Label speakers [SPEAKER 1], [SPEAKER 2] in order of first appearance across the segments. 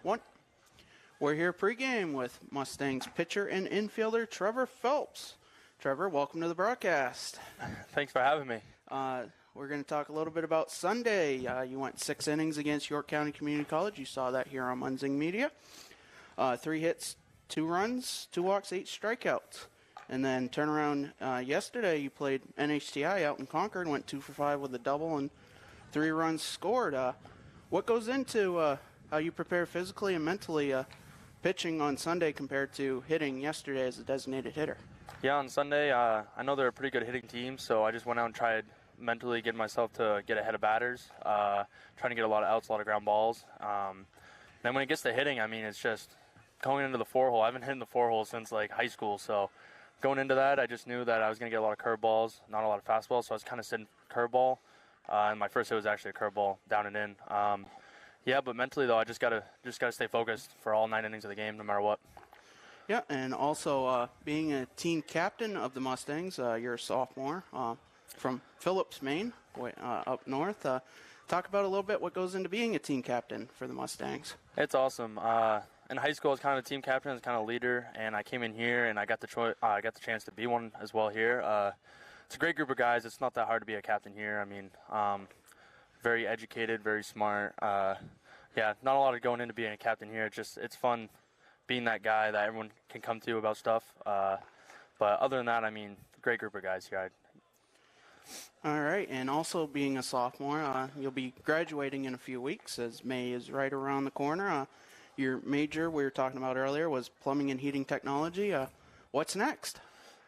[SPEAKER 1] One. We're here pregame with Mustangs pitcher and infielder Trevor Phelps. Trevor, welcome to the broadcast.
[SPEAKER 2] Thanks for having me.
[SPEAKER 1] We're going to talk a little bit about Sunday. You went 6 innings against York County Community College. You saw that here on Munzing Media. 3 hits, 2 runs, 2 walks, 8 strikeouts. And then turn around yesterday, you played NHTI out in Concord, went 2 for 5 with a double and 3 runs scored. What goes into how you prepare physically and mentally pitching on Sunday compared to hitting yesterday as a designated hitter?
[SPEAKER 2] Yeah, on Sunday, I know they're a pretty good hitting team, so I just went out and tried mentally getting myself to get ahead of batters, trying to get a lot of outs, a lot of ground balls. Then when it gets to hitting, I mean, it's just going into the 4-hole. I haven't hit in the 4-hole since like high school, so going into that, I just knew that I was going to get a lot of curveballs, not a lot of fastballs, so I was kind of sitting curveball. And my first hit was actually a curveball down and in. Yeah, but mentally though, I just gotta stay focused for all 9 innings of the game, no matter what.
[SPEAKER 1] Yeah, and also being a team captain of the Mustangs, you're a sophomore from Phillips, Maine, up north. Talk about a little bit what goes into being a team captain for the Mustangs.
[SPEAKER 2] It's awesome. In high school, I was kind of a team captain, I was kind of a leader, and I came in here and I got the chance to be one as well here. It's a great group of guys. It's not that hard to be a captain here. I mean, very educated, very smart. Yeah, not a lot of going into being a captain here. It's fun being that guy that everyone can come to about stuff. But other than that, I mean, great group of guys here.
[SPEAKER 1] All right, and also being a sophomore, you'll be graduating in a few weeks as May is right around the corner. Your major we were talking about earlier was plumbing and heating technology. What's next?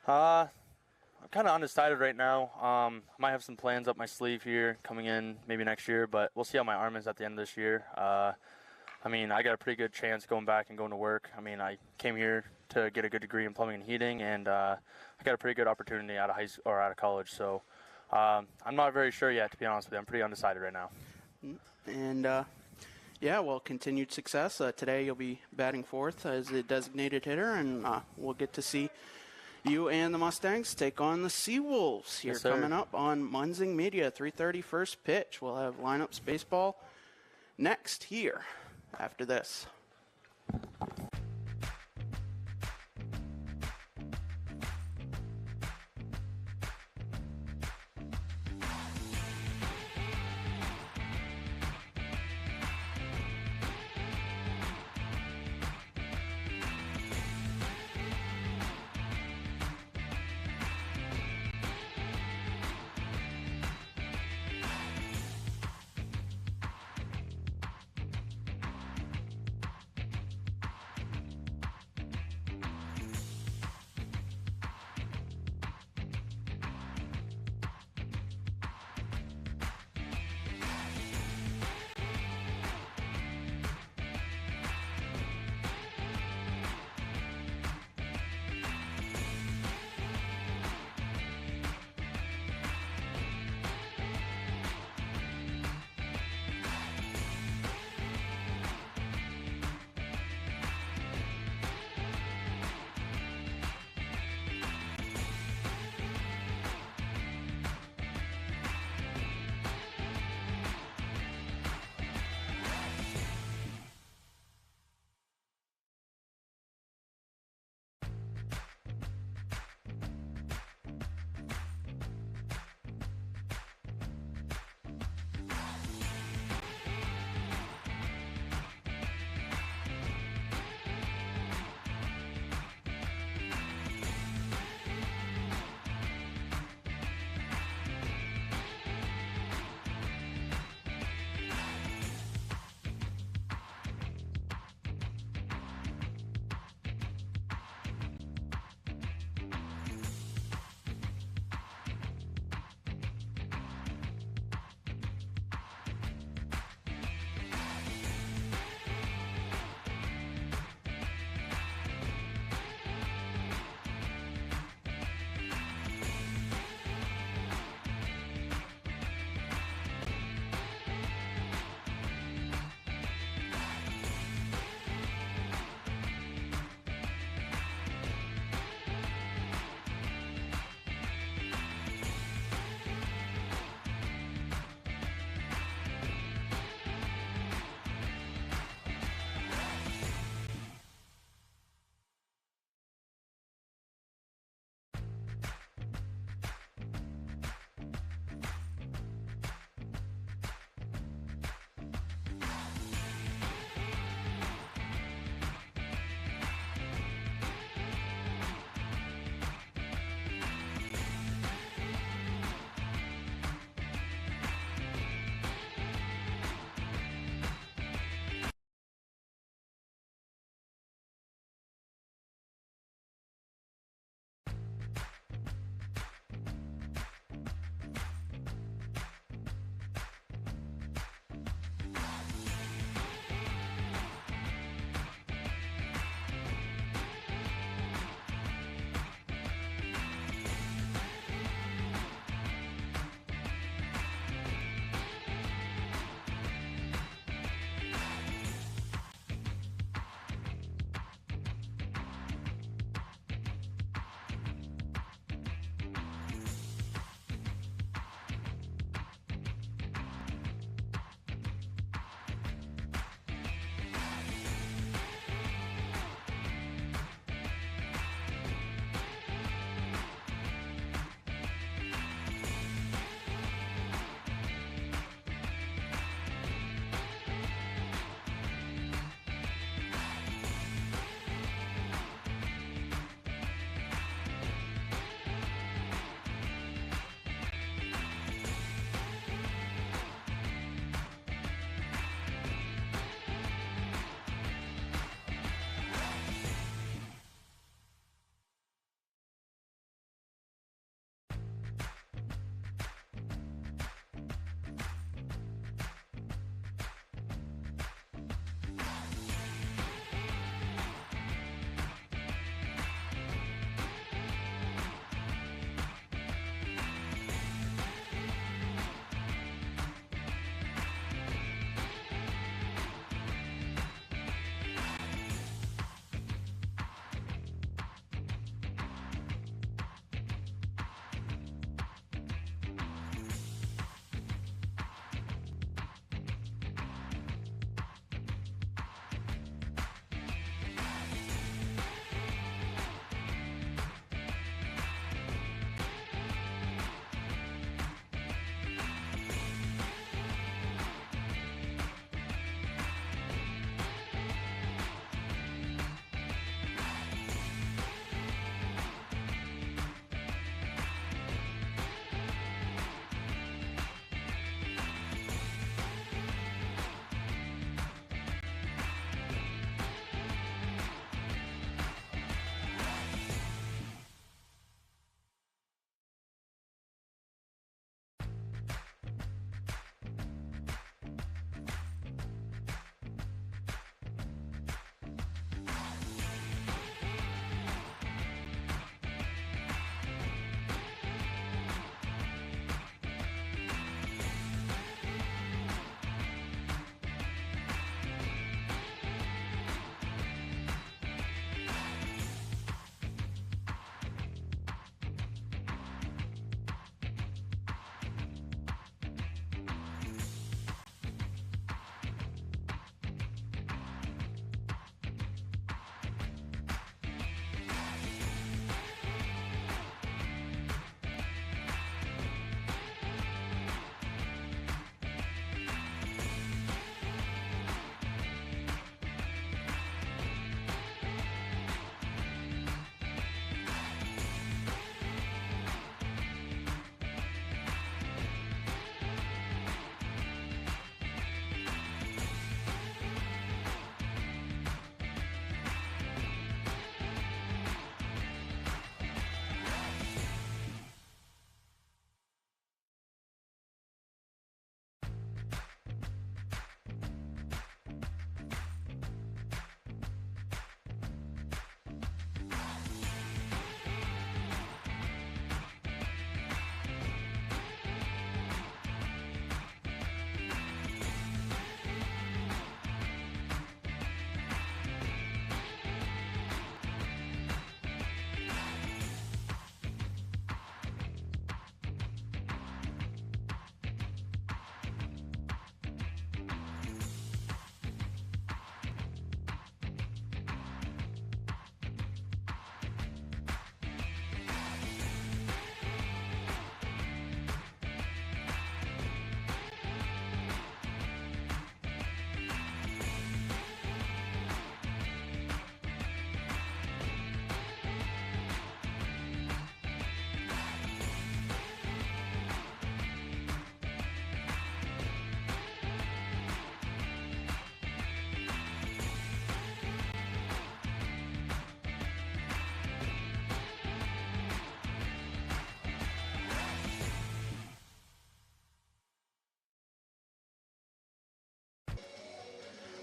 [SPEAKER 2] I'm kind of undecided right now. Might have some plans up my sleeve here coming in maybe next year, but we'll see how my arm is at the end of this year. I mean, I got a pretty good chance going back and going to work. I mean, I came here to get a good degree in plumbing and heating, and I got a pretty good opportunity out of high school or out of college. So I'm not very sure yet, to be honest with you. I'm pretty undecided right now.
[SPEAKER 1] And yeah, well, continued success. Today you'll be batting fourth as a designated hitter, and we'll get to see you and the Mustangs take on the Seawolves here.
[SPEAKER 2] Yes,
[SPEAKER 1] coming up on Munzing Media, 3:30 first pitch. We'll have lineups baseball next here after this.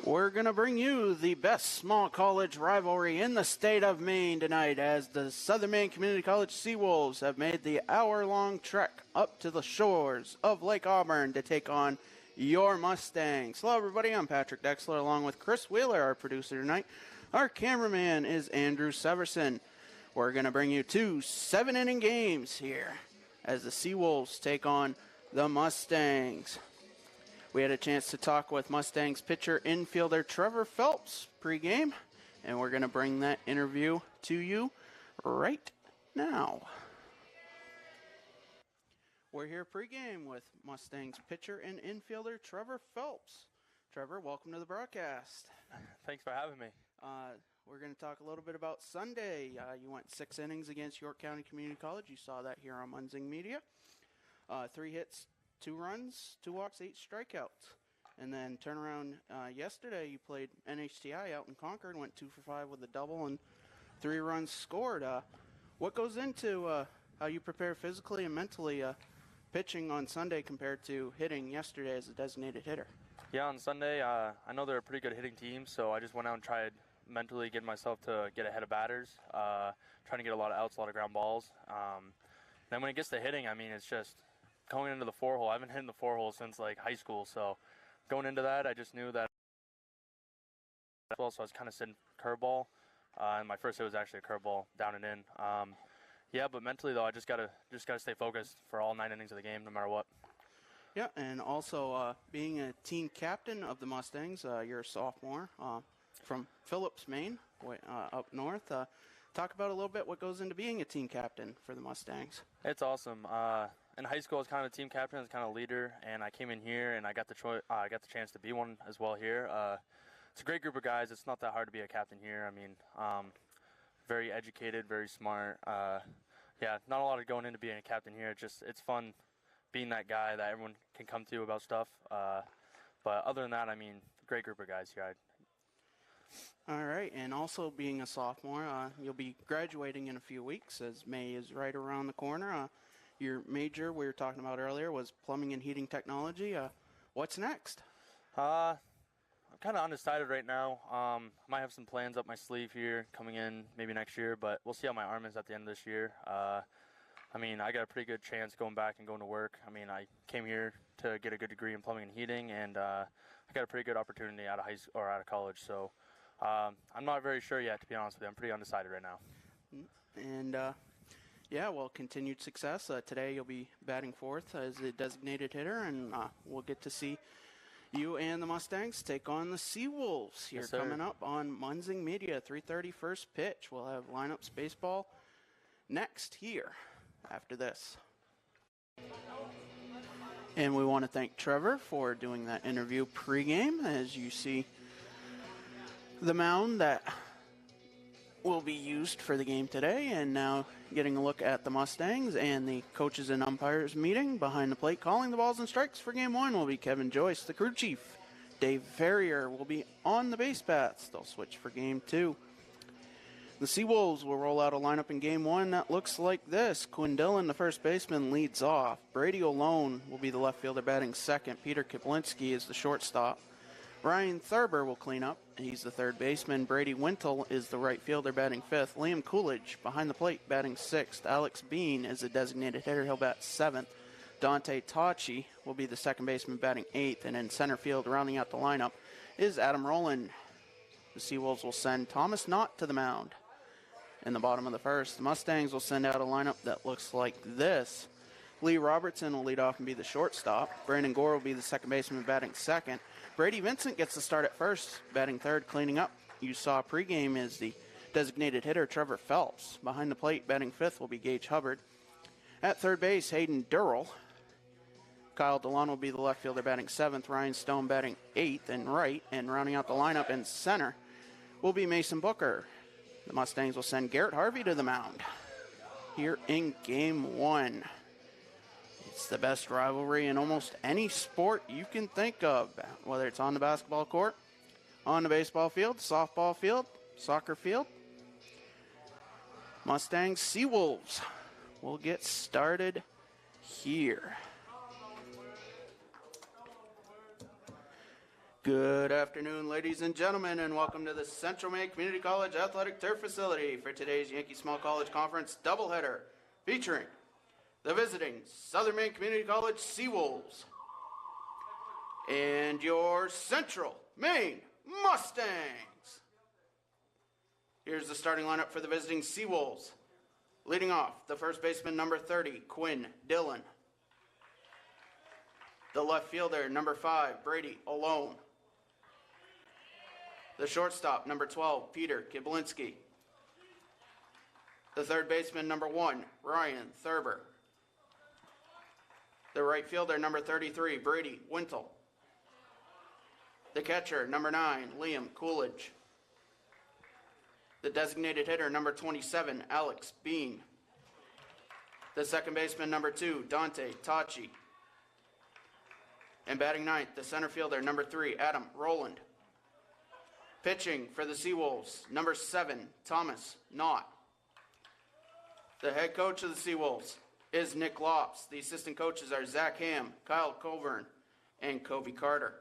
[SPEAKER 1] We're going to bring you the best small college rivalry in the state of Maine tonight as the Southern Maine Community College Seawolves have made the hour-long trek up to the shores of Lake Auburn to take on your Mustangs. Hello, everybody. I'm Patrick Dexler along with Chris Wheeler, our producer tonight. Our cameraman is Andrew Severson. We're going to bring you two 7-inning games here as the Seawolves take on the Mustangs. We had a chance to talk with Mustangs pitcher infielder Trevor Phelps pregame, and we're going to bring that interview to you right now. We're here pregame with Mustangs pitcher and infielder Trevor Phelps. Trevor, welcome to the broadcast.
[SPEAKER 2] Thanks for having me.
[SPEAKER 1] We're going to talk a little bit about Sunday. You went 6 innings against York County Community College. You saw that here on Munzing Media. 3 hits, 2 runs, 2 walks, 8 strikeouts. And then turnaround yesterday, you played NHTI out in Concord, went 2 for 5 with a double and 3 runs scored. What goes into how you prepare physically and mentally pitching on Sunday compared to hitting yesterday as a designated hitter?
[SPEAKER 2] Yeah, on Sunday, I know they're a pretty good hitting team, so I just went out and tried mentally getting myself to get ahead of batters, trying to get a lot of outs, a lot of ground balls. Then when it gets to hitting, I mean, it's just going into the 4-hole. I haven't hit in the 4-hole since like high school, so going into that, I just knew that well, so I was kind of sitting curveball, and my first hit was actually a curveball down and in. Yeah, but mentally though, I just gotta stay focused for all 9 innings of the game, no matter what.
[SPEAKER 1] Yeah, and also being a team captain of the Mustangs, you're a sophomore from Phillips, Maine, up north. Talk about a little bit what goes into being a team captain for the Mustangs.
[SPEAKER 2] It's awesome. In high school, I was kind of a team captain, I was kind of a leader, and I came in here and I got the chance to be one as well here. It's a great group of guys. It's not that hard to be a captain here. I mean, very educated, very smart. Yeah, not a lot of going into being a captain here. It's fun being that guy that everyone can come to about stuff. But other than that, I mean, great group of guys here.
[SPEAKER 1] All right, and also being a sophomore, you'll be graduating in a few weeks as May is right around the corner. Your major we were talking about earlier was plumbing and heating technology. What's next?
[SPEAKER 2] I'm kind of undecided right now. Might have some plans up my sleeve here coming in maybe next year, but we'll see how my arm is at the end of this year. I mean, I got a pretty good chance going back and going to work. I mean, I came here to get a good degree in plumbing and heating, and I got a pretty good opportunity out of high school or out of college. So I'm not very sure yet, to be honest with you. I'm pretty undecided right now.
[SPEAKER 1] And yeah, well, continued success. Today you'll be batting fourth as a designated hitter, and we'll get to see you and the Mustangs take on the Seawolves here. Yes, coming up on Munzing Media, 3:30 first pitch. We'll have lineups baseball next here after this. And we want to thank Trevor for doing that interview pregame. As you see the mound that will be used for the game today, and now getting a look at the Mustangs and the coaches and umpires meeting behind the plate. Calling the balls and strikes for game 1 will be Kevin Joyce. The crew chief, Dave Ferrier, will be on the base paths. They'll switch for game 2. The Seawolves will roll out a lineup in game 1 that looks like this. Quinn Dillon, the first baseman, leads off. Brady Olone will be the left fielder batting second. Peter Kiplinski is the shortstop. Ryan Thurber will clean up. He's the third baseman. Brady Wintle is the right fielder batting fifth. Liam Coolidge behind the plate batting sixth. Alex Bean is the designated hitter. He'll bat seventh. Dante Tachi will be the second baseman batting eighth. And in center field, rounding out the lineup, is Adam Rowland. The Seawolves will send Thomas Knott to the mound. In the bottom of the first, the Mustangs will send out a lineup that looks like this. Lee Robertson will lead off and be the shortstop. Brandon Gore will be the second baseman batting second. Brady Vincent gets the start at first, batting third, cleaning up. You saw pregame is the designated hitter Trevor Phelps. Behind the plate, batting fifth will be Gage Hubbard. At third base, Hayden Durrell. Kyle Delon will be the left fielder batting seventh. Ryan Stone batting eighth and right. And rounding out the lineup in center will be Mason Booker. The Mustangs will send Garrett Harvey to the mound here in game 1. It's the best rivalry in almost any sport you can think of, whether it's on the basketball court, on the baseball field, softball field, soccer field. Mustangs Seawolves will get started here. Good afternoon, ladies and gentlemen, and welcome to the Central Maine Community College Athletic Turf Facility for today's Yankee Small College Conference doubleheader, featuring the visiting Southern Maine Community College Seawolves and your Central Maine Mustangs. Here's the starting lineup for the visiting Seawolves. Leading off, the first baseman, number 30, Quinn Dillon. The left fielder, number 5, Brady Alone. The shortstop, number 12, Peter Kiblinski. The third baseman, number 1, Ryan Thurber. The right fielder, number 33, Brady Wintle. The catcher, number 9, Liam Coolidge. The designated hitter, number 27, Alex Bean. The second baseman, number 2, Dante Tachi. And batting ninth, the center fielder, number 3, Adam Rowland. Pitching for the Seawolves, number 7, Thomas Knott. The head coach of the Seawolves is Nick Lops. The assistant coaches are Zach Ham, Kyle Coburn, and Kobe Carter.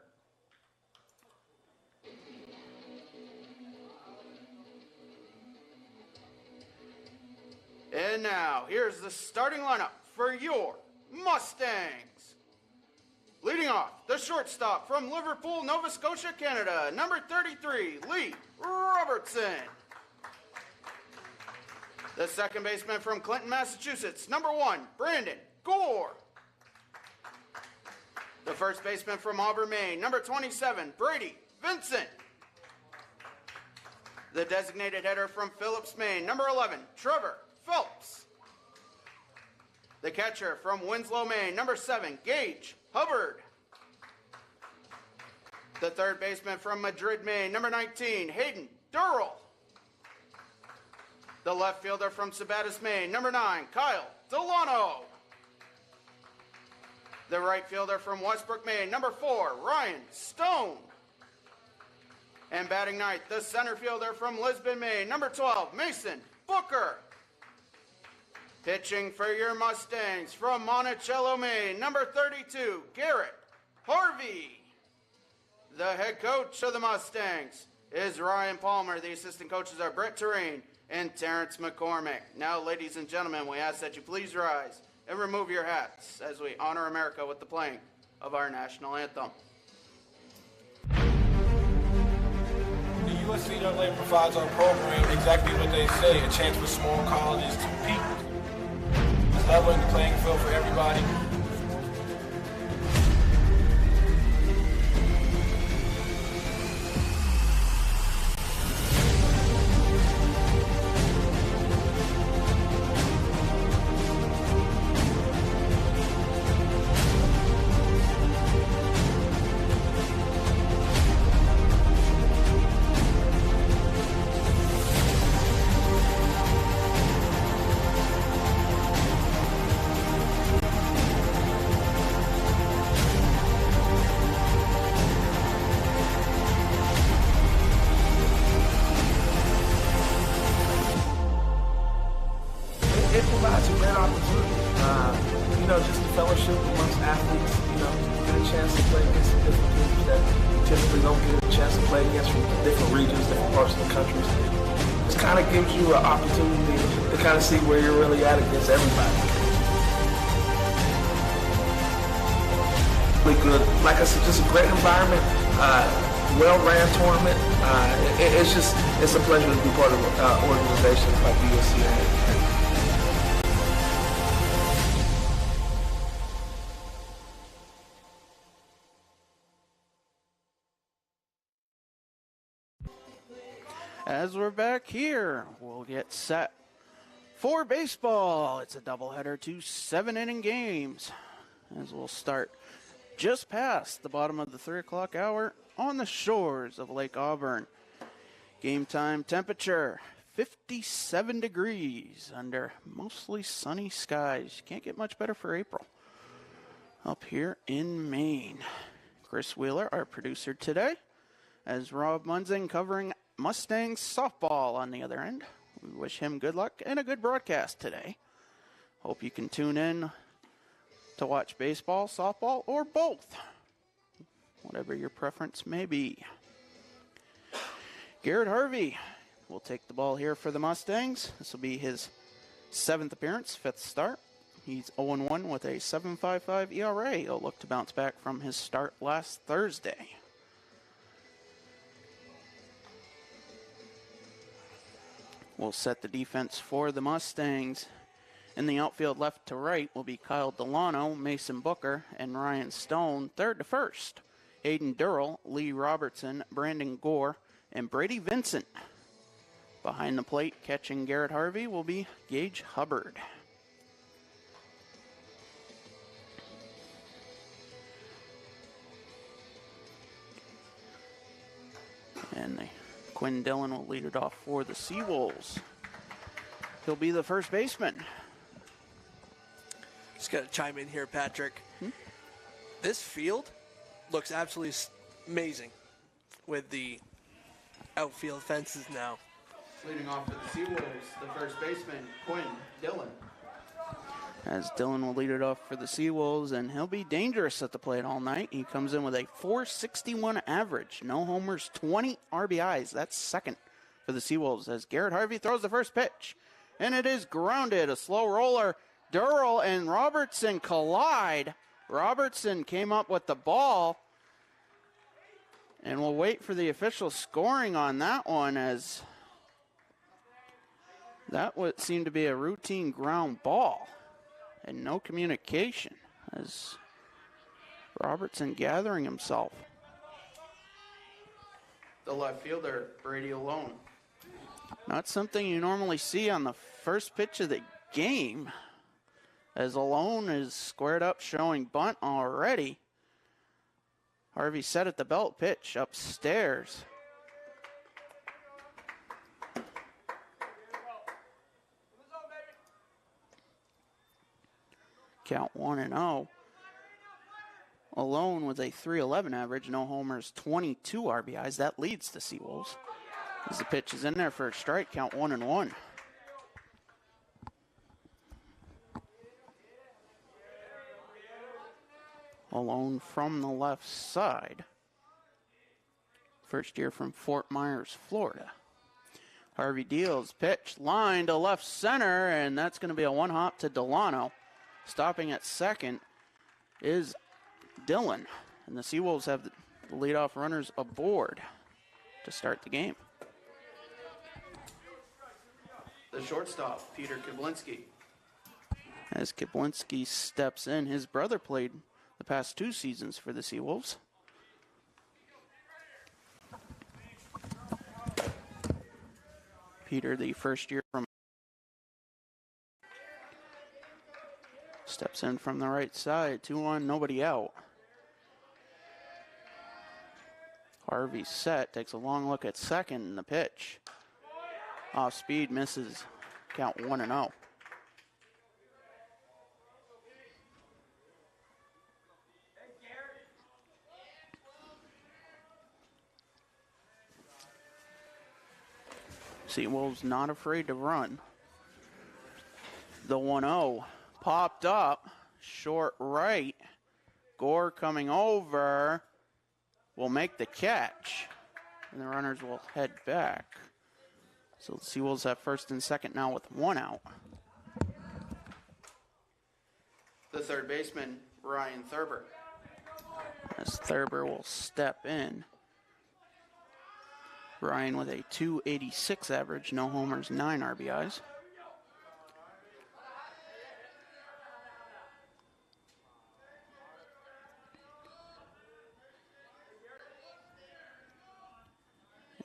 [SPEAKER 1] And now, here's the starting lineup for your Mustangs. Leading off, the shortstop from Liverpool, Nova Scotia, Canada, number 33, Lee Robertson. The second baseman from Clinton, Massachusetts, number 1, Brandon Gore. The first baseman from Auburn, Maine, number 27, Brady Vincent. The designated hitter from Phillips, Maine, number 11, Trevor Phelps. The catcher from Winslow, Maine, number 7, Gage Hubbard. The third baseman from Madrid, Maine, number 19, Hayden Durrell. The left fielder from Sabattis, Maine, number 9, Kyle Delano. The right fielder from Westbrook, Maine, number 4, Ryan Stone. And batting ninth, the center fielder from Lisbon, Maine, number 12, Mason Booker. Pitching for your Mustangs from Monticello, Maine, number 32, Garrett Harvey. The head coach of the Mustangs is Ryan Palmer. The assistant coaches are Brett Terrain and Terrence McCormick. Now, ladies and gentlemen, we ask that you please rise and remove your hats as we honor America with the playing of our national anthem.
[SPEAKER 3] The USCAA provides our program exactly what they say, a chance for small colleges to compete. It's leveling the playing field for everybody. It provides a great opportunity, just the fellowship amongst athletes, get a chance to play against some different teams that typically don't get a chance to play against from different regions, different parts of the country. Just kind of gives you an opportunity to kind of see where you're really at against everybody. Really good, like I said, just a great environment, well-ran tournament. It's a pleasure to be part of organizations like the USCAA.
[SPEAKER 1] As we're back here, we'll get set for baseball. It's a doubleheader, 2 7-inning games, as we'll start just past the bottom of the 3 o'clock hour on the shores of Lake Auburn. Game time temperature, 57 degrees under mostly sunny skies. Can't get much better for April up here in Maine. Chris Wheeler, our producer today, as Rob Munzing covering Mustangs softball on the other end. We wish him good luck and a good broadcast today. Hope you can tune in to watch baseball, softball, or both. whatever your preference may be. Garrett Harvey will take the ball here for the Mustangs. This will be his 7th appearance, 5th start. He's 0-1 with a 7.55 ERA. He'll look to bounce back from his start last Thursday. We'll set the defense for the Mustangs. In the outfield, left to right, will be Kyle Delano, Mason Booker, and Ryan Stone. Third to first, Aiden Durrell, Lee Robertson, Brandon Gore, and Brady Vincent. Behind the plate, catching Garrett Harvey, will be Gage Hubbard. And Quinn Dillon will lead it off for the Seawolves. He'll be the first baseman.
[SPEAKER 4] Just got to chime in here, Patrick. This field looks absolutely amazing with the outfield fences now.
[SPEAKER 1] Leading off for the Seawolves, the first baseman, Quinn Dillon. As Dillon will lead it off for the Seawolves, and he'll be dangerous at the plate all night. He comes in with a .461 average. No homers, 20 RBIs. That's second for the Seawolves as Garrett Harvey throws the first pitch. And it is grounded. A slow roller. Durrell and Robertson collide. Robertson came up with the ball. And we'll wait for the official scoring on that one, as that would seem to be a routine ground ball. And no communication as Robertson gathering himself. The left fielder, Brady Alone. Not something you normally see on the first pitch of the game, as Alone is squared up showing bunt already. Harvey set at the belt, pitch upstairs. Count 1-0. Alone with a .311 average, no homers, 22 RBIs. That leads the Seawolves. As the pitch is in there for a strike, count 1-1. Alone from the left side. First year from Fort Myers, Florida. Harvey deals, pitch, line to left center, and that's going to be a one-hop to Delano. Stopping at second is Dillon, and the Seawolves have the leadoff runners aboard to start the game. The shortstop, Peter Kiblinski. As Kiblinski steps in, his brother played the past 2 seasons for the Seawolves. Peter, the first year from, steps in from the right side, 2-1, nobody out. Harvey set, takes a long look at second, and the pitch. Off speed, misses, count 1-0. Seawolves not afraid to run. The 1-0 popped up, short right. Gore coming over will make the catch, and the runners will head back. So the Seawolves have first and second now with 1 out. The third baseman, Ryan Thurber. As Thurber will step in. Ryan with a .286 average, no homers, 9 RBIs.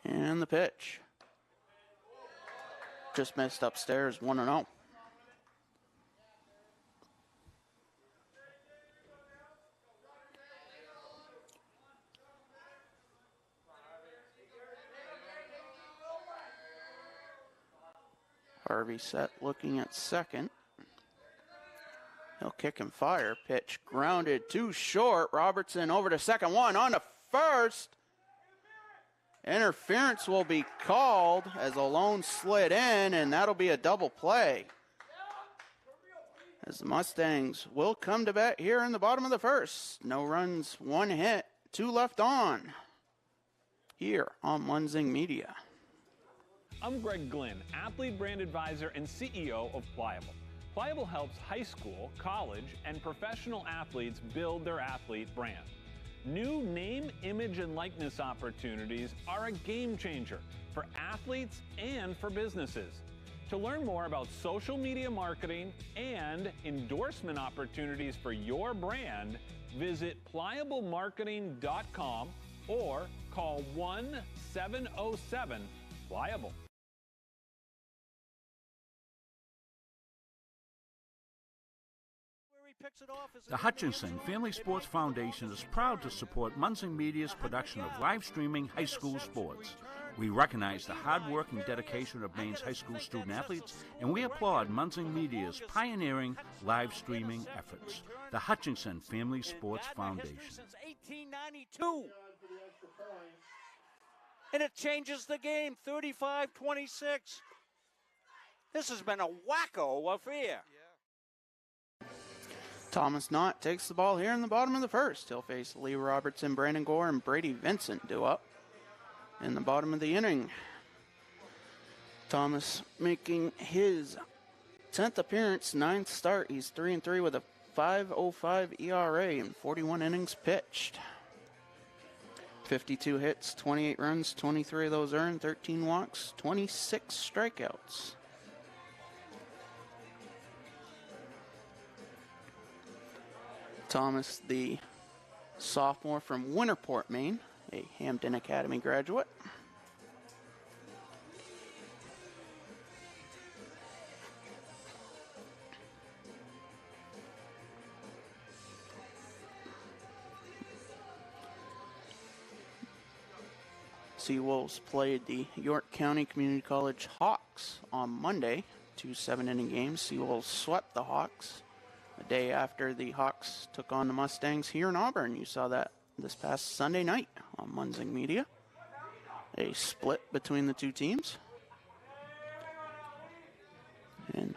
[SPEAKER 1] And the pitch. Just missed upstairs, 1-0. Harvey set, looking at second. He'll kick and fire. Pitch grounded too short. Robertson over to second, one on to first. Interference will be called as Alone slid in, and that'll be a double play. As the Mustangs will come to bat here in the bottom of the first. No runs, 1 hit two left on here on Munzing Media.
[SPEAKER 5] I'm Greg Glynn, athlete brand advisor and CEO of Pliable. Pliable helps high school, college, and professional athletes build their athlete brand. New name, image, and likeness opportunities are a game changer for athletes and for businesses. To learn more about social media marketing and endorsement opportunities for your brand, visit pliablemarketing.com or call 1-707-PLIABLE.
[SPEAKER 6] The Hutchinson Family Sports Foundation is proud to support Munzing Media's production of live streaming high school sports. We recognize the hard work and dedication of Maine's high school student athletes, and we applaud Munzing Media's pioneering live streaming efforts. The Hutchinson Family Sports Foundation.
[SPEAKER 7] Since 1892. And it changes the game, 35-26. This has been a wacko affair.
[SPEAKER 1] Thomas Knott takes the ball here in the bottom of the first. He'll face Lee Robertson, Brandon Gore, and Brady Vincent due up in the bottom of the inning. Thomas making his 10th appearance, 9th start. He's 3-3 with a 5.05 ERA in 41 innings pitched. 52 hits, 28 runs, 23 of those earned, 13 walks, 26 strikeouts. Thomas, the sophomore from Winterport, Maine, a Hampton Academy graduate. Seawolves played the York County Community College Hawks on Monday, 2 7-inning games. Seawolves swept the Hawks a day after the Hawks took on the Mustangs here in Auburn. You saw that this past Sunday night on Munzing Media. A split between the two teams. And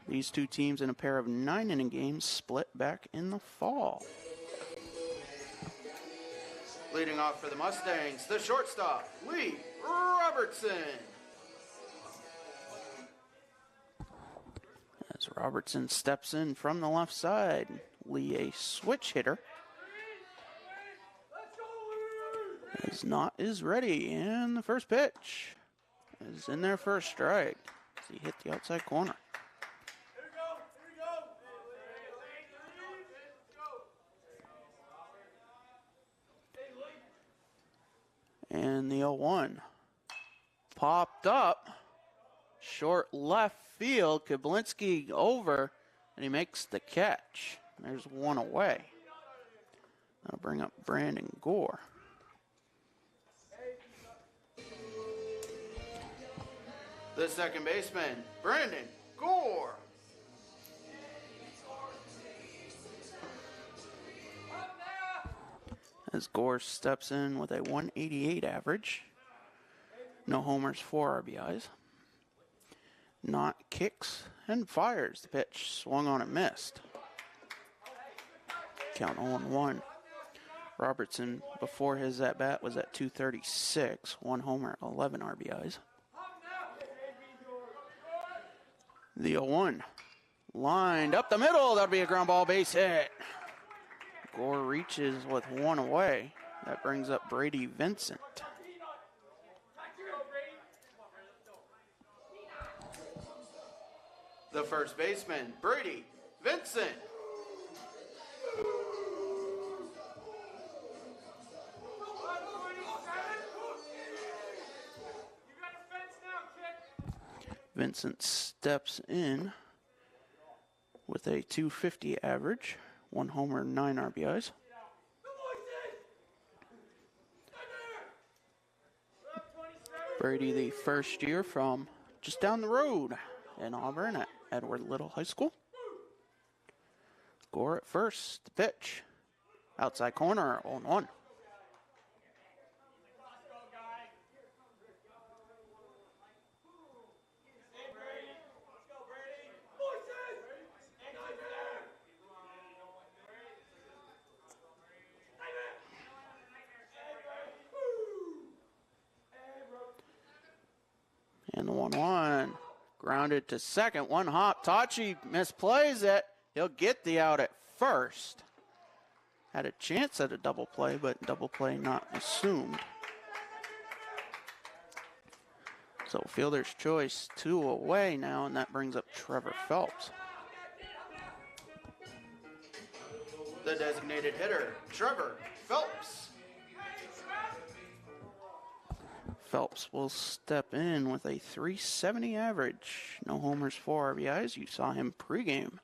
[SPEAKER 1] these two teams in a pair of 9-inning games split back in the fall. Leading off for the Mustangs, the shortstop, Lee Robertson. As Robertson steps in from the left side, Lee a switch hitter. As Knott is ready, and the first pitch is in there for a strike. As he hit the outside corner. And the 0-1 popped up. Short left field. Kablinski over, and he makes the catch. There's one away. That'll bring up Brandon Gore. The second baseman, Brandon Gore. As Gore steps in with a 188 average. No homers, 4 RBIs. Knott kicks and fires. The pitch swung on and missed. Count 0-1. Robertson, before his at-bat, was at 236. 1 homer, 11 RBIs. The 0-1. Lined up the middle. That'll be a ground ball base hit. Gore reaches with one away. That brings up Brady Vincent. The first baseman, Brady Vincent. Vincent steps in with a 250 average, 1 homer, 9 RBIs. Brady, the first year from just down the road in Auburn at Edward Little High School. Gore at first, the pitch. Outside corner, 0-1. And the 1-1. Grounded to second. One hop. Tachi misplays it. He'll get the out at first. Had a chance at a double play, but double play not assumed. So fielder's choice, 2 away now, and that brings up Trevor Phelps. The designated hitter, Trevor Phelps. Phelps will step in with a .370 average. No homers, 4 RBIs. You saw him pregame,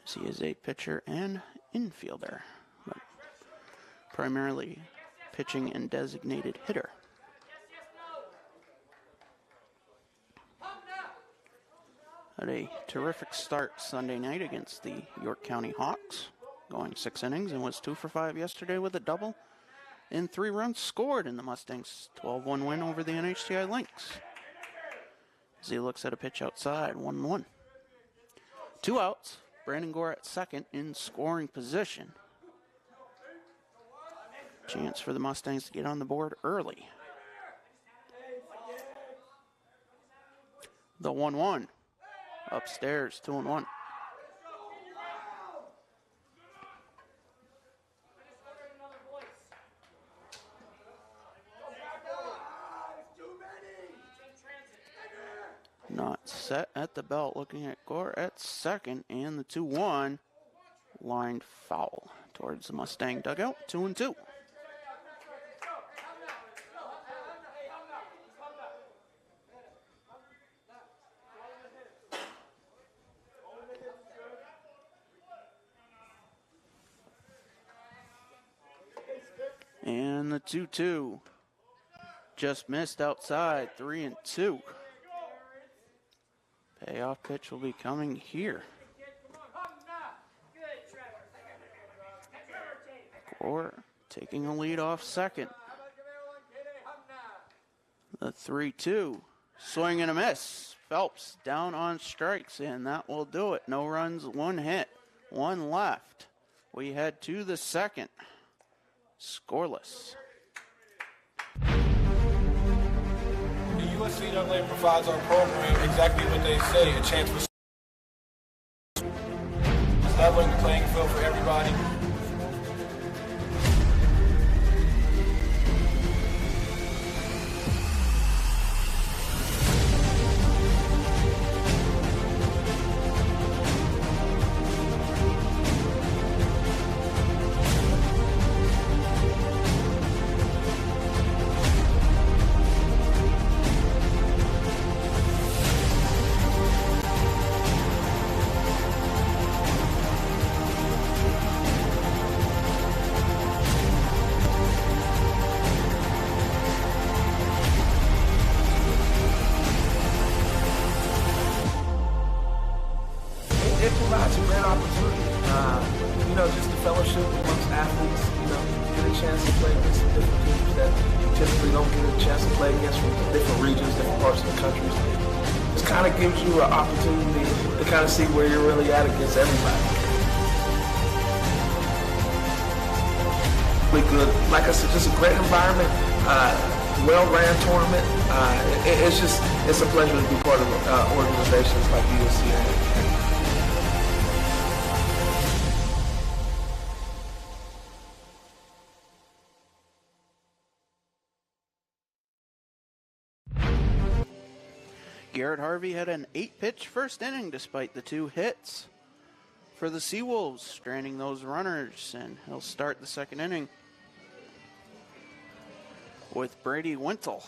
[SPEAKER 1] as he is a pitcher and infielder, but primarily pitching and designated hitter. Had a terrific start Sunday night against the York County Hawks, going 6 innings and was 2 for 5 yesterday with a double and 3 runs scored in the Mustangs' 12-1 win over the NHCI Lynx. As he looks at a pitch outside, 1-1. 2 outs, Brandon Gore at second in scoring position. Chance for the Mustangs to get on the board early. The 1-1. Upstairs, 2-1. Not set at the belt, looking at Gore at second, and the 2-1 lined foul towards the Mustang dugout, 2-2. And the 2-2 just missed outside, 3-2. Payoff pitch will be coming here. Gore taking a lead off second. The 3-2, swing and a miss. Phelps down on strikes, and that will do it. No runs, 1 hit, 1 left. We head to the second. Scoreless.
[SPEAKER 3] The USCAA provides our program exactly what they say, a chance for leveling the playing field for everybody. It provides a great opportunity, just the fellowship amongst athletes, get a chance to play against some different teams that typically don't get a chance to play against from different regions, different parts of the country. This kind of gives you an opportunity to kind of see where you're really at against everybody. Really good. Like I said, just a great environment, well-ran tournament. It's a pleasure to be part of organizations like USCA.
[SPEAKER 1] Garrett Harvey had an 8-pitch first inning despite the 2 hits for the Seawolves, stranding those runners, and he'll start the second inning with Brady Wintle.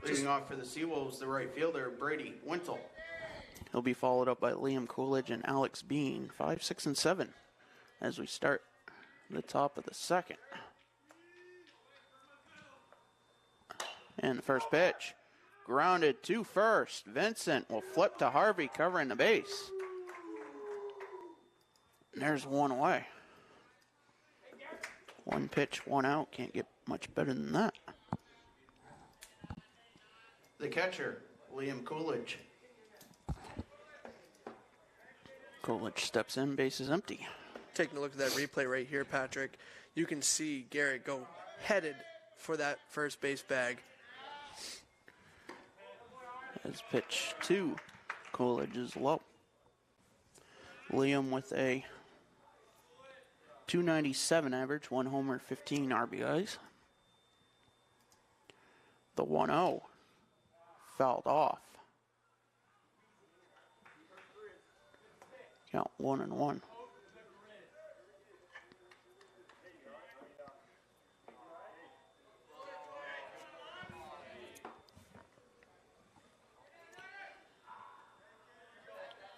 [SPEAKER 1] Leading off for the Seawolves, the right fielder, Brady Wintle. He'll be followed up by Liam Coolidge and Alex Bean, 5, 6, and 7, as we start the top of the second. And the first pitch, grounded to first. Vincent will flip to Harvey, covering the base. And there's 1 away. 1 pitch, 1 out. Can't get much better than that. The catcher, Liam Coolidge. Coolidge steps in, base is empty.
[SPEAKER 4] taking a look at that replay right here, Patrick, you can see Garrett go headed for that first base bag.
[SPEAKER 1] As pitch 2, Coolidge is low. Liam with a .297 average, 1 homer, 15 RBIs. The 1-0 fouled off. Count 1-1.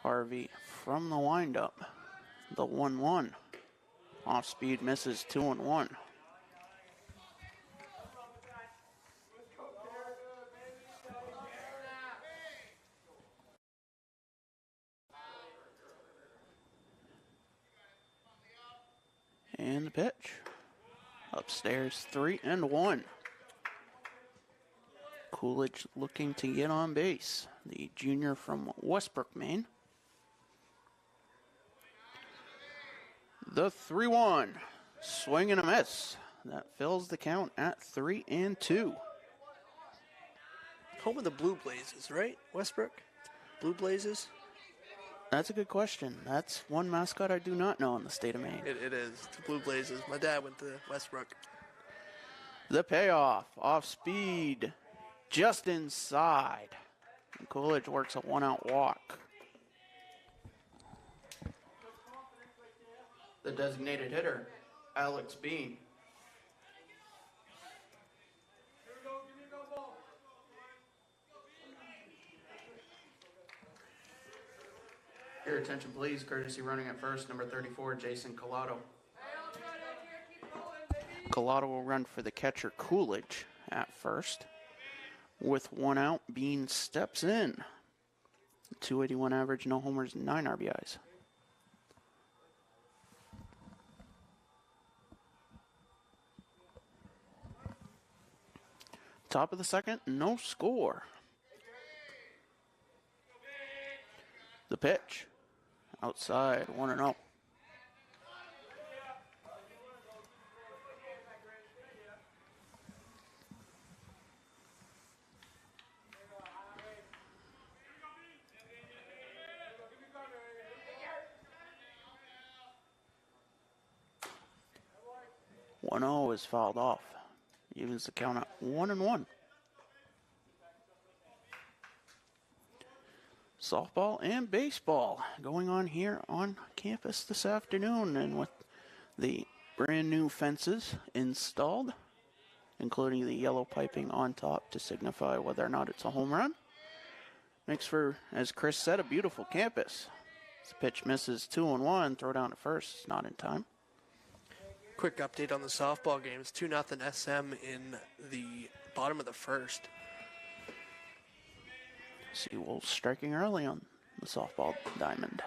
[SPEAKER 1] Harvey from the windup. The 1-1. Off speed misses, 2-1. And the pitch. Upstairs, 3-1. Coolidge looking to get on base. The junior from Westbrook, Maine. The 3-1. Swing and a miss. That fills the count at 3-2.
[SPEAKER 4] Home of the Blue Blazes, right? Westbrook? Blue Blazes?
[SPEAKER 1] That's a good question. That's one mascot I do not know in the state of Maine.
[SPEAKER 4] It is. The Blue Blazes. My dad went to Westbrook.
[SPEAKER 1] The payoff. Off speed. Just inside. And Coolidge works a 1-out walk. The designated hitter, Alex Bean. Your attention, please. Courtesy running at first, number 34, Jason Collado. Collado will run for the catcher, Coolidge, at first. With 1 out, Bean steps in. 281 average, no homers, 9 RBIs. Top of the second, no score. The pitch. Outside, 1-0. One-0 is fouled off. Evens the count at 1-1. Softball and baseball going on here on campus this afternoon, and with the brand new fences installed, including the yellow piping on top to signify whether or not it's a home run. Makes for, as Chris said, a beautiful campus. This pitch misses, 2-1, throw down at first, it's not in time.
[SPEAKER 4] Quick update on the softball game. It's 2-0 SM in the bottom of the first.
[SPEAKER 1] Seawolves striking early on the softball diamond.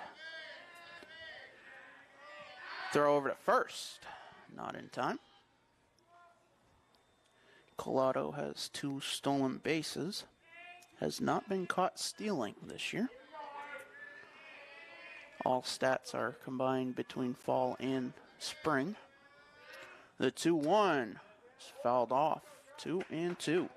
[SPEAKER 1] Throw over to first. Not in time. Collado has 2 stolen bases. Has not been caught stealing this year. All stats are combined between fall and spring. The 2-1 is fouled off. 2-2.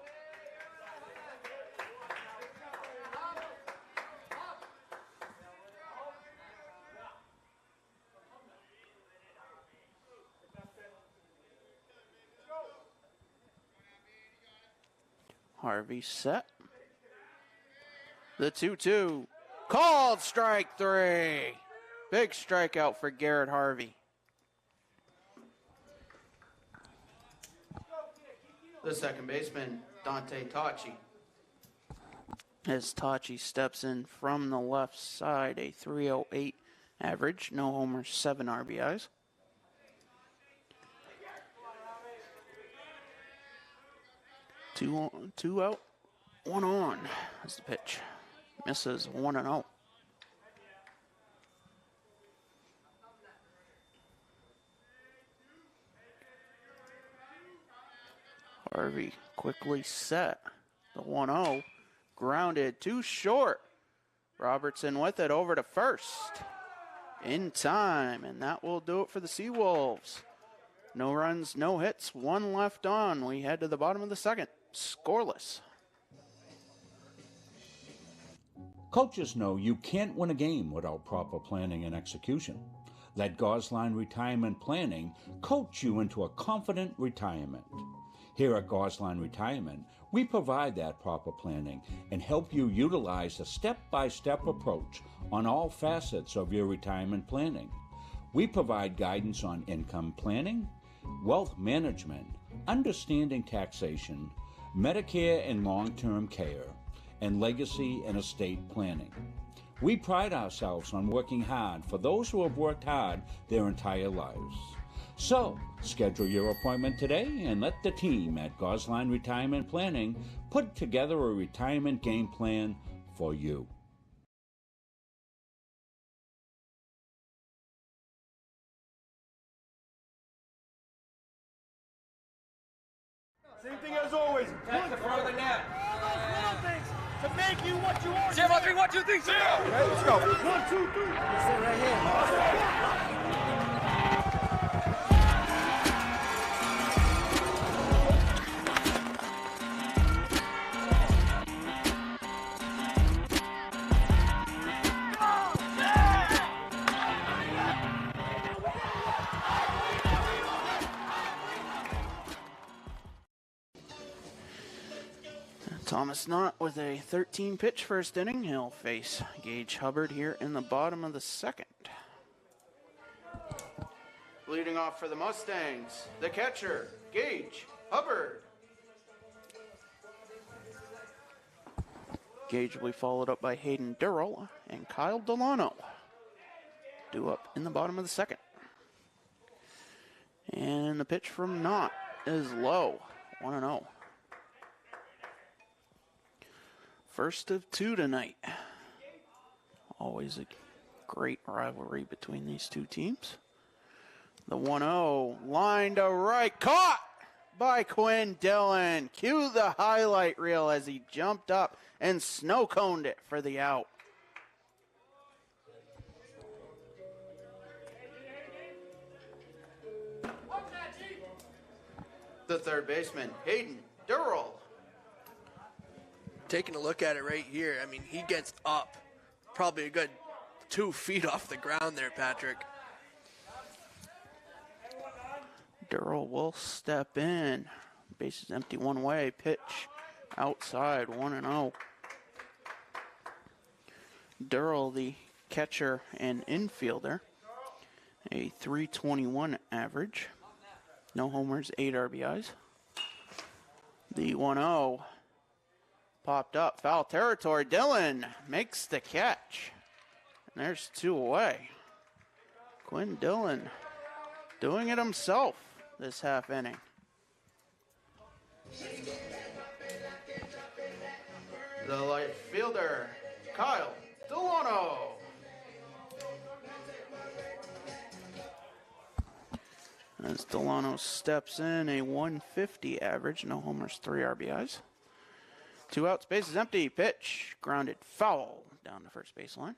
[SPEAKER 1] Harvey set. The 2-2. Called strike 3. Big strikeout for Garrett Harvey. The second baseman, Dante Tachi. As Tachi steps in from the left side, a 308 average, no homers, 7 RBIs. Two out, 1 on. That's the pitch. Misses, 1-0. Harvey quickly set. The 1-0. Grounded too short. Robertson with it over to first. in time, and that will do it for the Seawolves. No runs, no hits, 1 left on. We head to the bottom of the second, scoreless.
[SPEAKER 6] Coaches know you can't win a game without proper planning and execution. Let Gosline Retirement Planning coach you into a confident retirement. Here at Gosline Retirement, we provide that proper planning and help you utilize a step-by-step approach on all facets of your retirement planning. We provide guidance on income planning, wealth management, understanding taxation, Medicare and long-term care, and legacy and estate planning. We pride ourselves on working hard for those who have worked hard their entire lives. So, schedule your appointment today and let the team at Gosline Retirement Planning put together a retirement game plan for you.
[SPEAKER 8] Same thing as always. Push the front of the net. All those little things to make you what you are.
[SPEAKER 9] 0, 3, 1, 2, 3, 0.
[SPEAKER 8] Okay, let's go. 1, 2, 3. Sit right here.
[SPEAKER 1] Thomas Knott with a 13-pitch first inning. He'll face Gage Hubbard here in the bottom of the second. Leading off for the Mustangs, the catcher, Gage Hubbard. Gage will be followed up by Hayden Durrell and Kyle Delano. Due up in the bottom of the second. And the pitch from Knott is low, 1-0. First of 2 tonight. Always a great rivalry between these two teams. The 1-0, line to right, caught by Quinn Dillon. Cue the highlight reel as he jumped up and snow-coned it for the out. The third baseman, Hayden Durrell.
[SPEAKER 4] Taking a look at it right here, I mean, he gets up probably a good 2 feet off the ground there, Patrick.
[SPEAKER 1] Durrell will step in. Base is empty one way. Pitch outside, 1-0. Durrell, the catcher and infielder, a .321 average. No homers, 8 RBIs. The 1-0. Popped up, foul territory. Dillon makes the catch. And there's 2 away. Quinn Dillon doing it himself this half inning. The right fielder, Kyle Delano. As Delano steps in, a .150 average. No homers, 3 RBIs. 2 outs, base is empty. Pitch, grounded foul down the first baseline.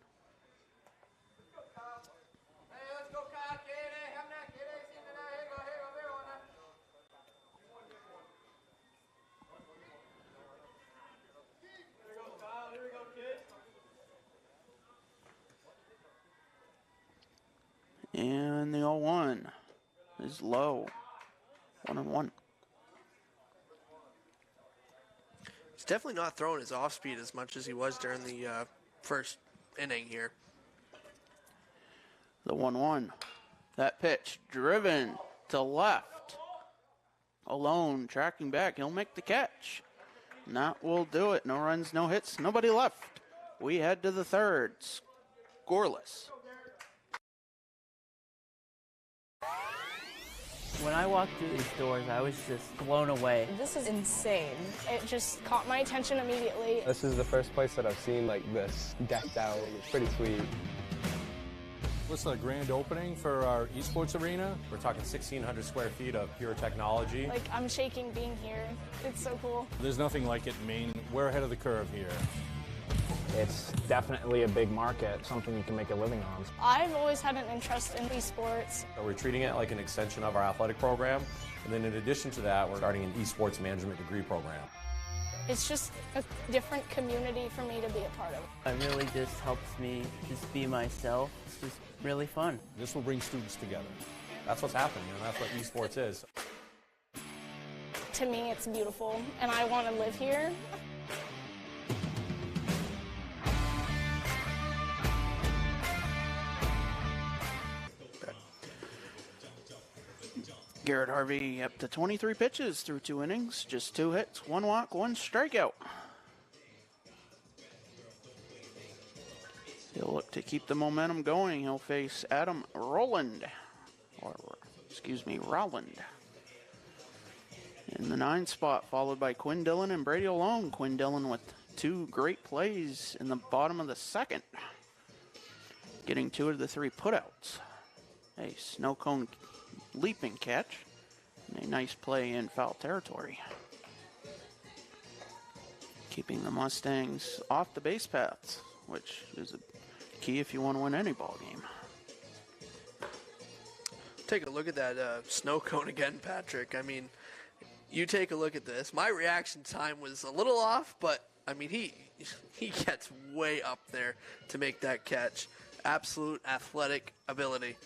[SPEAKER 1] And the 0-1 is low. 1-1.
[SPEAKER 4] He's definitely not throwing his off speed as much as he was during the first inning here.
[SPEAKER 1] The 1-1. That pitch driven to left. Alone, tracking back. He'll make the catch. And that will do it. No runs, no hits, nobody left. We head to the third. Scoreless.
[SPEAKER 10] When I walked through these doors, I was just blown away.
[SPEAKER 11] This is insane. It just caught my attention immediately.
[SPEAKER 12] This is the first place that I've seen like this decked out. It's pretty sweet.
[SPEAKER 13] This is the grand opening for our esports arena. We're talking 1,600 square feet of pure technology.
[SPEAKER 11] Like, I'm shaking being here. It's so cool.
[SPEAKER 13] There's nothing like it in Maine. We're ahead of the curve here.
[SPEAKER 9] It's definitely a big market, something you can make a living on.
[SPEAKER 11] I've always had an interest in esports.
[SPEAKER 13] So we're treating it like an extension of our athletic program. And then in addition to that, we're starting an esports management degree program.
[SPEAKER 11] It's just a different community for me to be a part of.
[SPEAKER 10] It really just helps me just be myself. It's just really fun.
[SPEAKER 13] This will bring students together. That's what's happening, and that's what esports is.
[SPEAKER 11] To me, it's beautiful, and I want to live here.
[SPEAKER 1] Garrett Harvey up to 23 pitches through 2 innings, just 2 hits, 1 walk, 1 strikeout. He'll look to keep the momentum going. He'll face Adam Rowland, in the 9 spot, followed by Quinn Dillon and Brady Alone. Quinn Dillon with 2 great plays in the bottom of the 2nd, getting 2 of the 3 putouts. A snow cone leaping catch, and a nice play in foul territory, keeping the Mustangs off the base paths, which is a key if you want to win any ball game.
[SPEAKER 4] Take a look at that snow cone again, Patrick. I mean, you take a look at this. My reaction time was a little off, but I mean, he gets way up there to make that catch. Absolute athletic ability.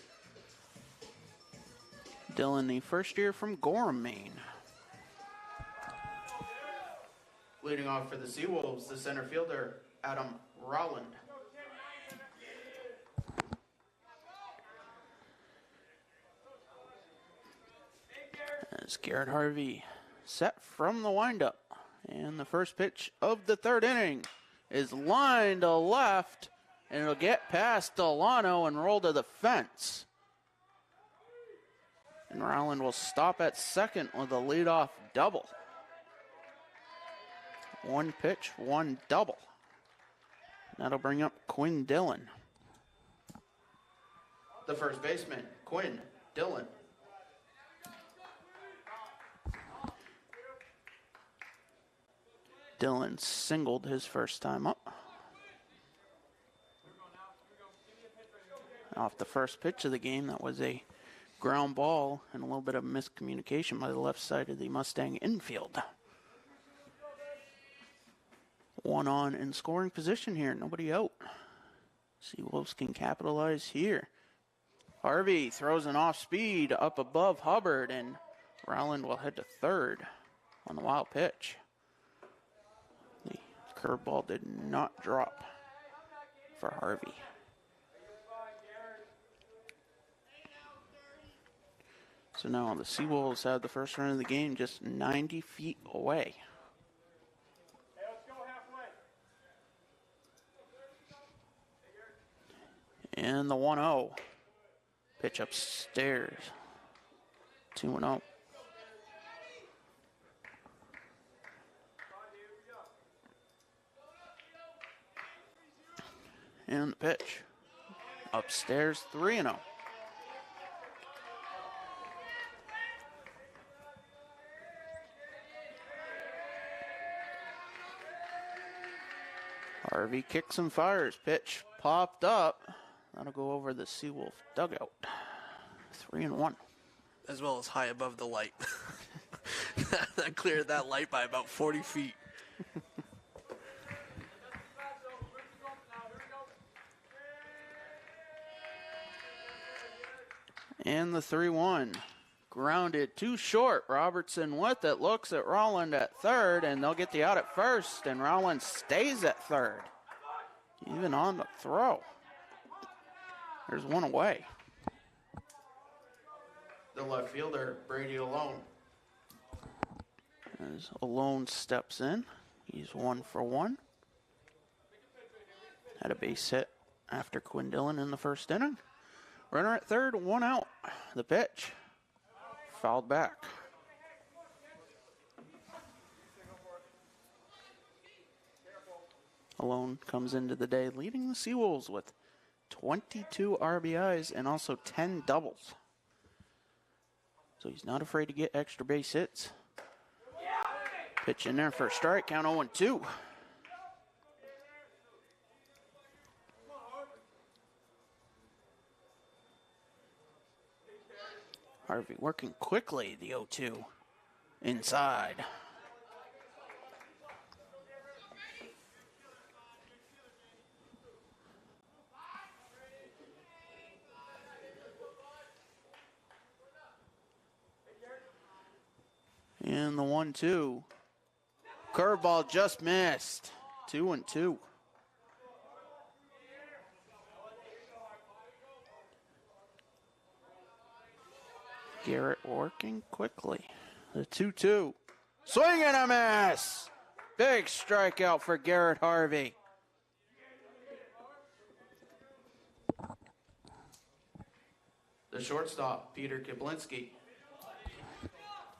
[SPEAKER 1] Dillon, the first year from Gorham, Maine. Leading off for the Seawolves, the center fielder, Adam Rowland. As Garrett Harvey set from the windup. And the first pitch of the 3rd inning is lined to left, and it'll get past Delano and roll to the fence. And Rowland will stop at second with a leadoff double. 1 pitch, 1 double. That'll bring up Quinn Dillon. The first baseman, Quinn Dillon. Dillon singled his first time up. Off the first pitch of the game, that was a ground ball and a little bit of miscommunication by the left side of the Mustang infield. 1 on in scoring position here, nobody out. Seawolves can capitalize here. Harvey throws an off speed up above Hubbard, and Rowland will head to 3rd on the wild pitch. The curveball did not drop for Harvey. So now the Seawolves have the first run of the game just 90 feet away. And the 1-0. Pitch upstairs. 2-0. And the pitch. Upstairs, 3-0. Harvey kicks and fires. Pitch popped up. That'll go over the Seawolf dugout. 3-1.
[SPEAKER 4] As well as high above the light. That cleared that light by about 40 feet.
[SPEAKER 1] And the 3-1. Grounded too short. Robertson with it. Looks at Rowland at 3rd, and they'll get the out at 1st, and Rowland stays at 3rd. Even on the throw. There's 1 away. The left fielder, Brady Alone. As Alone steps in, he's 1 for 1. Had a base hit after Quinn Dillon in the first inning. Runner at 3rd, 1 out. The pitch. Fouled back. Alone comes into the day leading the Seawolves with 22 RBIs and also 10 doubles. So he's not afraid to get extra base hits. Pitch in there for a strike, count 0-2. Harvey working quickly, the 0-2 inside. And the 1-2. Curveball just missed. 2-2. Garrett working quickly. The 2-2. Swing and a miss. Big strikeout for Garrett Harvey. The shortstop, Peter Kiblinski.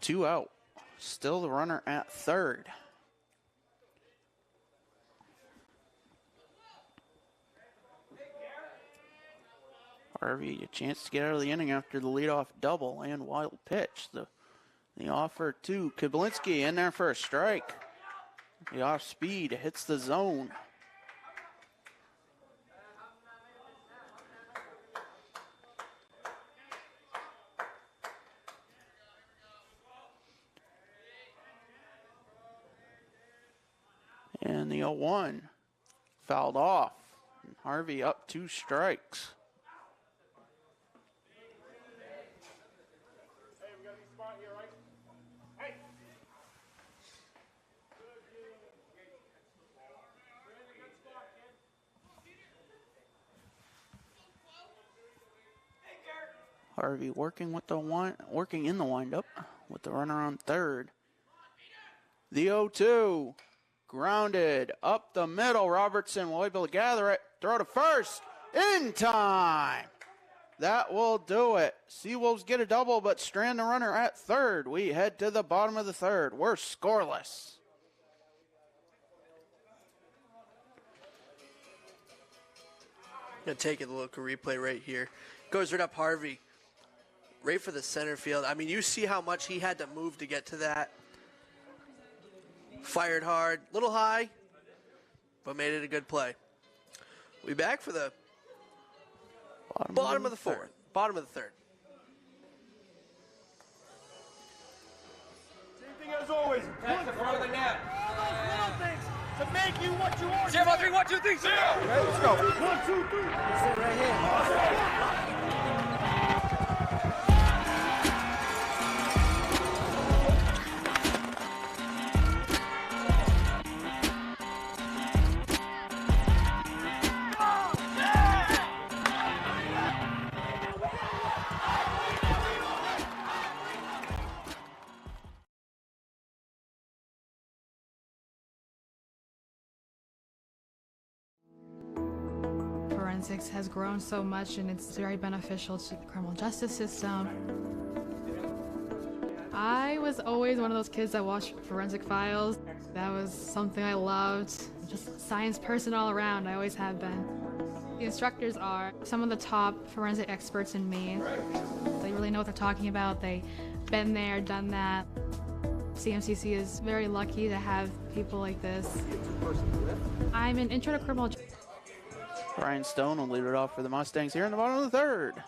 [SPEAKER 1] 2 out. Still the runner at third. Harvey, a chance to get out of the inning after the leadoff double and wild pitch. The offer to Kiblinski in there for a strike. The off speed hits the zone. And the 0-1 fouled off. And Harvey up 2 strikes. Harvey working in the windup with the runner on third. The 0-2 grounded up the middle. Robertson will able to gather it. Throw to first in time. That will do it. Seawolves get a double, but strand the runner at third. We head to the bottom of the third. We're scoreless.
[SPEAKER 4] Gonna take a look, a replay right here. Goes right up Harvey. Right for the center field. I mean, you see how much he had to move to get to that. Fired hard, little high, but made it a good play. We back for the bottom of the fourth. Bottom of the third.
[SPEAKER 8] Same thing as always. That's the front of the net. All those little things to make you what you are. 0, 3, 1, 2, 3, 0. Okay, let's go. 1, 2, 3. That's it right here.
[SPEAKER 14] Forensics has grown so much and it's very beneficial to the criminal justice system. I was always one of those kids that watched Forensic Files. That was something I loved. Just a science person all around, I always have been. The instructors are some of the top forensic experts in Maine. They really know what they're talking about. They've been there, done that. CMCC is very lucky to have people like this. I'm an intro to criminal justice.
[SPEAKER 1] Ryan Stone will lead it off for the Mustangs here in the bottom of the third.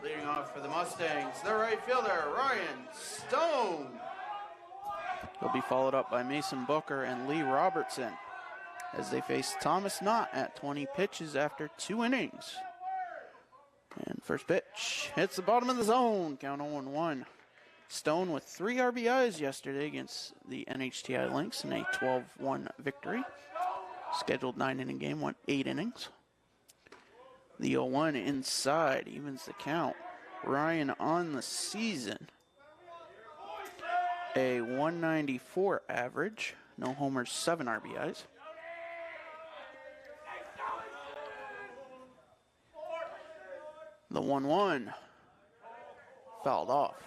[SPEAKER 1] Leading off for the Mustangs, the right fielder, Ryan Stone. He'll be followed up by Mason Booker and Lee Robertson as they face Thomas Knott at 20 pitches after 2 innings. And first pitch hits the bottom of the zone, count 0-1. Stone with 3 RBIs yesterday against the NHTI Lynx in a 12-1 victory. Scheduled 9-inning game, went 8 innings. The 0-1 inside evens the count. Ryan on the season, a 194 average, no homers, 7 RBIs. The 1-1 fouled off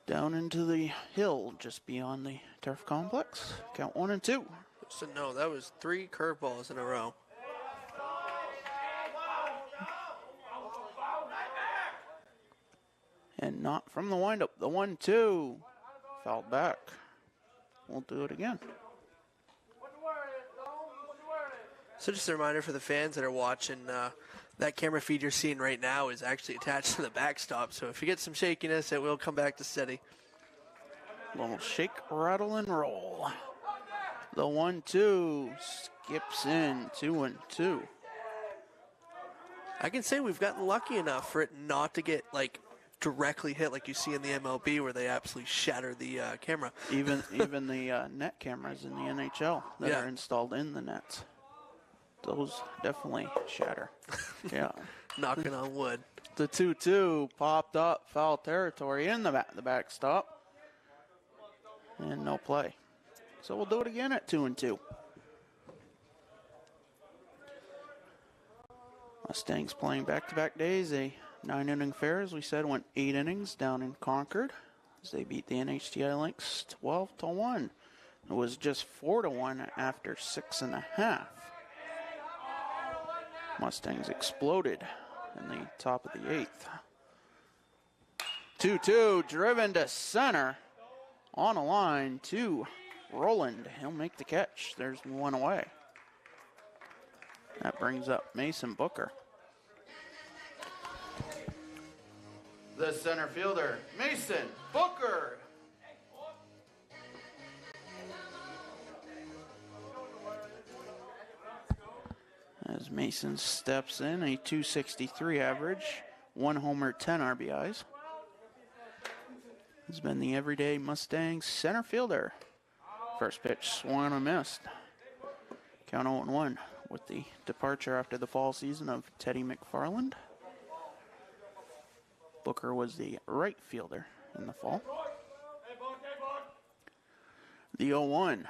[SPEAKER 1] down into the hill just beyond the turf complex. Count 1-2.
[SPEAKER 4] So no, that was 3 curveballs in a row.
[SPEAKER 1] And not from the windup. The 1-2 fouled back. We'll do it again.
[SPEAKER 4] So just a reminder for the fans that are watching, That camera feed you're seeing right now is actually attached to the backstop, so if you get some shakiness, it will come back to steady.
[SPEAKER 1] Little shake, rattle, and roll. The 1-2 skips in, 2-2.
[SPEAKER 4] I can say we've gotten lucky enough for it not to get like directly hit like you see in the MLB where they absolutely shatter the camera.
[SPEAKER 1] Even the net cameras in the NHL that are installed in the nets, those definitely shatter. Yeah.
[SPEAKER 4] Knocking on wood.
[SPEAKER 1] The 2-2 popped up, foul territory in the backstop. And no play. So we'll do it again at 2-2. Mustangs playing back-to-back days. A 9-inning fair, as we said, went 8 innings down in Concord as they beat the NHTI Lynx 12-1. It was just 4-1 after 6.5. Mustangs exploded in the top of the 8th. 2-2 driven to center. On a line to Roland. He'll make the catch. There's one away. That brings up Mason Booker. The center fielder, Mason Booker. As Mason steps in, a .263 average, 1 homer, 10 RBIs. He's been the everyday Mustangs center fielder. First pitch swung and missed. Count 0-1 with the departure after the fall season of Teddy McFarland. Booker was the right fielder in the fall. The 0-1.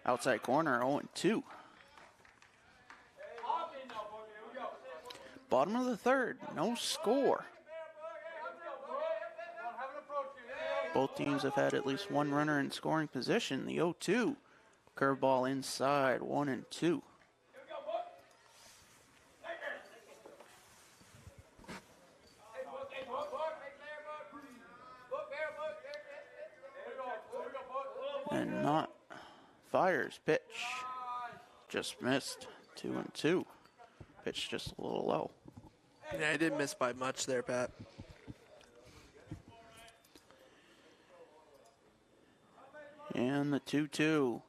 [SPEAKER 1] Outside corner, 0-2. Bottom of the third, no score. Both teams have had at least one runner in scoring position. The 0-2. Curveball inside, 1-2. And not fires. Pitch. Just missed. 2-2. Pitch just a little low.
[SPEAKER 4] Yeah, I didn't miss by much there, Pat.
[SPEAKER 1] And the 2-2.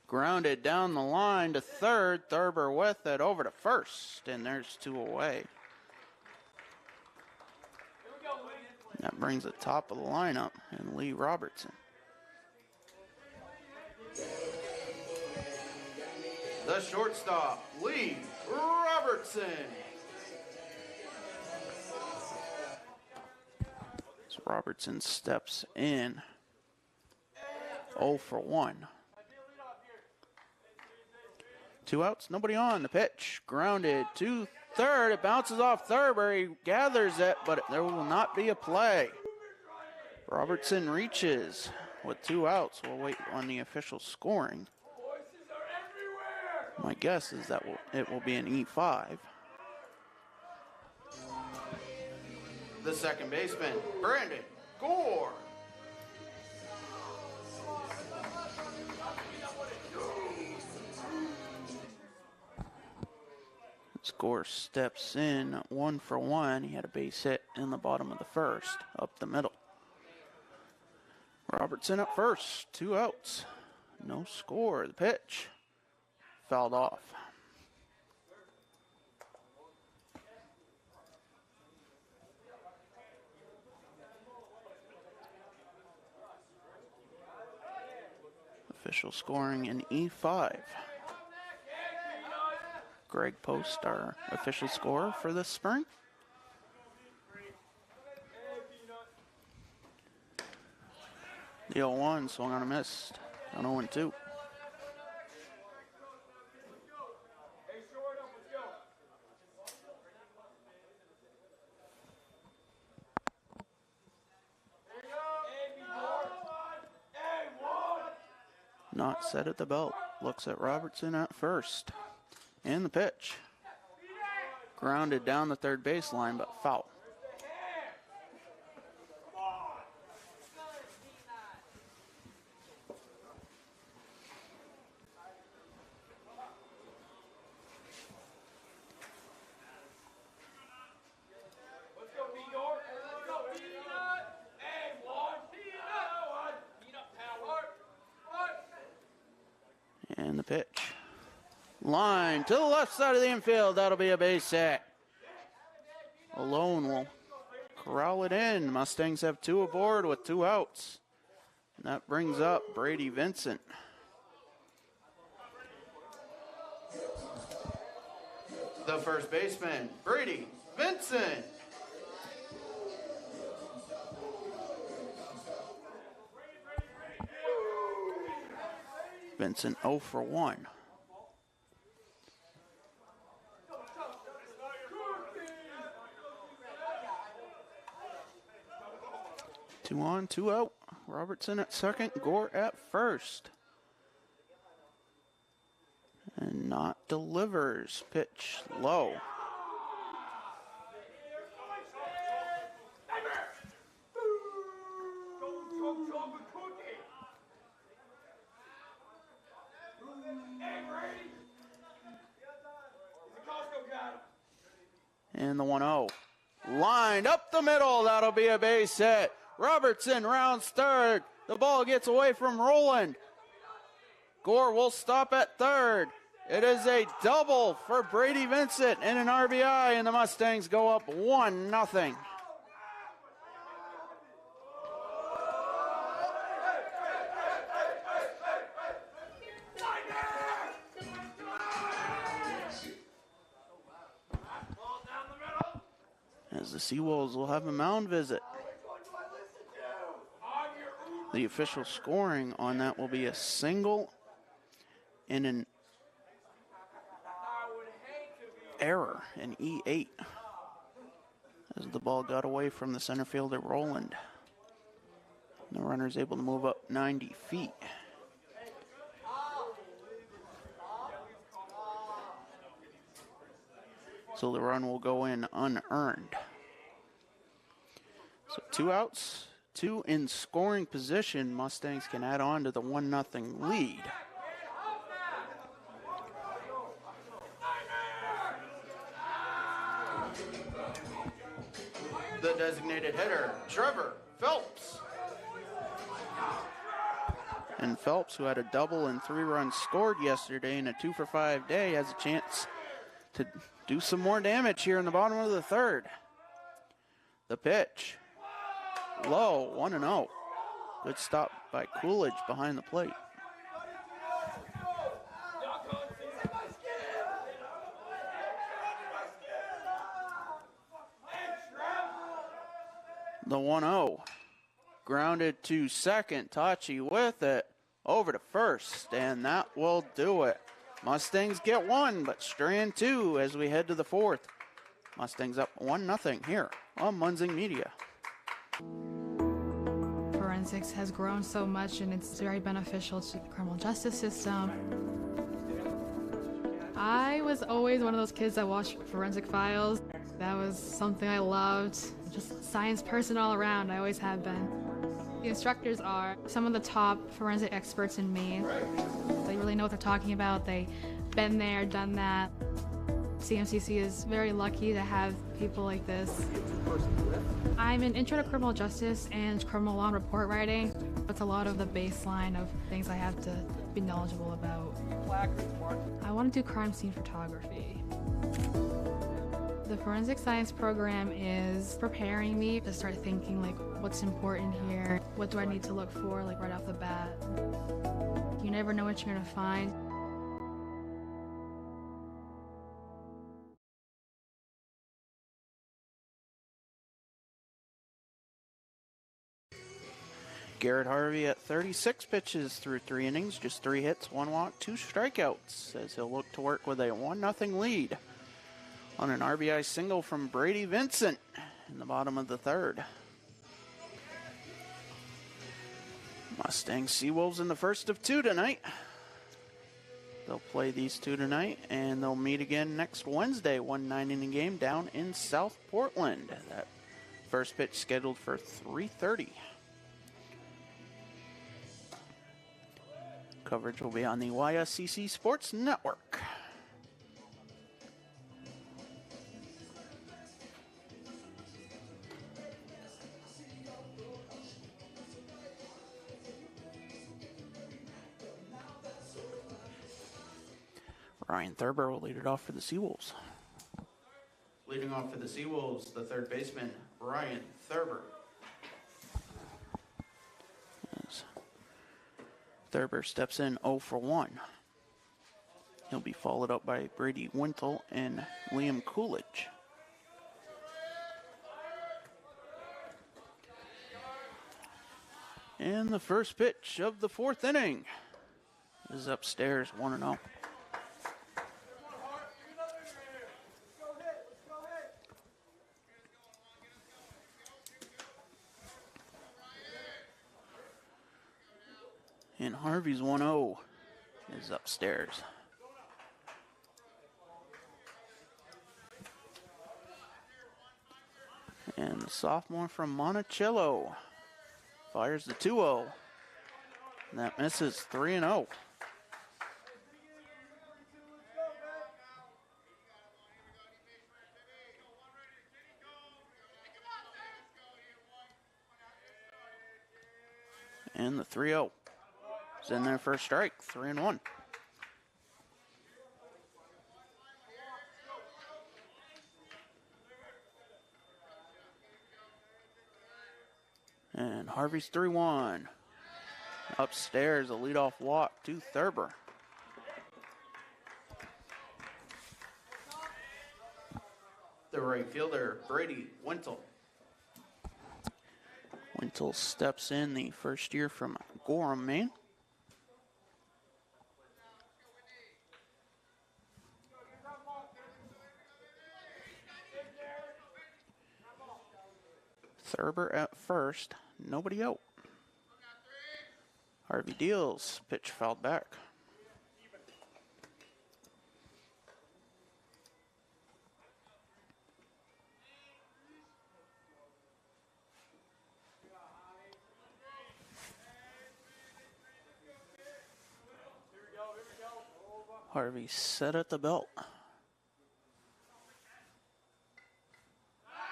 [SPEAKER 1] Grounded down the line to third. Thurber with it over to first. And there's 2 away. That brings the top of the lineup and Lee Robertson. The shortstop, Lee Robertson. As Robertson steps in. 0 for 1. 2 outs, nobody on. The pitch grounded to third. It bounces off Thurber. He gathers it, but there will not be a play. Robertson reaches with 2 outs. We'll wait on the official scoring. My guess is that it will be an E5. The second baseman, Brandon Gore. Gore steps in 1 for 1. He had a base hit in the bottom of the first, up the middle. Robertson up first, 2 outs. No score. The pitch fouled off. Official scoring in E5. Greg Post, our official scorer for this spring. The 0-1 swung on a miss. An 0-2. Not set at the belt. Looks at Robertson at first. And the pitch. Grounded down the third baseline, but foul. pitch. Line to the left side of the infield. That'll be a base hit. Alone will corral it in. Mustangs have 2 aboard with 2 outs. And that brings up Brady Vincent. The first baseman, Brady Vincent. Vincent 0 for 1. Two on, 2 out. Robertson at second, Gore at first. And Knott delivers. Pitch low. And the 1-0. Lined up the middle. That'll be a base hit. Robertson rounds third. The ball gets away from Roland. Gore will stop at third. It is a double for Brady Vincent and an RBI, and the Mustangs go up 1-0. As the Seawolves will have a mound visit. The official scoring on that will be a single and an error, an E8, as the ball got away from the center fielder Roland. The runner is able to move up 90 feet. So the run will go in unearned. So 2 outs. 2 in scoring position. Mustangs can add on to the 1-0 lead. The designated hitter, Trevor Phelps. And Phelps, who had a double and 3 runs scored yesterday in a 2-for-5 day, has a chance to do some more damage here in the bottom of the third. The pitch. Low, 1-0. Good stop by Coolidge behind the plate. The 1-0. Grounded to second. Tachi with it. Over to first. And that will do it. Mustangs get 1, but Strand 2 as we head to the 4th. Mustangs up 1-0 here on Munsing Media.
[SPEAKER 14] Forensics has grown so much, and it's very beneficial to the criminal justice system. I was always one of those kids that watched forensic files. That was something I loved. Just a science person all around. I always have been. The instructors are some of the top forensic experts in Maine. They really know what they're talking about. They've been there, done that. CMCC is very lucky to have people like this. I'm in Intro to Criminal Justice and Criminal Law and Report Writing. It's a lot of the baseline of things I have to be knowledgeable about. I want to do crime scene photography. The forensic science program is preparing me to start thinking, like, what's important here? What do I need to look for, like, right off the bat? You never know what you're gonna find.
[SPEAKER 1] Garrett Harvey at 36 pitches through 3 innings, just 3 hits, 1 walk, 2 strikeouts, as he'll look to work with a 1-0 lead on an RBI single from Brady Vincent in the bottom of the third. Mustangs Seawolves in the first of 2 tonight. They'll play these 2 tonight, and they'll meet again next Wednesday, 1-9 inning game down in South Portland. That first pitch scheduled for 3:30. Coverage will be on the YSCC Sports Network. Ryan Thurber will lead it off for the Seawolves. Leading off for the Seawolves, the third baseman, Ryan Thurber. As Thurber steps in 0 for 1. He'll be followed up by Brady Wintle and Liam Coolidge. And the first pitch of the fourth inning is upstairs, 1-0. And Harvey's 1-0 is upstairs. And the sophomore from Monticello fires the 2-0. And that misses, 3-0. And the 3-0 is in there for a strike, 3-1. And Harvey's 3-1. Upstairs, a leadoff walk to Thurber. The right fielder, Brady Wintle. Wintle steps in, the first year from Gorham, Maine. Thurber at first, nobody out. Harvey deals, pitch fouled back. Harvey set at the belt.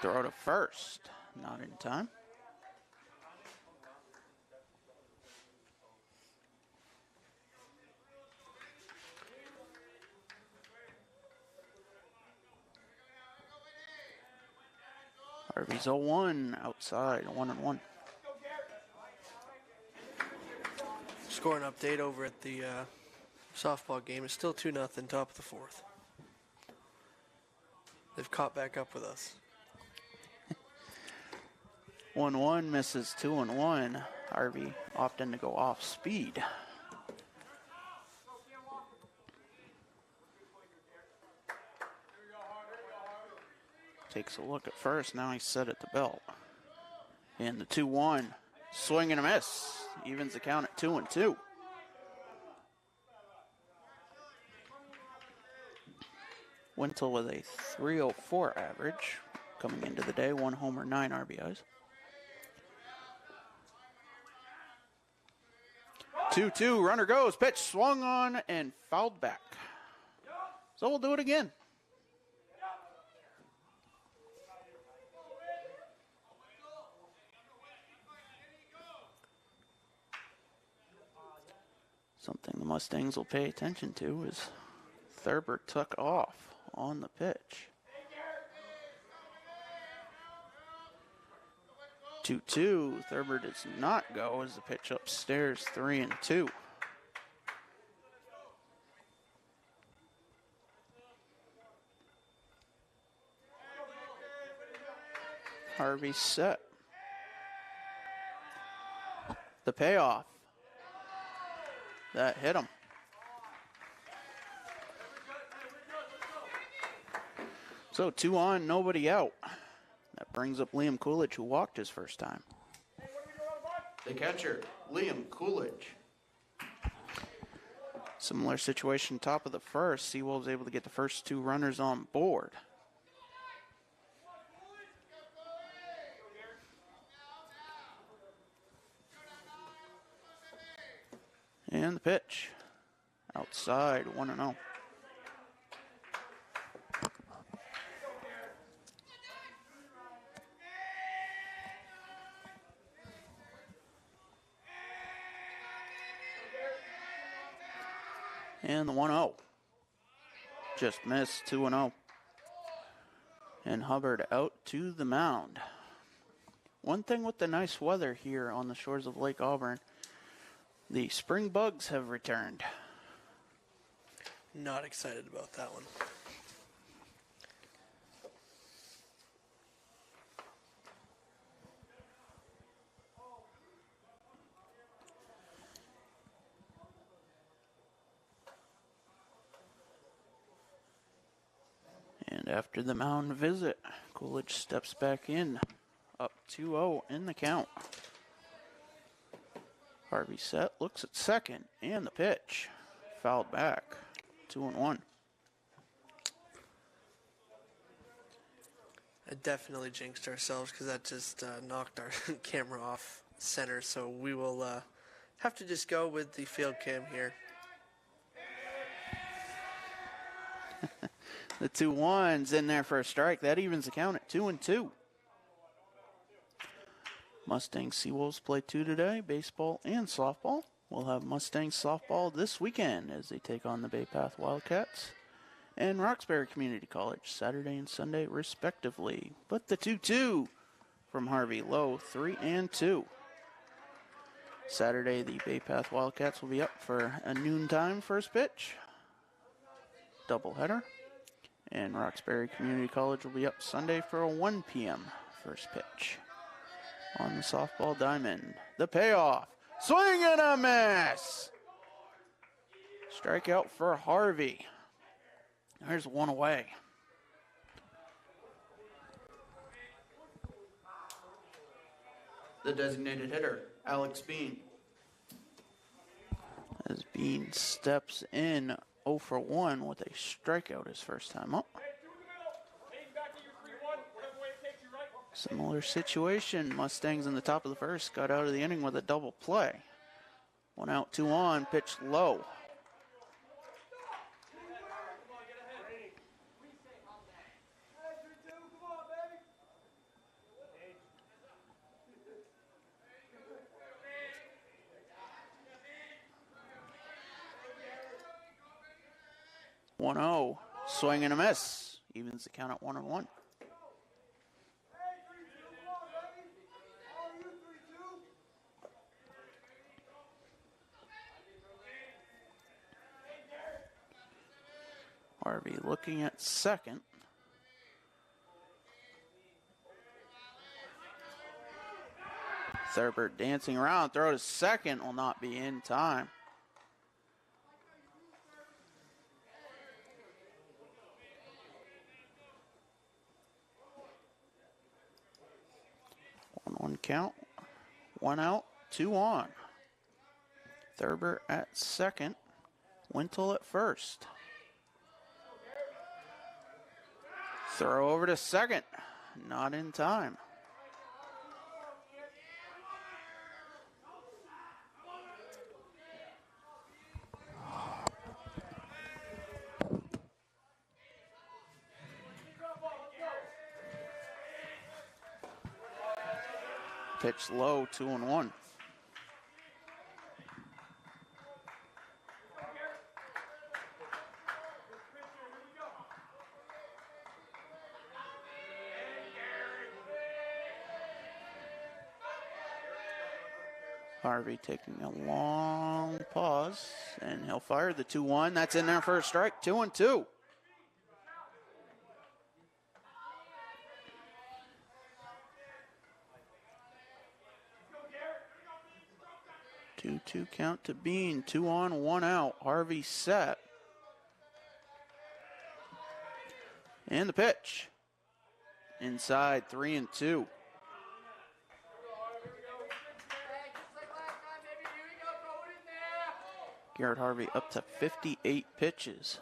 [SPEAKER 1] Throw to first, not in time. Harvey's 0-1 outside, 1-1.
[SPEAKER 4] Scoring update over at the softball game. It's still 2-0, top of the fourth. They've caught back up with us.
[SPEAKER 1] 1-1 misses 2-1. Harvey opting to go off speed. Takes a look at first. Now he's set at the belt. And the 2-1. Swing and a miss. Evens the count at 2-2. Wintle with a .304 average coming into the day. 1 homer, 9 RBIs. 2-2, runner goes, pitch swung on and fouled back. So we'll do it again. Something the Mustangs will pay attention to is Thurber took off on the pitch. 2-2, Thurber does not go as the pitch upstairs, 3-2. Harvey set. The payoff. That hit him. So 2 on, nobody out. That brings up Liam Coolidge, who walked his first time. The catcher, Liam Coolidge. Similar situation, top of the first. Seawolves able to get the first 2 runners on board. And the pitch. Outside, 1-0. And the 1-0. Just missed, 2-0. And Hubbard out to the mound. One thing with the nice weather here on the shores of Lake Auburn, the spring bugs have returned.
[SPEAKER 4] Not excited about that one.
[SPEAKER 1] And after the mound visit, Coolidge steps back in, up 2-0 in the count. Harvey set, looks at second, and the pitch. Fouled back, 2-1.
[SPEAKER 4] I definitely jinxed ourselves because that just knocked our camera off center, so we will have to just go with the field cam here.
[SPEAKER 1] The 2-1's in there for a strike. That evens the count at 2-2. Mustangs Seawolves play 2 today, baseball and softball. We'll have Mustangs softball this weekend as they take on the Bay Path Wildcats and Roxbury Community College Saturday and Sunday respectively. But the 2-2 from Harvey low, 3-2. Saturday, the Bay Path Wildcats will be up for a noontime first pitch. Doubleheader. And Roxbury Community College will be up Sunday for a 1 p.m. first pitch. On the softball diamond, the payoff. Swing and a miss! Strikeout for Harvey. There's one away. The designated hitter, Alex Bean. As Bean steps in 0 for 1 with a strikeout his first time up. Similar situation. Mustangs in the top of the first got out of the inning with a double play. 1 out, 2 on, pitched low. One 0, swing and a miss. Evens the count at 1-1. Harvey looking at second. Thurbert dancing around, throw to second, will not be in time. One count, 1 out, 2 on. Thurber at second, Wintle at first. Throw over to second, not in time. Pitch low, 2-1. Harvey taking a long pause, and he'll fire the 2-1. That's in there for a strike, 2-2. Two count to Bean, 2 on, 1 out. Harvey set. And the pitch. Inside, 3-2. Garrett Harvey up to 58 pitches.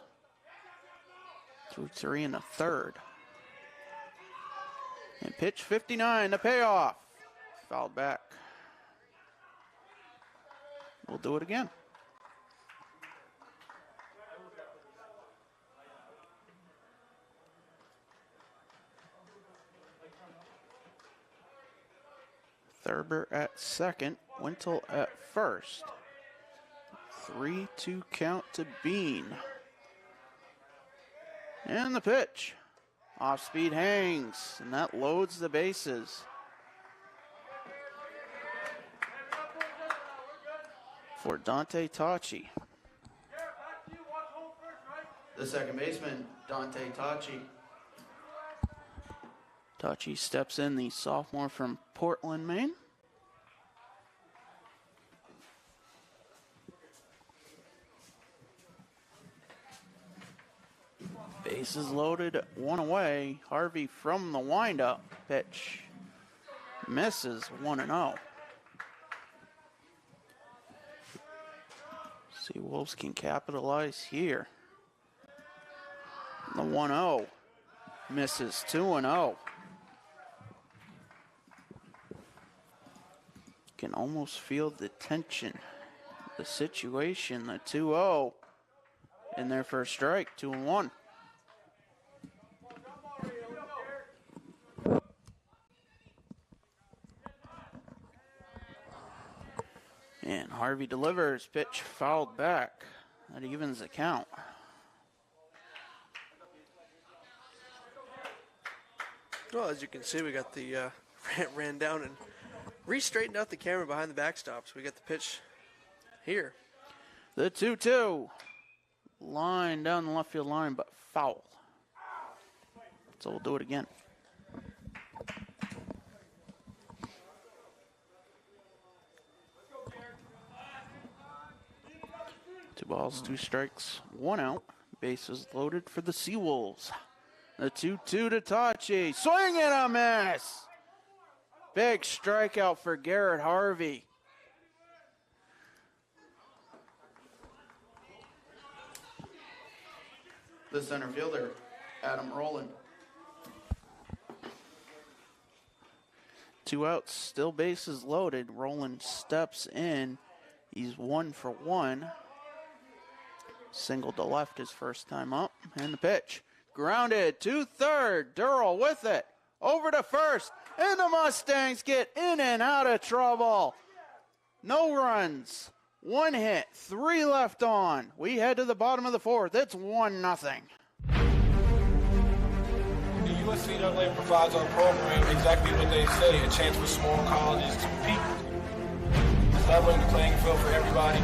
[SPEAKER 1] Through 3 in the third. And pitch 59, the payoff. Fouled back. We'll do it again. Thurber at second, Wintle at first. 3-2 count to Bean. And the pitch. Off speed hangs, and that loads the bases. For Dante Tachi. The second baseman, Dante Tachi. Tachi steps in, the sophomore from Portland, Maine. Bases loaded, one away. Harvey from the windup. Pitch misses, 1-0. See, Wolves can capitalize here. The 1-0 misses, 2-0. Can almost feel the tension, the situation, the 2-0 in their first strike, 2-1. And Harvey delivers, pitch fouled back. That evens the count.
[SPEAKER 4] Well, as you can see, we got the ran down and re-straightened out the camera behind the backstop. So we got the pitch here.
[SPEAKER 1] The 2-2. Line down the left field line, but foul. So we'll do it again. Two balls, two strikes, one out. Bases loaded for the Seawolves. The 2-2 to Tachi. Swing and a miss. Big strikeout for Garrett Harvey. The center fielder, Adam Rowland. Two outs, still bases loaded. Rowland steps in. He's 1 for 1. Single to left his first time up. And the pitch. Grounded to third. Durrell with it. Over to first. And the Mustangs get in and out of trouble. No runs. One hit. 3 left on. We head to the bottom of the fourth. It's 1-0.
[SPEAKER 3] The USCAA provides our program exactly what they say, a chance for small colleges to compete. Leveling the playing field for everybody.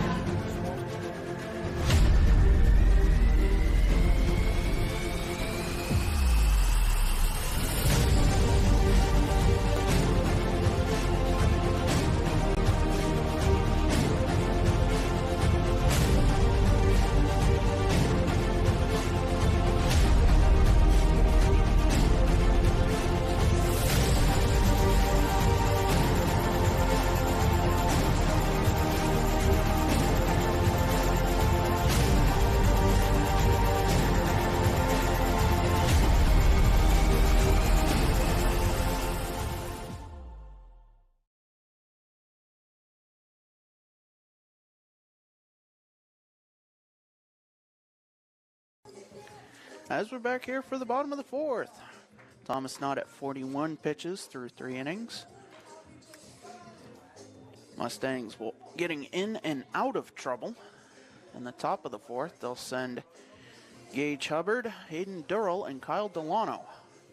[SPEAKER 1] As we're back here for the bottom of the fourth. Thomas Knott at 41 pitches through 3 innings. Mustangs will getting in and out of trouble. In the top of the fourth, they'll send Gage Hubbard, Hayden Durrell, and Kyle Delano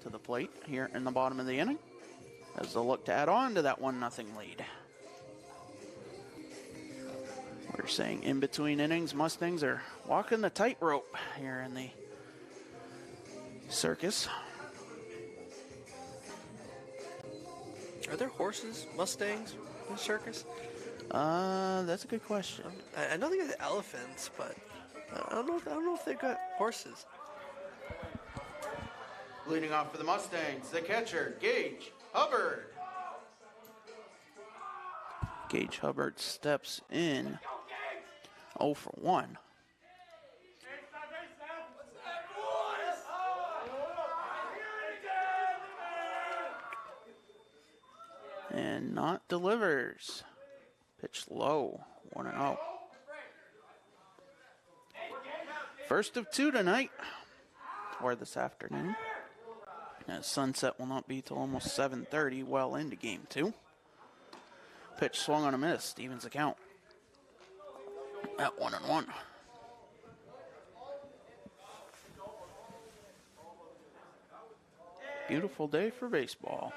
[SPEAKER 1] to the plate here in the bottom of the inning as they'll look to add on to that 1-0 lead. We're saying in between innings, Mustangs are walking the tightrope here in the circus.
[SPEAKER 4] Are there horses, Mustangs in the circus?
[SPEAKER 1] That's a good question.
[SPEAKER 4] I know they got elephants, but I don't know if they've got horses.
[SPEAKER 1] Leading off for the Mustangs, the catcher, Gage Hubbard. Gage Hubbard steps in 0 for 1. And Knott delivers. Pitch low, 1-0. First of 2 tonight, or this afternoon. As sunset will not be till almost 7:30, well into game 2. Pitch swung on a miss, evens the count at 1-1. Beautiful day for baseball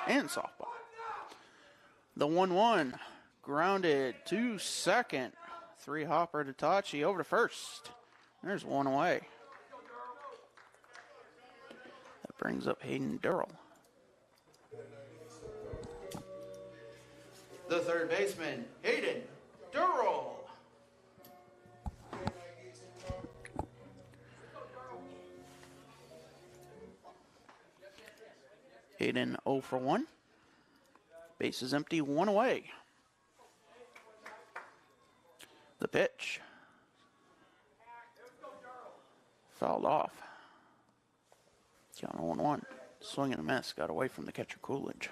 [SPEAKER 1] and softball. The 1-1 grounded to second. 3-hopper to Tachi over to first. There's one away. That brings up Hayden Durrell. The third baseman, Hayden Durrell. Hayden 0 for 1. Base is empty, one away. The pitch. Fouled off. Count 0-1. Swing and a miss. Got away from the catcher Coolidge.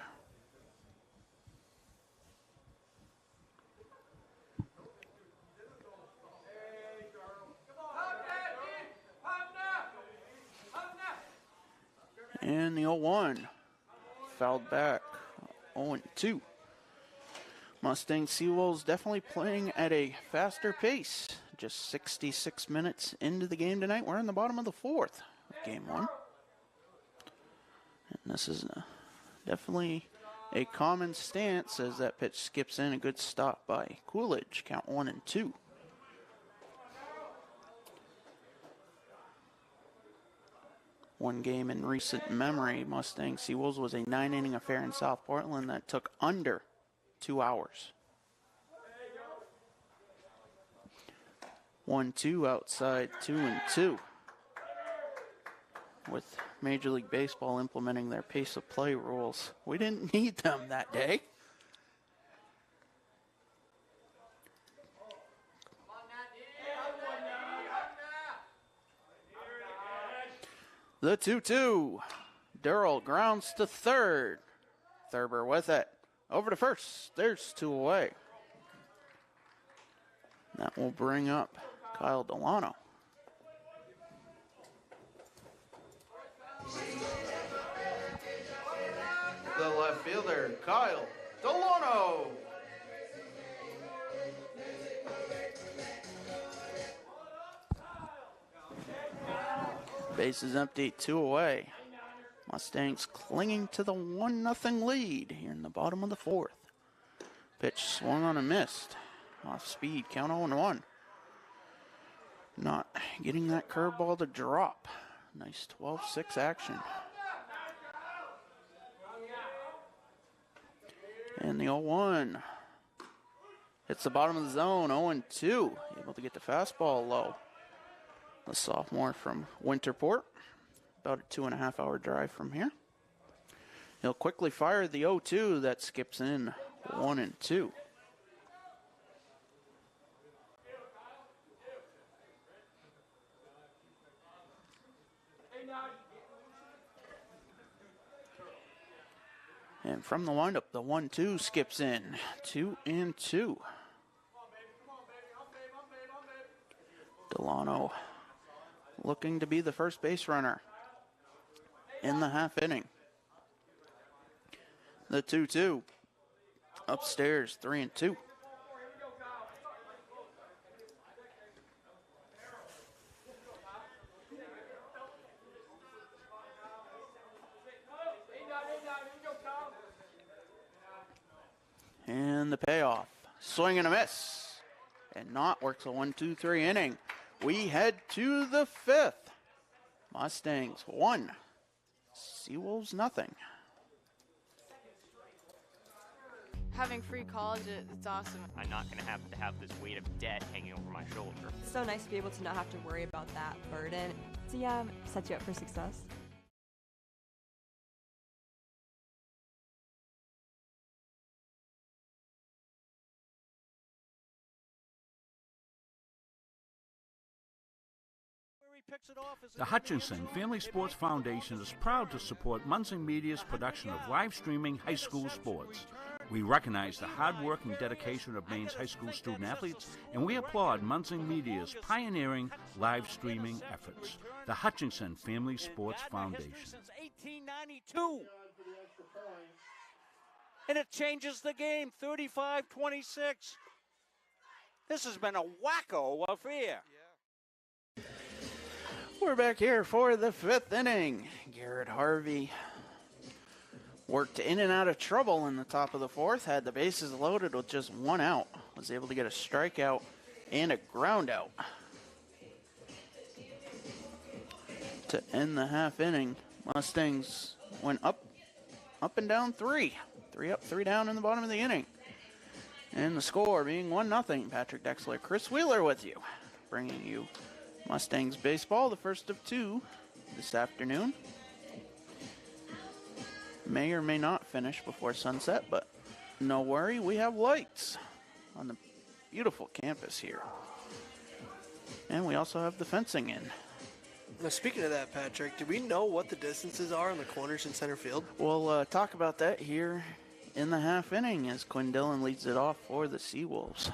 [SPEAKER 1] And the 0-1. Fouled back. 0-2. Mustang Seawolves definitely playing at a faster pace. Just 66 minutes into the game tonight. We're in the bottom of the fourth of game one. And this is definitely a common stance as that pitch skips in. A good stop by Coolidge. Count 1-2. One game in recent memory, Mustang Seawolves was a 9-inning affair in South Portland that took under 2 hours. 1-2 outside, 2-2. With Major League Baseball implementing their pace of play rules, we didn't need them that day. The 2-2. Durrell grounds to third. Thurber with it. Over to first. There's 2 away. That will bring up Kyle Delano. The left fielder, Kyle Delano. Base is empty, 2 away. Mustangs clinging to the 1-0 lead here in the bottom of the fourth. Pitch swung on and missed. Off speed, count 0-1. Not getting that curveball to drop. Nice 12-6 action. And the 0-1. Hits the bottom of the zone, 0-2. Able to get the fastball low. The sophomore from Winterport. About a 2.5-hour drive from here. He'll quickly fire the 0-2 that skips in 1-2. And from the windup, the 1-2 skips in 2-2. Delano looking to be the first base runner in the half inning. The 2-2 upstairs, 3-2. And the payoff, swing and a miss, and not works a 1-2-3 inning. We head to the fifth. Mustangs 1, Seawolves 0.
[SPEAKER 15] Having free college, it's awesome.
[SPEAKER 16] I'm not going to have this weight of debt hanging over my shoulder.
[SPEAKER 17] It's so nice to be able to not have to worry about that burden. So yeah, sets you up for success.
[SPEAKER 6] The Hutchinson Family Sports Foundation is proud to support Munsing Media's production of live streaming high school sports. We recognize the hard work and dedication of Maine's high school student athletes, and we applaud Munsing Media's pioneering live streaming efforts. The Hutchinson Family Sports Foundation.
[SPEAKER 7] Since 1892. And it changes the game, 35-26. This has been a wacko affair.
[SPEAKER 1] We're back here for the fifth inning. Garrett Harvey worked in and out of trouble in the top of the fourth, had the bases loaded with just one out. Was able to get a strikeout and a ground out to end the half inning. Mustangs went up and down 3. 3 up, 3 down in the bottom of the inning. And the score being 1-0. Patrick Dexler, Chris Wheeler with you, bringing you Mustangs baseball, the first of 2 this afternoon. May or may not finish before sunset, but no worry, we have lights on the beautiful campus here. And we also have the fencing in.
[SPEAKER 4] Now, speaking of that, Patrick, do we know what the distances are on the corners in center field?
[SPEAKER 1] We'll talk about that here in the half inning as Quinn Dillon leads it off for the Seawolves.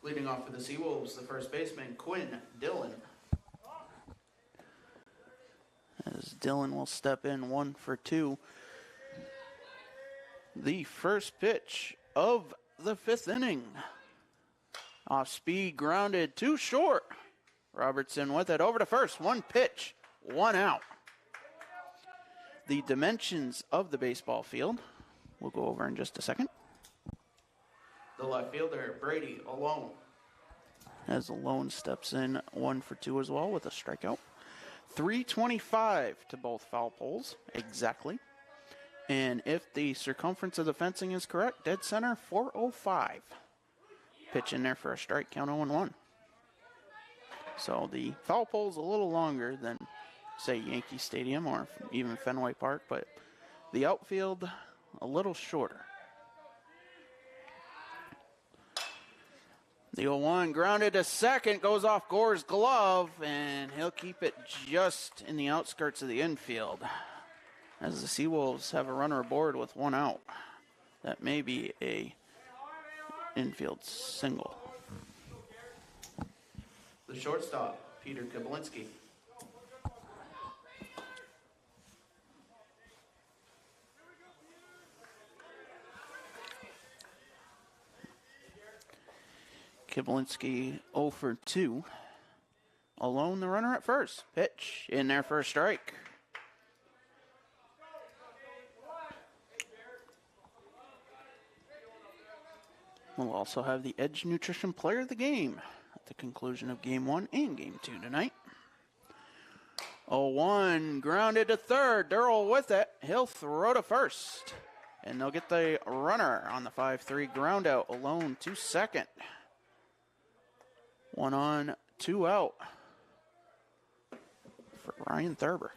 [SPEAKER 1] Leading off for the Seawolves, the first baseman, Quinn Dillon. As Dillon will step in 1 for 2. The first pitch of the 5th inning. Off speed, grounded, too short. Robertson with it over to first. 1 pitch, 1 out. The dimensions of the baseball field we'll go over in just a second. The left fielder, Brady, alone. As Alone steps in 1 for 2 as well with a strikeout. 325 to both foul poles, exactly. And if the circumference of the fencing is correct, dead center, 405. Pitch in there for a strike, count 0-1. So the foul pole's a little longer than, say, Yankee Stadium or even Fenway Park, but the outfield a little shorter. The 0-1 grounded to second, goes off Gore's glove, and he'll keep it just in the outskirts of the infield. As the Seawolves have a runner aboard with 1 out. That may be a infield single. The shortstop, Peter Kablinski. Kablinski 0 for 2. Alone, the runner at first. Pitch in there for a strike. We'll also have the Edge Nutrition Player of the Game at the conclusion of Game 1 and Game 2 tonight. 0-1, grounded to third. Durrell with it. He'll throw to first. And they'll get the runner on the 5-3 ground out. Alone to second. 1 on, 2 out for Ryan Thurber.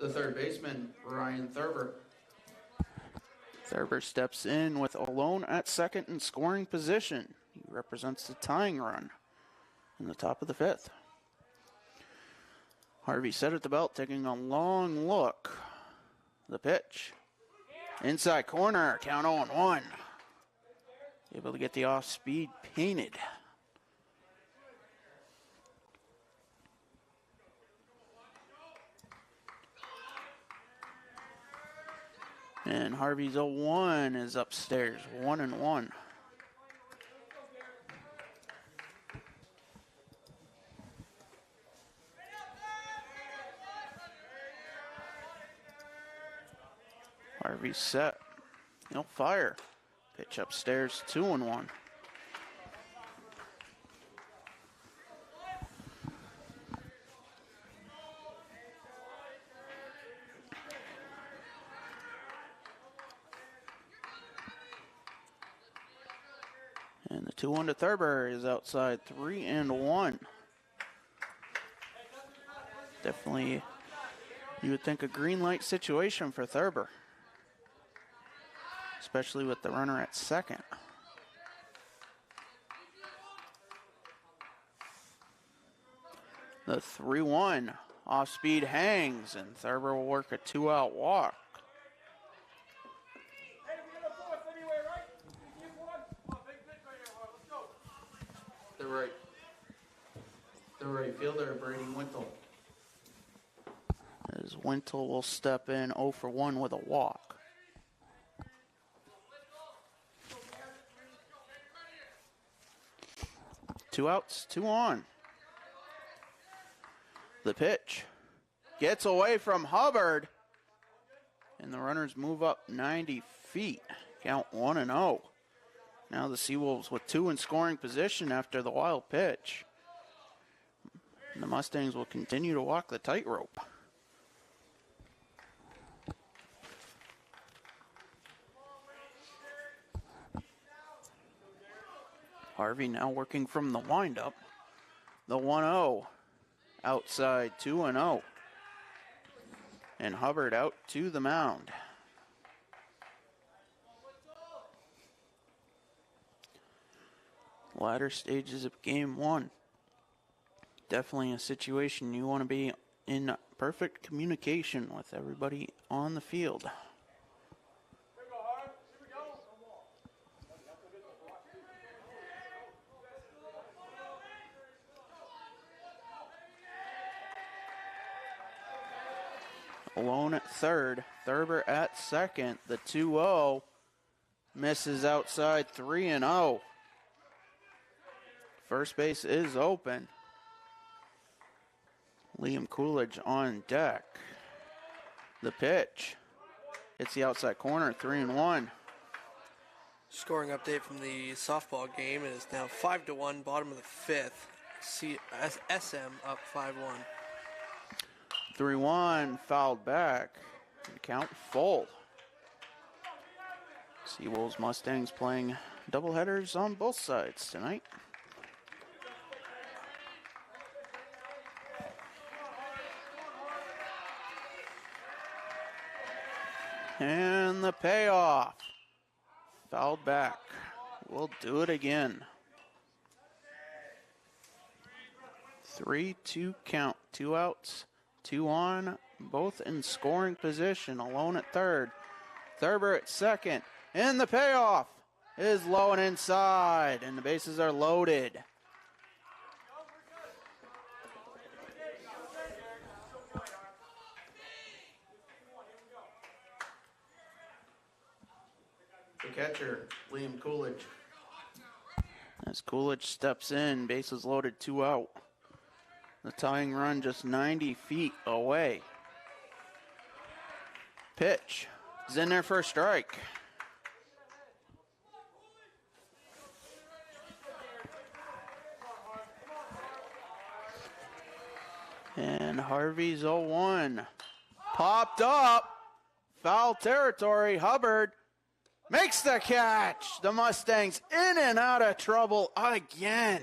[SPEAKER 1] The third baseman, Ryan Thurber. Thurber steps in with Alone at second in scoring position. He represents the tying run in the top of the 5th. Harvey set at the belt, taking a long look. The pitch. Inside corner, count 0-1. Able to get the off-speed painted. And Harvey's 0-1 is upstairs, 1-1. Harvey's set. He'll fire. Pitch upstairs, 2-1. And the 2-1 to Thurber is outside, 3-1. Definitely, you would think a green light situation for Thurber, especially with the runner at second. The 3-1 off speed hangs, and Thurber will work a 2-out walk. The right fielder, Brady Wintle. As Wintle will step in 0 for 1 with a walk. Two outs, 2 on. The pitch. Gets away from Hubbard. And the runners move up 90 feet. Count 1-0. Now the Seawolves with 2 in scoring position after the wild pitch. And the Mustangs will continue to walk the tightrope. Harvey now working from the windup. The 1-0. Outside 2-0. And Hubbard out to the mound. Latter stages of game 1. Definitely a situation you want to be in perfect communication with everybody on the field. Alone at third, Thurber at second. The 2-0 misses outside 3-0. First base is open. Liam Coolidge on deck. The pitch. It's the outside corner, 3-1.
[SPEAKER 4] Scoring update from the softball game. It is now 5-1, bottom of the fifth. SM up 5-1.
[SPEAKER 1] 3-1, fouled back. Count full. Seawolves Mustangs playing doubleheaders on both sides tonight. And the payoff. Fouled back. We'll do it again. 3-2 count. 2 outs. 2 on, both in scoring position, alone at third. Thurber at second, and the payoff is low and inside, and the bases are loaded. The catcher, Liam Coolidge. As Coolidge steps in, bases loaded, 2 out. The tying run just 90 feet away. Pitch is in there for a strike. And Harvey's 0-1. Popped up. Foul territory. Hubbard makes the catch. The Mustangs in and out of trouble again.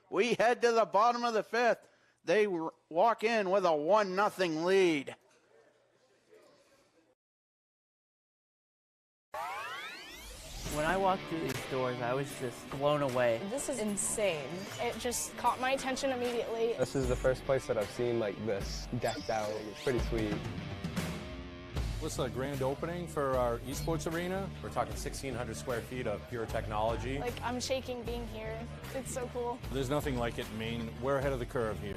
[SPEAKER 1] We head to the bottom of the fifth. They walk in with a 1-0 lead.
[SPEAKER 10] When I walked through these doors, I was just blown away.
[SPEAKER 11] This is insane. It just caught my attention immediately.
[SPEAKER 12] This is the first place that I've seen like this decked out. It's pretty sweet.
[SPEAKER 13] What's the grand opening for our esports arena? We're talking 1,600 square feet of pure technology.
[SPEAKER 11] Like, I'm shaking being here. It's so cool.
[SPEAKER 13] There's nothing like it in Maine. We're ahead of the curve here.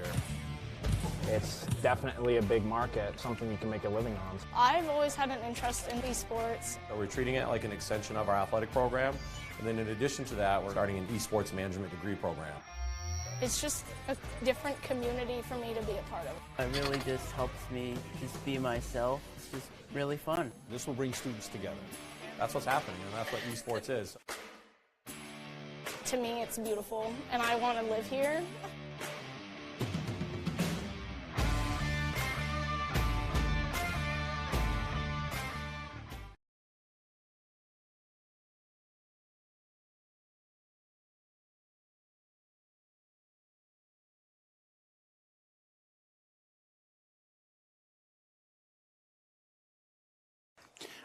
[SPEAKER 9] It's definitely a big market, something you can make a living on.
[SPEAKER 11] I've always had an interest in esports.
[SPEAKER 18] So we're treating it like an extension of our athletic program. And then in addition to that, we're starting an esports management degree program.
[SPEAKER 11] It's just a different community for me to be a part of.
[SPEAKER 10] It really just helps me just be myself. It's just really fun.
[SPEAKER 18] This will bring students together. That's what's happening, and that's what esports is.
[SPEAKER 11] To me, it's beautiful, and I want to live here.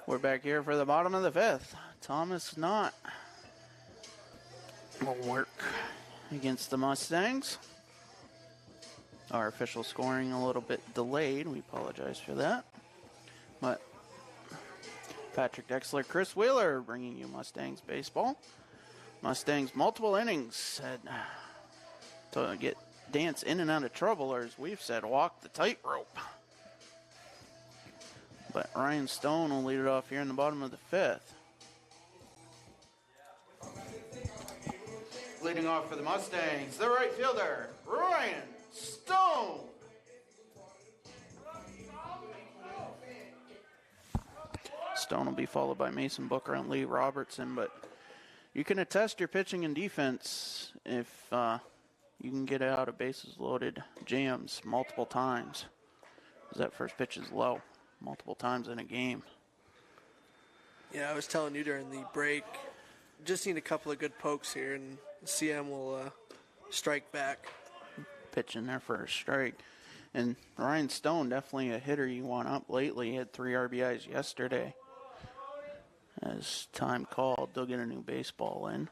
[SPEAKER 1] We're back here for the bottom of the fifth. Thomas Knott will work against the Mustangs. Our official scoring a little bit delayed. We apologize for that. But Patrick Dexler, Chris Wheeler bringing you Mustangs baseball. Mustangs multiple innings had to dance in and out of trouble, or as we've said, walk the tightrope. But Ryan Stone will lead it off here in the bottom of the fifth. Leading off for the Mustangs, the right fielder, Ryan Stone. Stone will be followed by Mason Booker and Lee Robertson, but you can attest your pitching and defense if you can get out of bases loaded jams multiple times. Because that first pitch is low multiple times in a game.
[SPEAKER 4] Yeah, I was telling you during the break, just need a couple of good pokes here, and CM will strike back.
[SPEAKER 1] Pitching there for a strike. And Ryan Stone, definitely a hitter you want up lately. He had 3 RBIs yesterday. As time called, they'll get a new baseball in.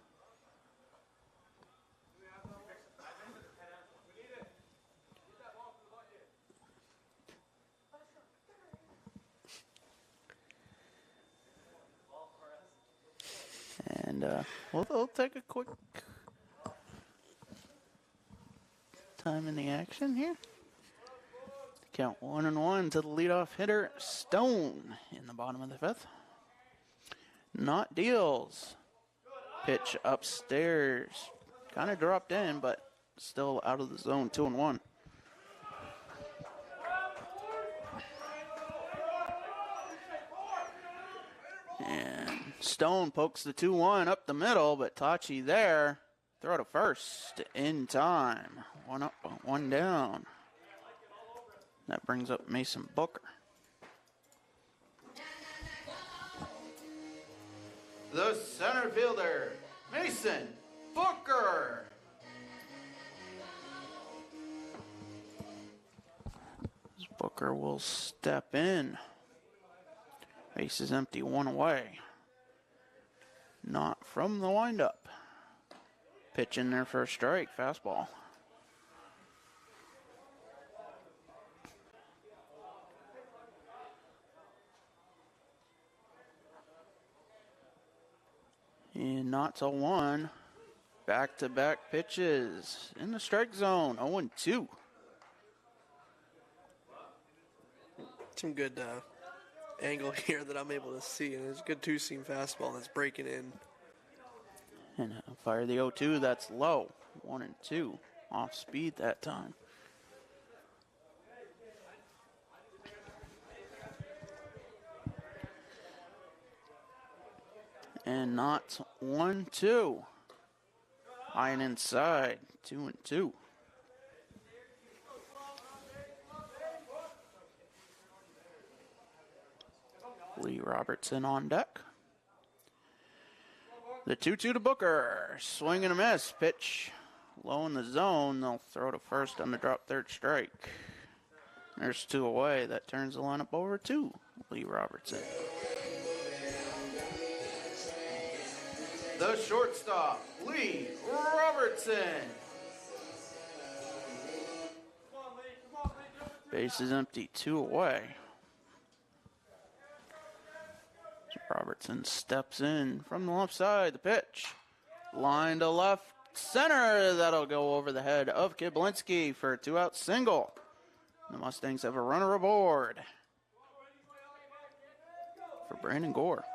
[SPEAKER 1] And we'll take a quick time in the action here. Count 1-1 to the leadoff hitter, Stone, in the bottom of the 5th. Not deals. Pitch upstairs. Kind of dropped in, but still out of the zone, 2-1. And Stone pokes the 2-1 up the middle, but Tachi there. Throw to first in time. 1 up, 1 down. That brings up Mason Booker. The center fielder, Mason Booker. Booker will step in. Base is empty, 1 away. Not from the windup. Pitch in there for a strike, fastball. And not to 1. Back-to-back pitches in the strike zone, 0-2.
[SPEAKER 4] Some good angle here that I'm able to see, and it's a good 2-seam fastball that's breaking in.
[SPEAKER 1] And fire the 0-2, that's low. 1-2. Off speed that time. And not 1-2. High and inside. 2-2. Lee Robertson on deck. The 2-2 to Booker. Swing and a miss. Pitch low in the zone. They'll throw to first on the drop third strike. There's 2 away. That turns the lineup over to Lee Robertson. The shortstop, Lee Robertson. Base is empty, 2 away. Robertson steps in from the left side. The pitch. Line to left center. That'll go over the head of Kiblinski for a 2-out single. The Mustangs have a runner aboard for Brandon Gore.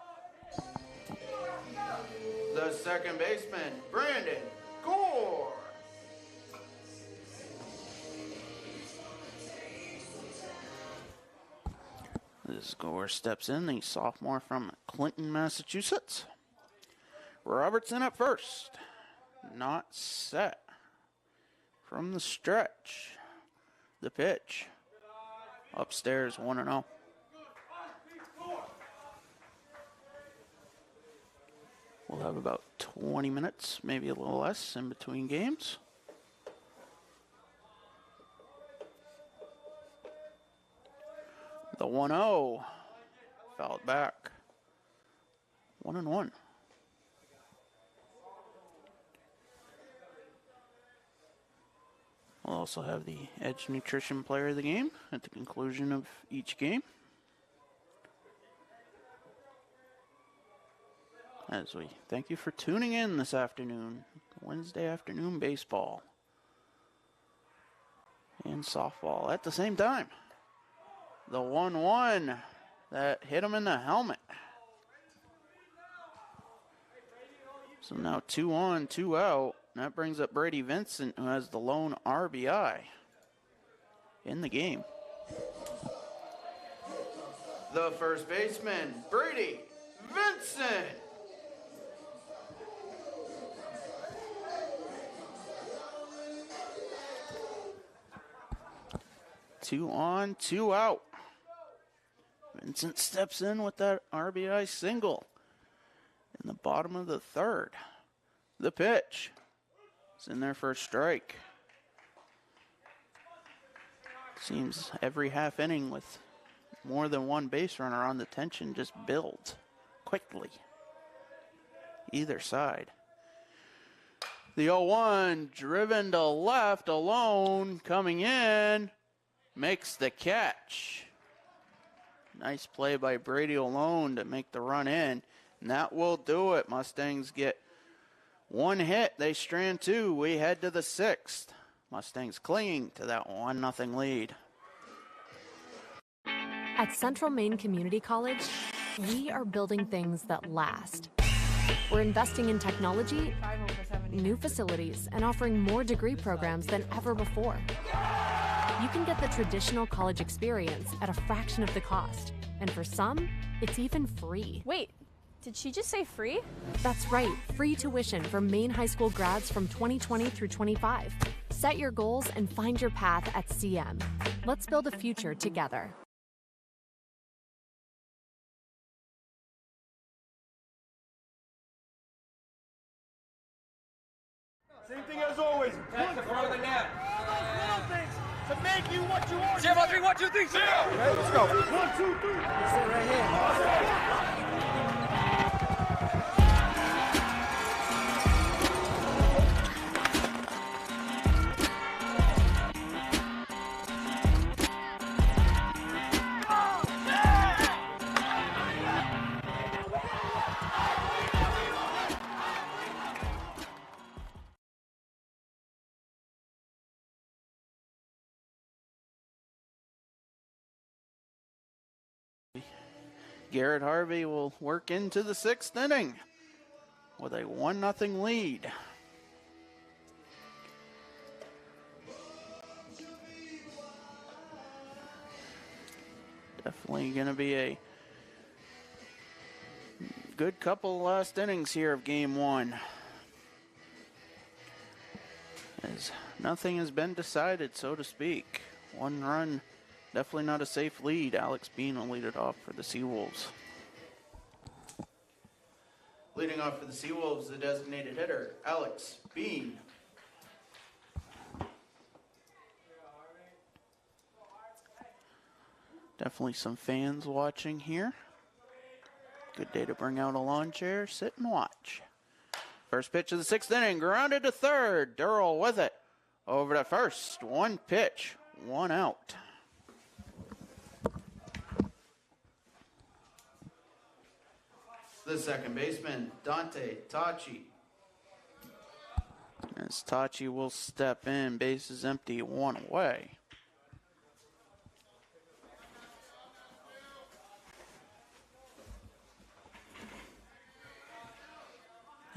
[SPEAKER 1] The second baseman, Brandon Gore. This Gore steps in, the sophomore from Clinton, Massachusetts. Robertson at first. Not set. From the stretch. The pitch. Upstairs, 1-0. We'll have about 20 minutes, maybe a little less, in between games. The 1-0. Fouled back. 1-1. We'll also have the Edge Nutrition Player of the Game at the conclusion of each game. As we thank you for tuning in this afternoon, Wednesday afternoon baseball and softball at the same time. The 1-1 that hit him in the helmet. So now 2 on, 2 out. And that brings up Brady Vincent, who has the lone RBI in the game. The first baseman, Brady Vincent. Two on, two out. Vincent steps in with that RBI single in the bottom of the third. The pitch is in there for a strike. Seems every half inning with more than one base runner on, the tension just builds quickly. Either side. The 0-1 driven to left alone, coming in, makes the catch. Nice play by Brady alone to make the run in, and that will do it. Mustangs get one hit. They strand two. We head to the sixth. Mustangs clinging to that 1-0 lead.
[SPEAKER 19] At Central Maine Community College, we are building things that last. We're investing in technology, new facilities, and offering more degree programs than ever before. You can get the traditional college experience at a fraction of the cost. And for some, it's even free.
[SPEAKER 11] Wait, did she just say free?
[SPEAKER 19] That's right, free tuition for Maine high school grads from 2020 through 25. Set your goals and find your path at CM. Let's build a future together.
[SPEAKER 8] Same thing as always. That's the front of the net. All those little things to make you what you are. 0, 3, 1, 2, 3, 0. Okay, let's go. 1, 2, 3. You sit right here.
[SPEAKER 1] Garrett Harvey will work into the sixth inning with a 1-0 lead. Definitely going to be a good couple last innings here of game one, as nothing has been decided, so to speak. One run, definitely not a safe lead. Alex Bean will lead it off for the Seawolves. Leading off for the Seawolves, the designated hitter, Alex Bean. Definitely some fans watching here. Good day to bring out a lawn chair, sit and watch. First pitch of the sixth inning, grounded to third. Durrell with it. Over to first. One pitch, one out. The second baseman, Dante Tachi. As Tachi will step in, base is empty, one away.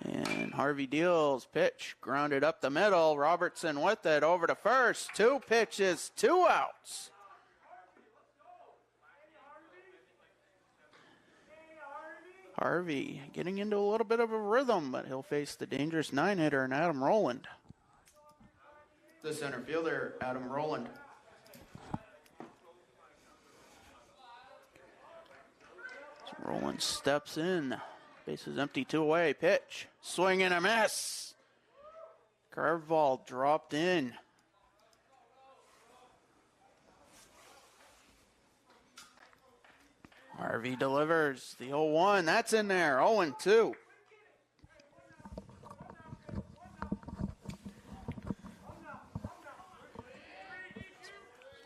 [SPEAKER 1] And Harvey deals, pitch, grounded up the middle. Robertson with it, over to first. Two pitches, two outs. Harvey getting into a little bit of a rhythm, but he'll face the dangerous 9-hitter in Adam Rowland. The center fielder, Adam Rowland. So Rowland steps in. Base is empty, two away. Pitch, swing and a miss. Curveball dropped in. Harvey delivers the 0-1. That's in there. 0-2.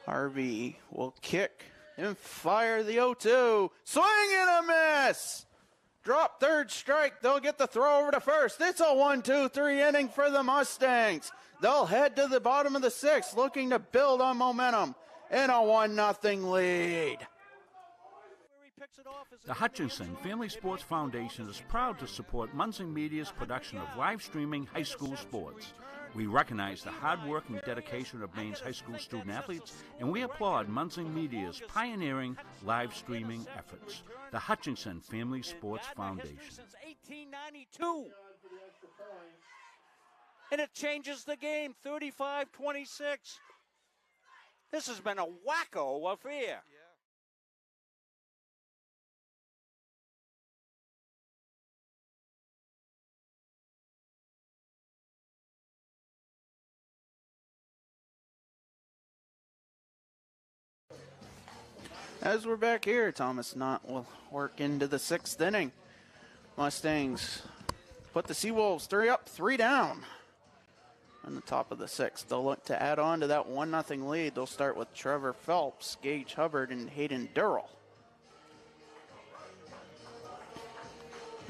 [SPEAKER 1] Harvey will kick and fire the 0-2. Swing and a miss. Drop third strike. They'll get the throw over to first. It's a 1-2-3 inning for the Mustangs. They'll head to the bottom of the sixth, looking to build on momentum in a 1-0 lead.
[SPEAKER 6] The Hutchinson Family Sports Foundation is proud to support Munsing Media's production of live streaming high school sports. We recognize the hard work and dedication of Maine's high school student athletes, and we applaud Munzing Media's pioneering live streaming efforts. The Hutchinson Family Sports Foundation.
[SPEAKER 7] Since 1892. And it changes the game, 35-26. This has been a wacko affair.
[SPEAKER 1] As we're back here, Thomas Knott will work into the 6th inning. Mustangs put the Seawolves 3 up, 3 down. On the top of the 6th, they'll look to add on to that 1-0 lead. They'll start with Trevor Phelps, Gage Hubbard, and Hayden Durrell.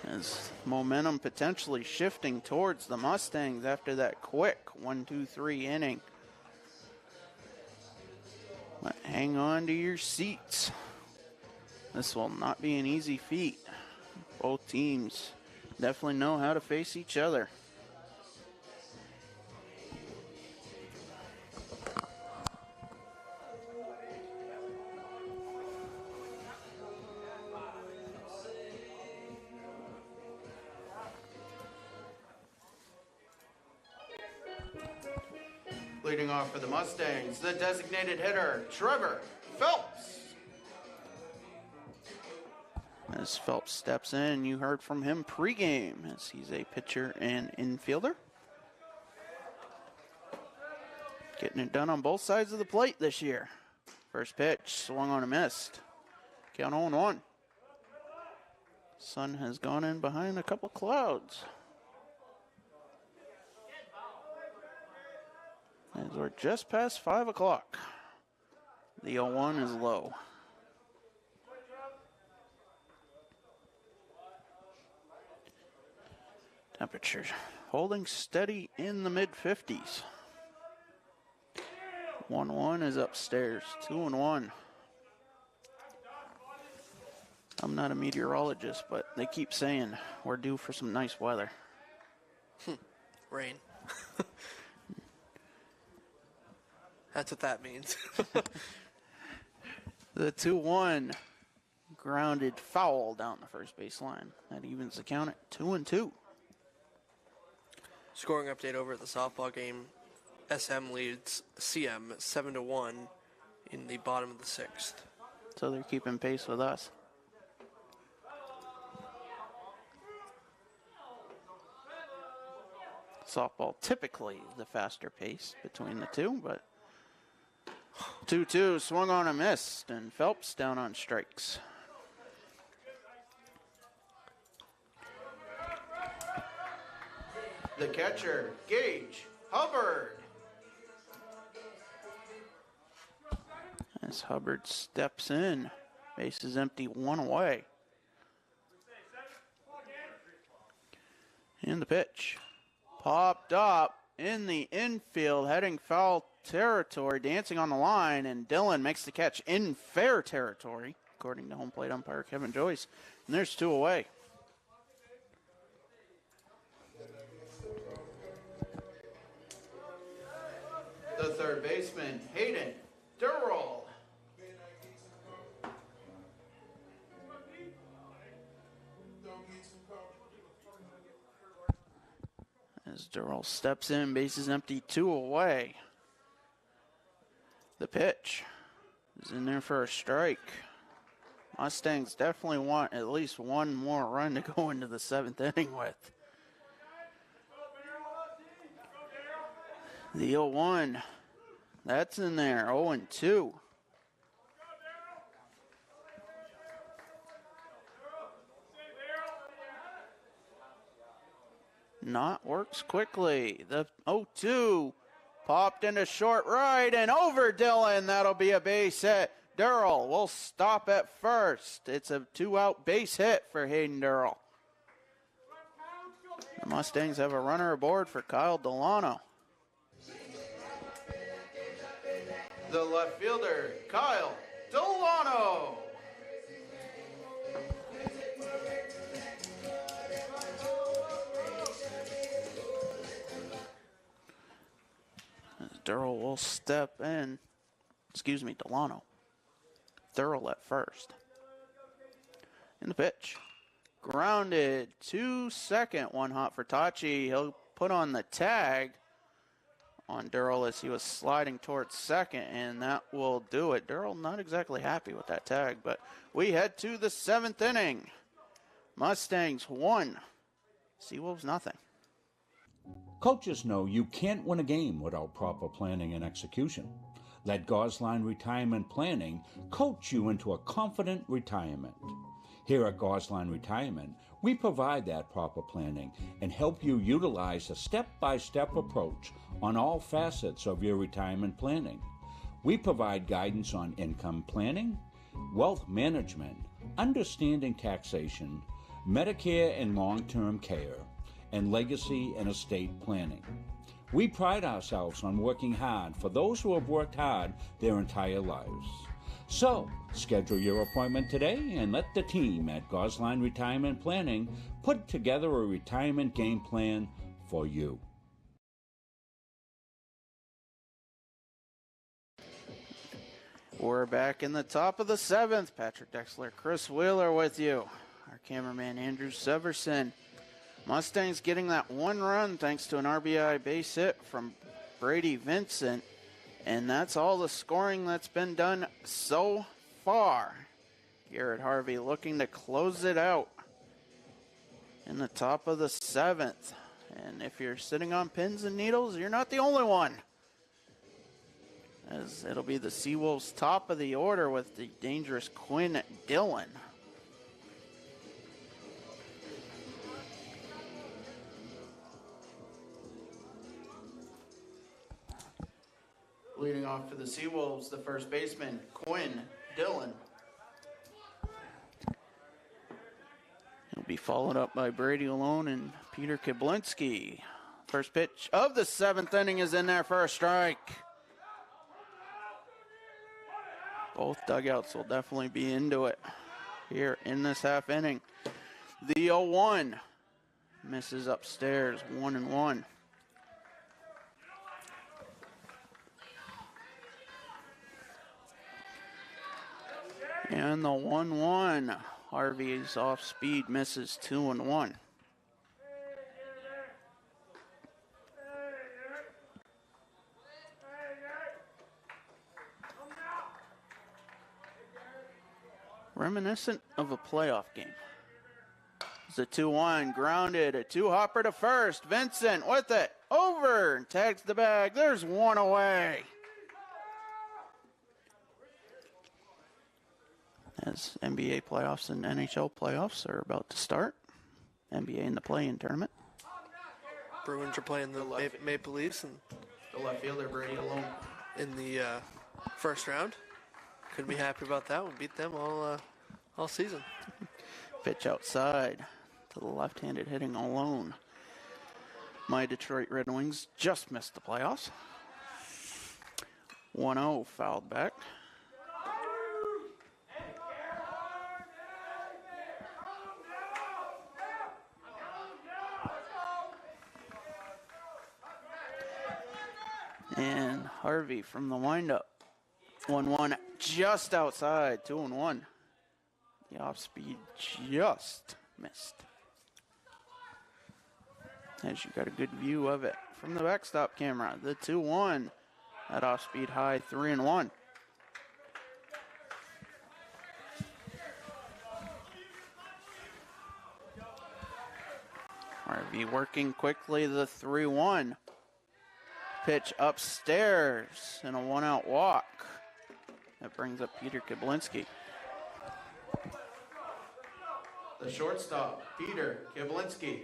[SPEAKER 1] As momentum potentially shifting towards the Mustangs after that quick 1-2-3 inning. But hang on to your seats. This will not be an easy feat. Both teams definitely know how to face each other. Leading off for the Mustangs, the designated hitter, Trevor Phelps. As Phelps steps in, you heard from him pregame as he's a pitcher and infielder. Getting it done on both sides of the plate this year. First pitch, swung on a missed. Count 0-1. Sun has gone in behind a couple clouds. As we're just past 5 o'clock. The 0-1 is low. Temperature holding steady in the mid-50s. 1-1 is upstairs. 2-1. I'm not a meteorologist, but they keep saying we're due for some nice weather.
[SPEAKER 4] Rain. That's what that means.
[SPEAKER 1] The 2-1 grounded foul down the first baseline. That evens the count at 2-2.
[SPEAKER 4] Scoring update over at the softball game. SM leads CM 7-1 in the bottom of the 6th.
[SPEAKER 1] So they're keeping pace with us. Softball typically the faster pace between the two, but 2-2 swung on a miss, and Phelps down on strikes. The catcher, Gage Hubbard. As Hubbard steps in, base is empty, 1 away. And the pitch. Popped up in the infield, heading foul territory, dancing on the line, and Dillon makes the catch in fair territory, according to home plate umpire Kevin Joyce. And there's 2 away. The third baseman, Hayden Durrell. As Durrell steps in, base is empty, 2 away. The pitch is in there for a strike. Mustangs definitely want at least one more run to go into the 7th inning with. The 0-1, that's in there, 0-2. Knott works quickly. The 0-2 popped into short right and over Dillon. That'll be a base hit. Durrell will stop at first. It's a 2-out base hit for Hayden Durrell. The Mustangs have a runner aboard for Kyle Delano. The left fielder, Kyle Delano. Delano. Thurl at first. In the pitch. Grounded to second. One hot for Tachi. He'll put on the tag on Durrell as he was sliding towards second, and that will do it. Durrell not exactly happy with that tag, but we head to the 7th inning. Mustangs 1, Seawolves nothing.
[SPEAKER 6] Coaches know you can't win a game without proper planning and execution. Let Gosline Retirement Planning coach you into a confident retirement. Here at Gosline Retirement, we provide that proper planning and help you utilize a step-by-step approach on all facets of your retirement planning. We provide guidance on income planning, wealth management, understanding taxation, Medicare and long-term care, and legacy and estate planning. We pride ourselves on working hard for those who have worked hard their entire lives. So, schedule your appointment today and let the team at Gosline Retirement Planning put together a retirement game plan for you.
[SPEAKER 1] We're back in the top of the 7th. Patrick Dexler, Chris Wheeler with you. Our cameraman Andrew Severson. Mustangs getting that 1 run thanks to an RBI base hit from Brady Vincent. And that's all the scoring that's been done so far. Garrett Harvey looking to close it out in the top of the 7th. And if you're sitting on pins and needles, you're not the only one, as it'll be the Seawolves top of the order with the dangerous Quinn Dillon. Leading off for the Seawolves, the first baseman, Quinn Dillon. He'll be followed up by Brady Alone and Peter Kiblinski. First pitch of the 7th inning is in there for a strike. Both dugouts will definitely be into it here in this half inning. The 0-1 misses upstairs, 1-1. And the 1-1, Harvey's off speed misses, 2-1. Reminiscent of a playoff game. It's a 2-1, grounded, a 2-hopper to first. Vincent with it, over, tags the bag. There's 1 away. As NBA playoffs and NHL playoffs are about to start. NBA in the play-in tournament.
[SPEAKER 4] Bruins are playing the Maple Leafs and
[SPEAKER 1] the left fielder Brady Alone
[SPEAKER 4] in the first round. Couldn't be happy about that. We beat them all season.
[SPEAKER 1] Pitch outside to the left-handed hitting Alone. My Detroit Red Wings just missed the playoffs. 1-0 fouled back. And Harvey from the windup. 1-1 just outside, 2-1. The off speed just missed. As you got a good view of it from the backstop camera. The 2-1, that off speed high, 3-1. Harvey working quickly, the 3-1. Pitch upstairs and a 1-out walk. That brings up Peter Kiblinski. The shortstop, Peter Kiblinski.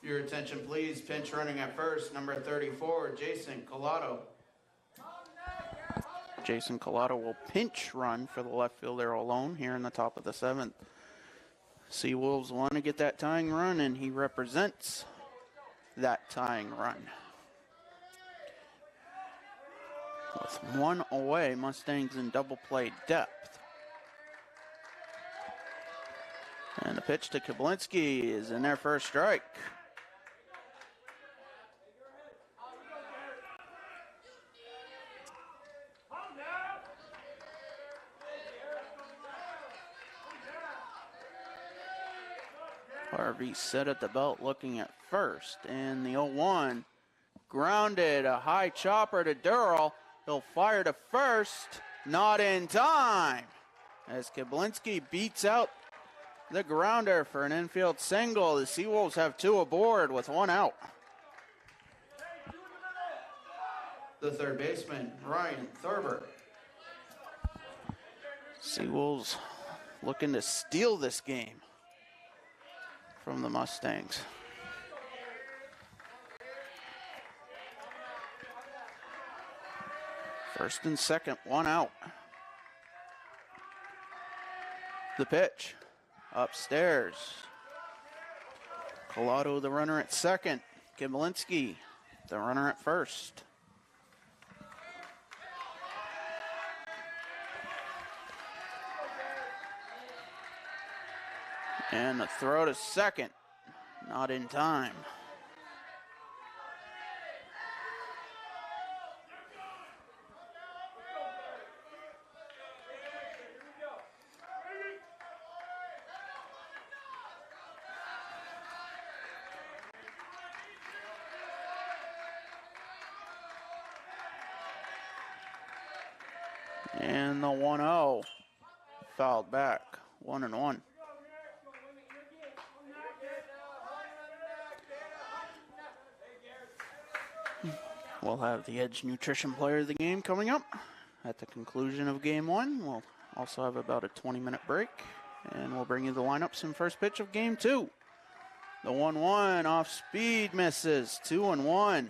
[SPEAKER 1] Your attention, please. Pinch running at first, number 34, Jason Collado. Jason Collado will pinch run for the left fielder Alone here in the top of the 7th. Seawolves want to get that tying run, and he represents that tying run. With 1 away, Mustangs in double play depth. pitch to Kablinski is in there for a strike. Harvey set at the belt looking at first, and the 0-1 grounded, a high chopper to Durrell. He'll fire to first, not in time, as Kablinski beats out the grounder for an infield single. The Seawolves have 2 aboard with 1 out. The third baseman, Ryan Thurber. Seawolves looking to steal this game from the Mustangs. First and second, 1 out. The pitch, upstairs. Collado, the runner at second. Kablinski, the runner at first. And the throw to second, not in time. And the 1-0 fouled back, 1-1. We'll have the Edge Nutrition Player of the Game coming up at the conclusion of Game 1. We'll also have about a 20-minute break, and we'll bring you the lineups and first pitch of Game 2. The 1-1 off speed misses, 2-1.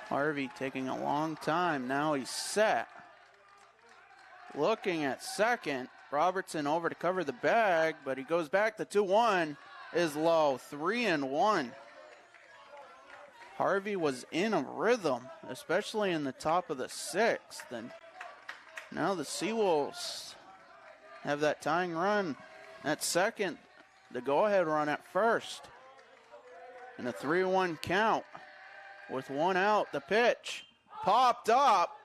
[SPEAKER 1] Harvey taking a long time. Now he's set. Looking at second. Robertson over to cover the bag, but he goes back. The 2-1 is low. 3-1. Harvey was in a rhythm, especially in the top of the 6th. And now the Seawolves have that tying run at second. The go-ahead run at first. And a 3-1 count. With 1 out, the pitch popped up.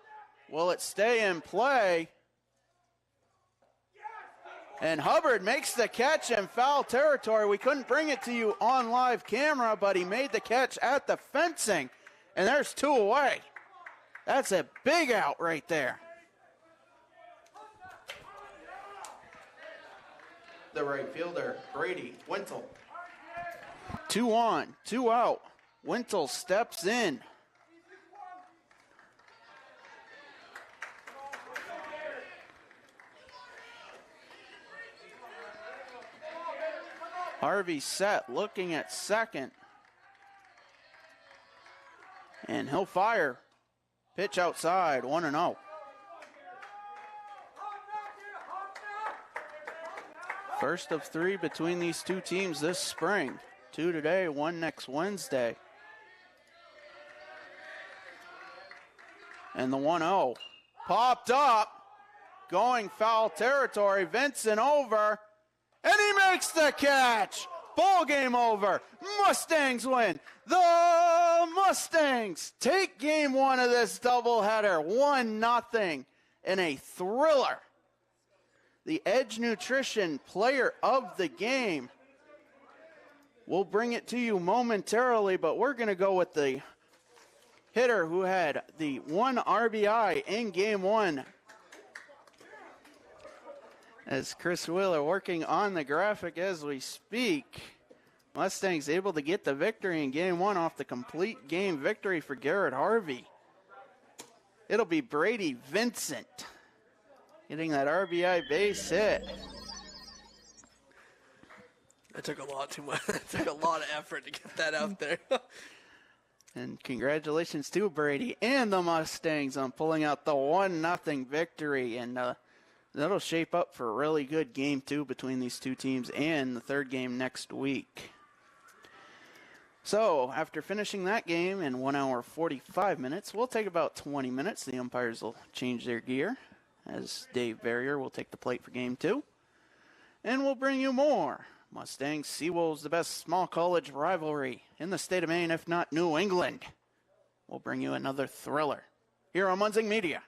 [SPEAKER 1] Will it stay in play? And Hubbard makes the catch in foul territory. We couldn't bring it to you on live camera, but he made the catch at the fencing. And there's 2 away. That's a big out right there. The right fielder, Brady Wintle. 2 on, 2 out. Wintle steps in. Harvey set, looking at second. And he'll fire. Pitch outside, 1-0. First of 3 between these 2 teams this spring. 2 today, 1 next Wednesday. And the 1-0 popped up, going foul territory. Vincent over, and he makes the catch. Ball game over. Mustangs win. The Mustangs take game 1 of this doubleheader, 1-0 in a thriller. The Edge Nutrition Player of the Game. We'll bring it to you momentarily, but we're going to go with the hitter who had the 1 RBI in game 1. As Chris Wheeler working on the graphic as we speak. Mustangs able to get the victory in game 1 off the complete game victory for Garrett Harvey. It'll be Brady Vincent getting that RBI base hit.
[SPEAKER 4] That took a lot too much. It took a lot of effort to get that out there.
[SPEAKER 1] And congratulations to Brady and the Mustangs on pulling out the 1-0 victory. And that'll shape up for a really good game 2 between these 2 teams and the 3rd game next week. So, after finishing that game in 1 hour 45 minutes, we'll take about 20 minutes. The umpires will change their gear as Dave Barrier will take the plate for game 2. And we'll bring you more Mustangs Seawolves, the best small college rivalry in the state of Maine, if not New England. We'll bring you another thriller here on Munzing Media.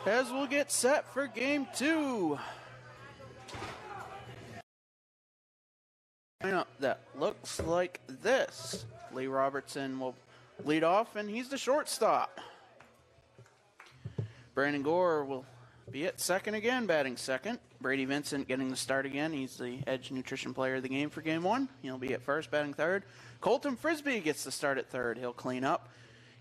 [SPEAKER 1] as we'll get set for game 2. Lineup that looks like this. Lee Robertson will lead off, and he's the shortstop. Brandon Gore will be at second again, batting second. Brady Vincent getting the start again. He's the Edge Nutrition Player of the Game for game 1. He'll be at first, batting third. Colton Frisbee gets the start at third. He'll clean up.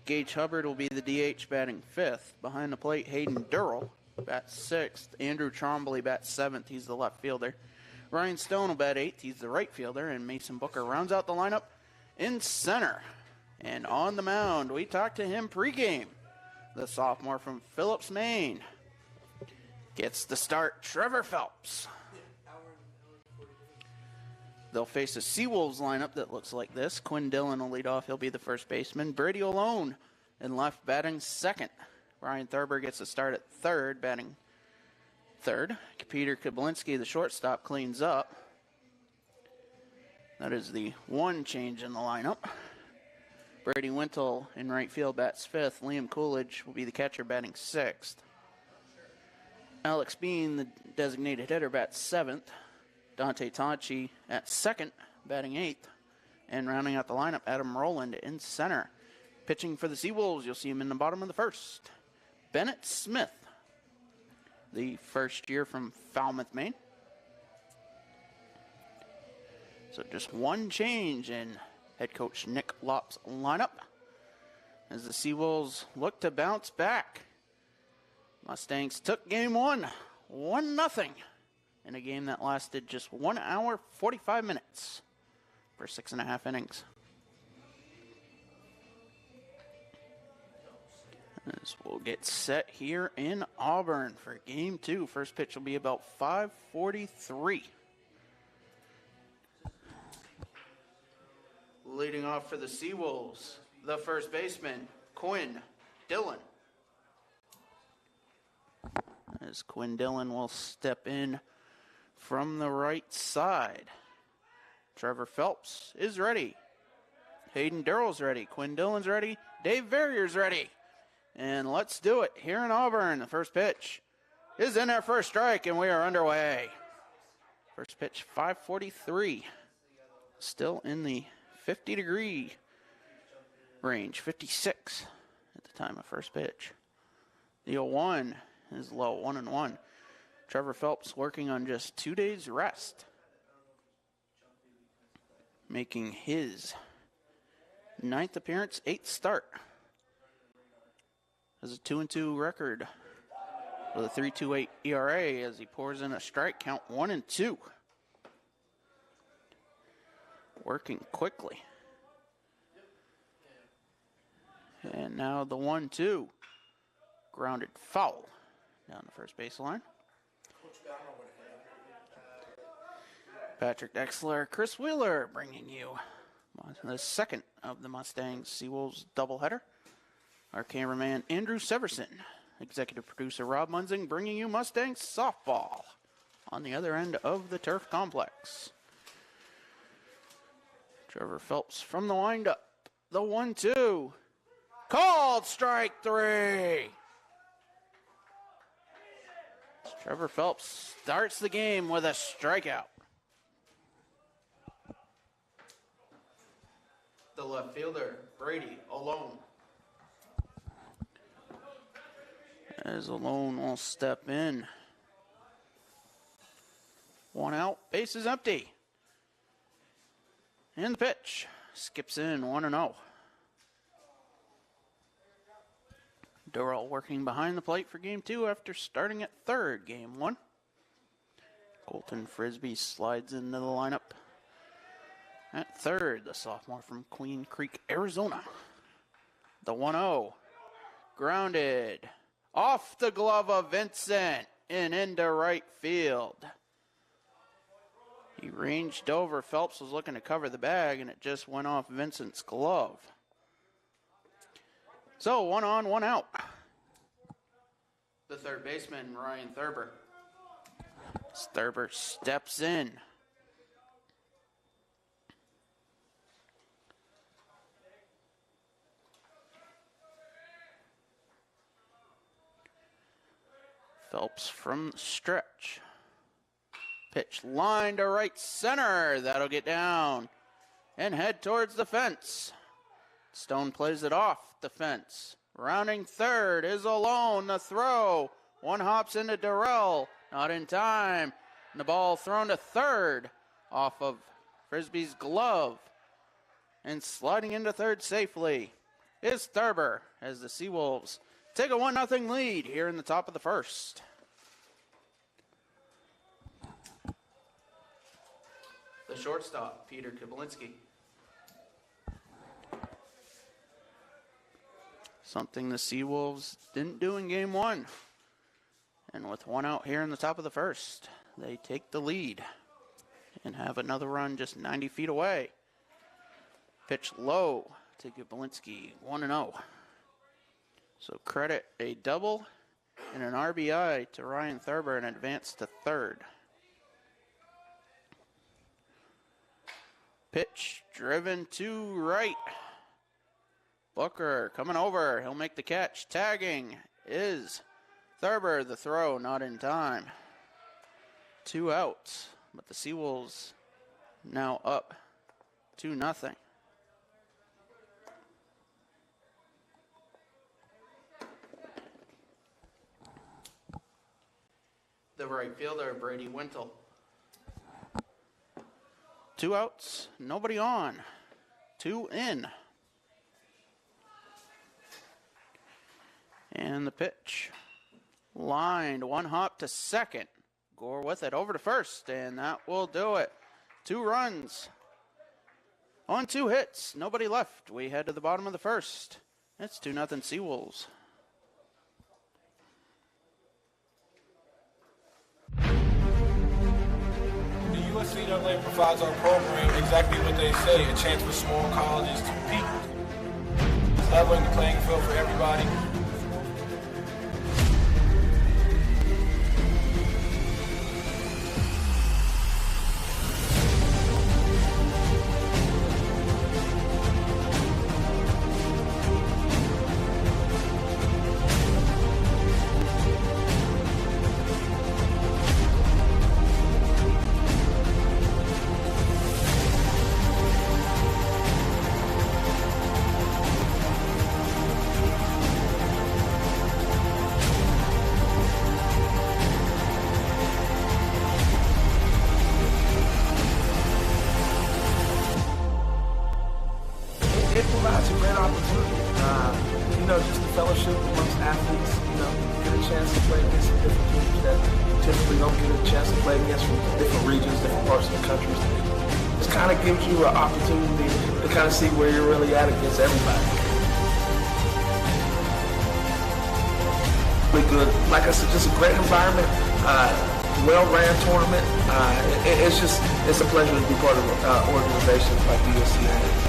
[SPEAKER 1] Gage Hubbard will be the DH, batting fifth. Behind the plate, Hayden Durrell bats sixth. Andrew Trombley bats seventh. He's the left fielder. Ryan Stone will bat eighth. He's the right fielder. And Mason Booker rounds out the lineup in center. And on the mound, we talked to him pregame. The sophomore from Phillips, Maine, gets the start. Trevor Phelps. They'll face a Seawolves lineup that looks like this. Quinn Dillon will lead off. He'll be the first baseman. Brady Alone in left, batting second. Ryan Thurber gets the start at third, batting third. Peter Kablinski, the shortstop, cleans up. That is the one change in the lineup. Brady Wintle in right field bats fifth. Liam Coolidge will be the catcher, batting sixth. Alex Bean, the designated hitter, bats seventh. Dante Tonchi at second, batting eighth. And rounding out the lineup, Adam Rowland in center. Pitching for the Seawolves, you'll see him in the bottom of the first. Bennett Smith, the first year from Falmouth, Maine. So just one change in head coach Nick Lopp's lineup as the Seawolves look to bounce back. Mustangs took game 1, 1-0, in a game that lasted just 1 hour, 45 minutes for 6.5 innings. As we'll get set here in Auburn for game 2. First pitch will be about 5:43. Leading off for the Seawolves, the first baseman, Quinn Dillon. As Quinn Dillon will step in from the right side. Trevor Phelps is ready. Hayden Durrell's ready. Quinn Dillon's ready. Dave Verrier's ready. And let's do it here in Auburn. The first pitch is in our first strike, and we are underway. First pitch, 5:43. Still in the 50-degree range, 56 at the time of first pitch. The 0-1 is low, 1-1. Trevor Phelps working on just 2 days rest, making his 9th appearance, 8th start. Has a 2-2 record with a 3.28 ERA as he pours in a strike count, 1-2. Working quickly. And now the 1-2. Grounded foul down the first baseline. Patrick Dexler, Chris Wheeler bringing you the second of the Mustangs Seawolves doubleheader. Our cameraman Andrew Severson, executive producer Rob Munzing bringing you Mustangs softball on the other end of the turf complex. Trevor Phelps from the windup. The 1-2. Called strike 3. Trevor Phelps starts the game with a strikeout. The left fielder, Brady, alone. As Alone will step in. 1 out, base is empty. And the pitch skips in, 1-0. Durrell working behind the plate for game 2 after starting at third, game 1. Colton Frisbee slides into the lineup at third, the sophomore from Queen Creek, Arizona. The 1-0, grounded off the glove of Vincent and into right field. He ranged over. Phelps was looking to cover the bag, and it just went off Vincent's glove. So 1 on, 1 out. The third baseman, Ryan Thurber. Thurber steps in. Phelps from stretch. Pitch line to right center. That'll get down and head towards the fence. Stone plays it off the fence. Rounding third is alone. The throw. One hops into Durrell. Not in time. And the ball thrown to third off of Frisbee's glove. And sliding into third safely is Thurber as the Seawolves take a 1-0 lead here in the top of the first. The shortstop, Peter Kablinski. Something the Seawolves didn't do in game one. And with one out here in the top of the first, they take the lead and have another run just 90 feet away. Pitch low to Kablinski, 1-0. So credit a double and an RBI to Ryan Thurber and advance to third. Pitch driven to right. Booker coming over. He'll make the catch. Tagging is Thurber. The throw not in time. 2 outs. But the Seawolves now up 2-0. The right fielder, Brady Wintle. 2 outs, nobody on. 2 in. And the pitch. Lined, 1 hop to second. Gore with it over to first, and that will do it. 2 runs. On 2 hits, nobody left. We head to the bottom of the first. It's 2-0 Seawolves.
[SPEAKER 3] NCAA provides our program exactly what they say, a chance for small colleges to peak, leveling the playing field for everybody. It provides a great opportunity, just the fellowship amongst athletes, get a chance to play against some different teams that typically don't get a chance to play against from different regions, different parts of the country. It kind of gives you an opportunity to kind of see where you're really at against everybody. Really good. Like I said, just a great environment, well-ran tournament. It's a pleasure to be part of organizations like USCA.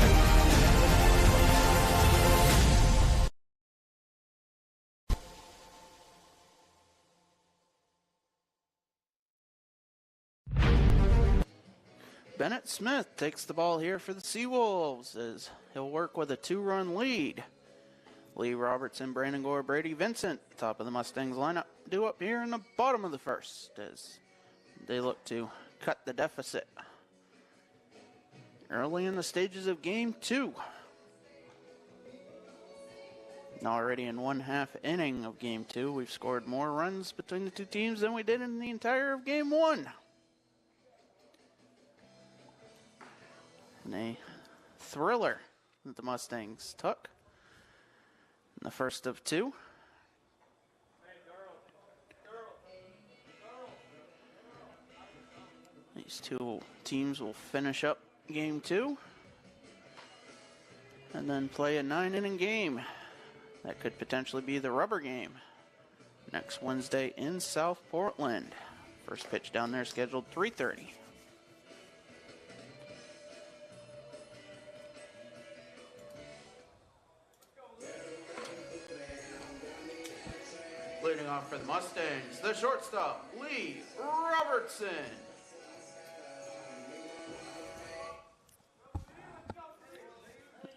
[SPEAKER 1] Bennett Smith takes the ball here for the Seawolves as he'll work with a 2-run lead. Lee Robertson, Brandon Gore, Brady Vincent, top of the Mustangs lineup, due up here in the bottom of the first as they look to cut the deficit early in the stages of game 2. Already in 1/2 inning of game 2, we've scored more runs between the two teams than we did in the entire of game 1. And a thriller that the Mustangs took in the first of 2. These two teams will finish up game 2 and then play a 9-inning game. That could potentially be the rubber game next Wednesday in South Portland. First pitch down there scheduled 3:30. Leading off for the Mustangs, the shortstop, Lee Robertson.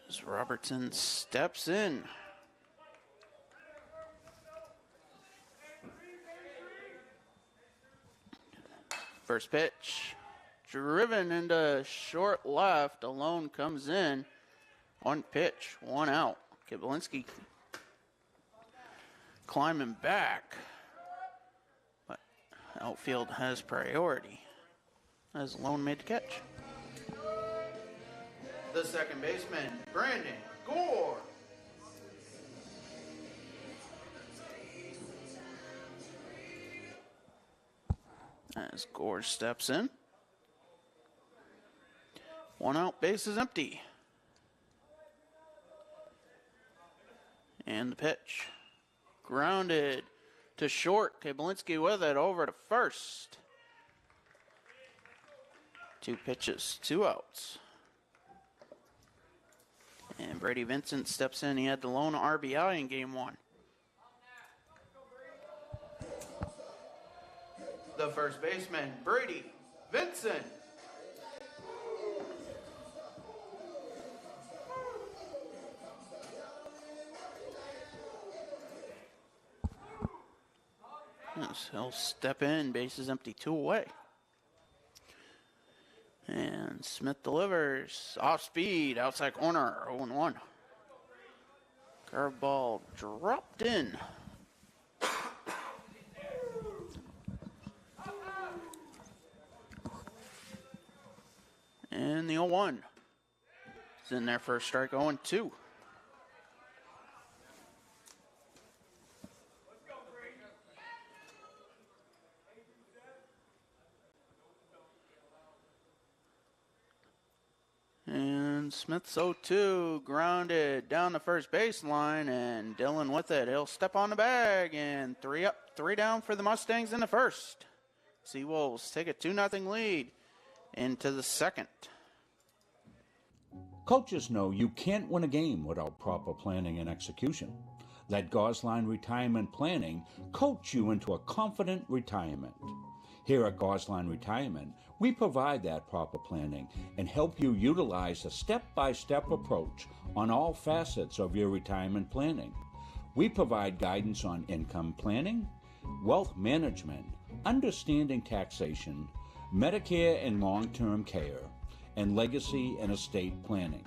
[SPEAKER 1] As Robertson steps in. First pitch, driven into short left. Alone comes in. One pitch, one out. Kiblinski climbing back. But outfield has priority as Alone made the catch. The second baseman, Brandon Gore. As Gore steps in. One out, base is empty. And the pitch. Grounded to short. Kiblinski with it over to first. 2 pitches, 2 outs. And Brady Vincent steps in. He had the lone RBI in game 1. The first baseman, Brady Vincent. Yes, he'll step in, base is empty, 2 away. And Smith delivers, off speed, outside corner, 0-1. Curveball dropped in. And the 0-1. It's in there for a strike, 0-2. And Smith's 0-2, grounded down the first baseline, and Dillon with it. He'll step on the bag, and 3 up, 3 down for the Mustangs in the first. Seawolves take a 2-0 lead into the second.
[SPEAKER 6] Coaches know you can't win a game without proper planning and execution. Let Gosline Retirement Planning coach you into a confident retirement. Here at Gosline Retirement, we provide that proper planning and help you utilize a step-by-step approach on all facets of your retirement planning. We provide guidance on income planning, wealth management, understanding taxation, Medicare and long-term care, and legacy and estate planning.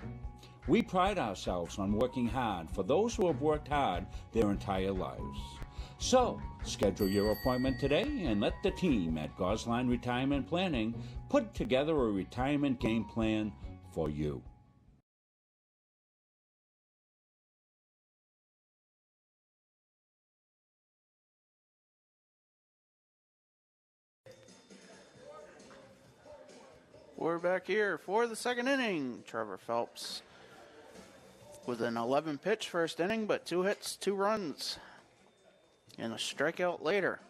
[SPEAKER 6] We pride ourselves on working hard for those who have worked hard their entire lives. So, schedule your appointment today and let the team at Gosline Retirement Planning put together a retirement game plan for you.
[SPEAKER 1] We're back here for the second inning. Trevor Phelps with an 11-pitch first inning, but 2 hits, 2 runs, and a strikeout later.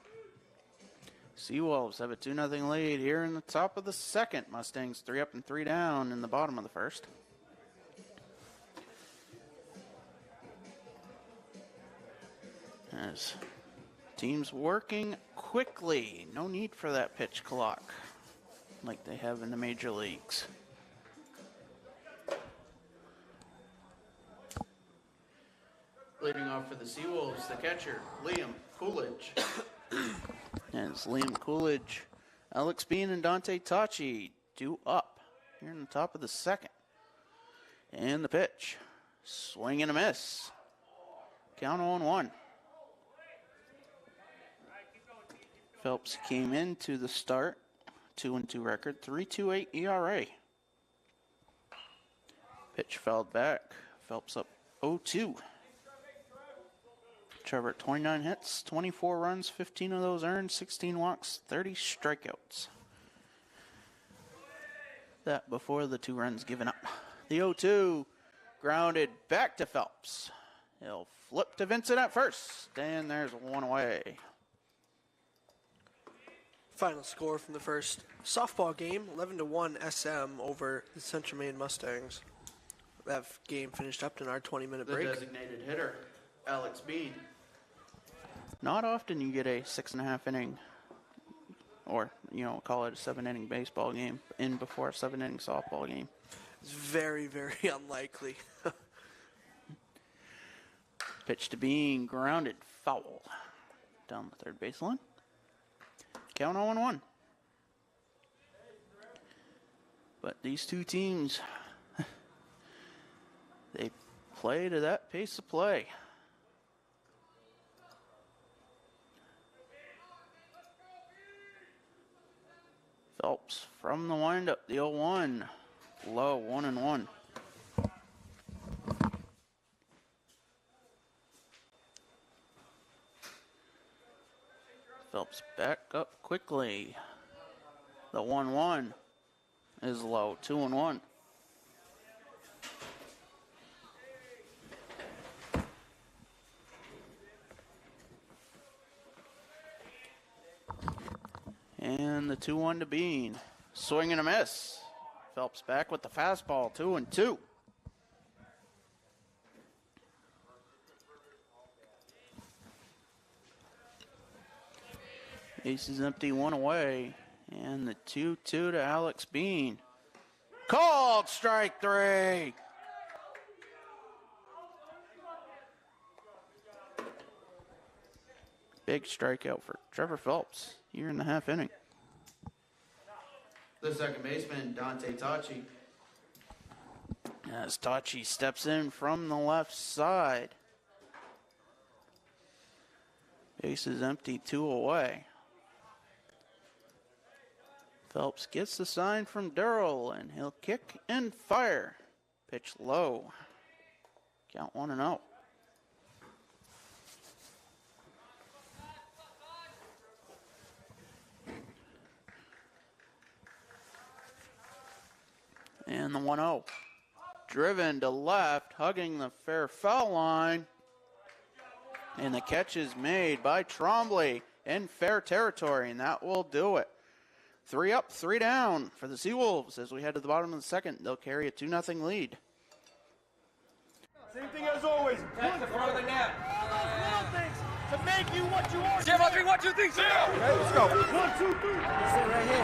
[SPEAKER 1] Seawolves have a 2-0 lead here in the top of the second. Mustangs 3 up and 3 down in the bottom of the first. As teams working quickly. No need for that pitch clock like they have in the major leagues. Leading off for the Seawolves, the catcher, Liam Coolidge. As Liam Coolidge, Alex Bean, and Dante Tachi due up here in the top of the second. And the pitch, swing and a miss. Count 0-1. Phelps came into the start, 2-2 record, 3.28 ERA. Pitch fouled back. Phelps up 0-2. Trevor, 29 hits, 24 runs, 15 of those earned, 16 walks, 30 strikeouts. That before the 2 runs given up. The 0-2 grounded back to Phelps. He'll flip to Vincent at first, and there's 1 away.
[SPEAKER 4] Final score from the first softball game, 11-1 SM over the Central Maine Mustangs. That game finished up in our 20-minute break.
[SPEAKER 1] The designated hitter, Alex Bean. Not often you get a 6.5 inning, or, call it a 7-inning baseball game in before a 7-inning softball game.
[SPEAKER 4] It's very, very unlikely.
[SPEAKER 1] Pitch to Bean, grounded, foul. Down the third baseline. Count 0-1. But these two teams, they play to that pace of play. Phelps from the windup, the 0-1. Low, 1-1. Phelps back up quickly. The 1-1 is low, 2-1. And the 2-1 to Bean. Swing and a miss. Phelps back with the fastball, 2-2. Base is empty, 1 away. And the 2-2 to Alex Bean. Called strike 3. Big strikeout for Trevor Phelps here in the half inning. The second baseman, Dante Tachi. As Tachi steps in from the left side. Base is empty, 2 away. Phelps gets the sign from Durrell, and he'll kick and fire. Pitch low. Count 1-0. And the 1-0. Driven to left, hugging the fair foul line. And the catch is made by Trombley in fair territory, and that will do it. 3 up, 3 down for the Seawolves as we head to the bottom of the second. They'll carry a 2-0 lead.
[SPEAKER 8] Same thing as always. That's the front of the net. All those little things to make you what you are. 0, 3, 1, 2, 3, 0. Okay, let's go. 1, 2, 3. That's it right here.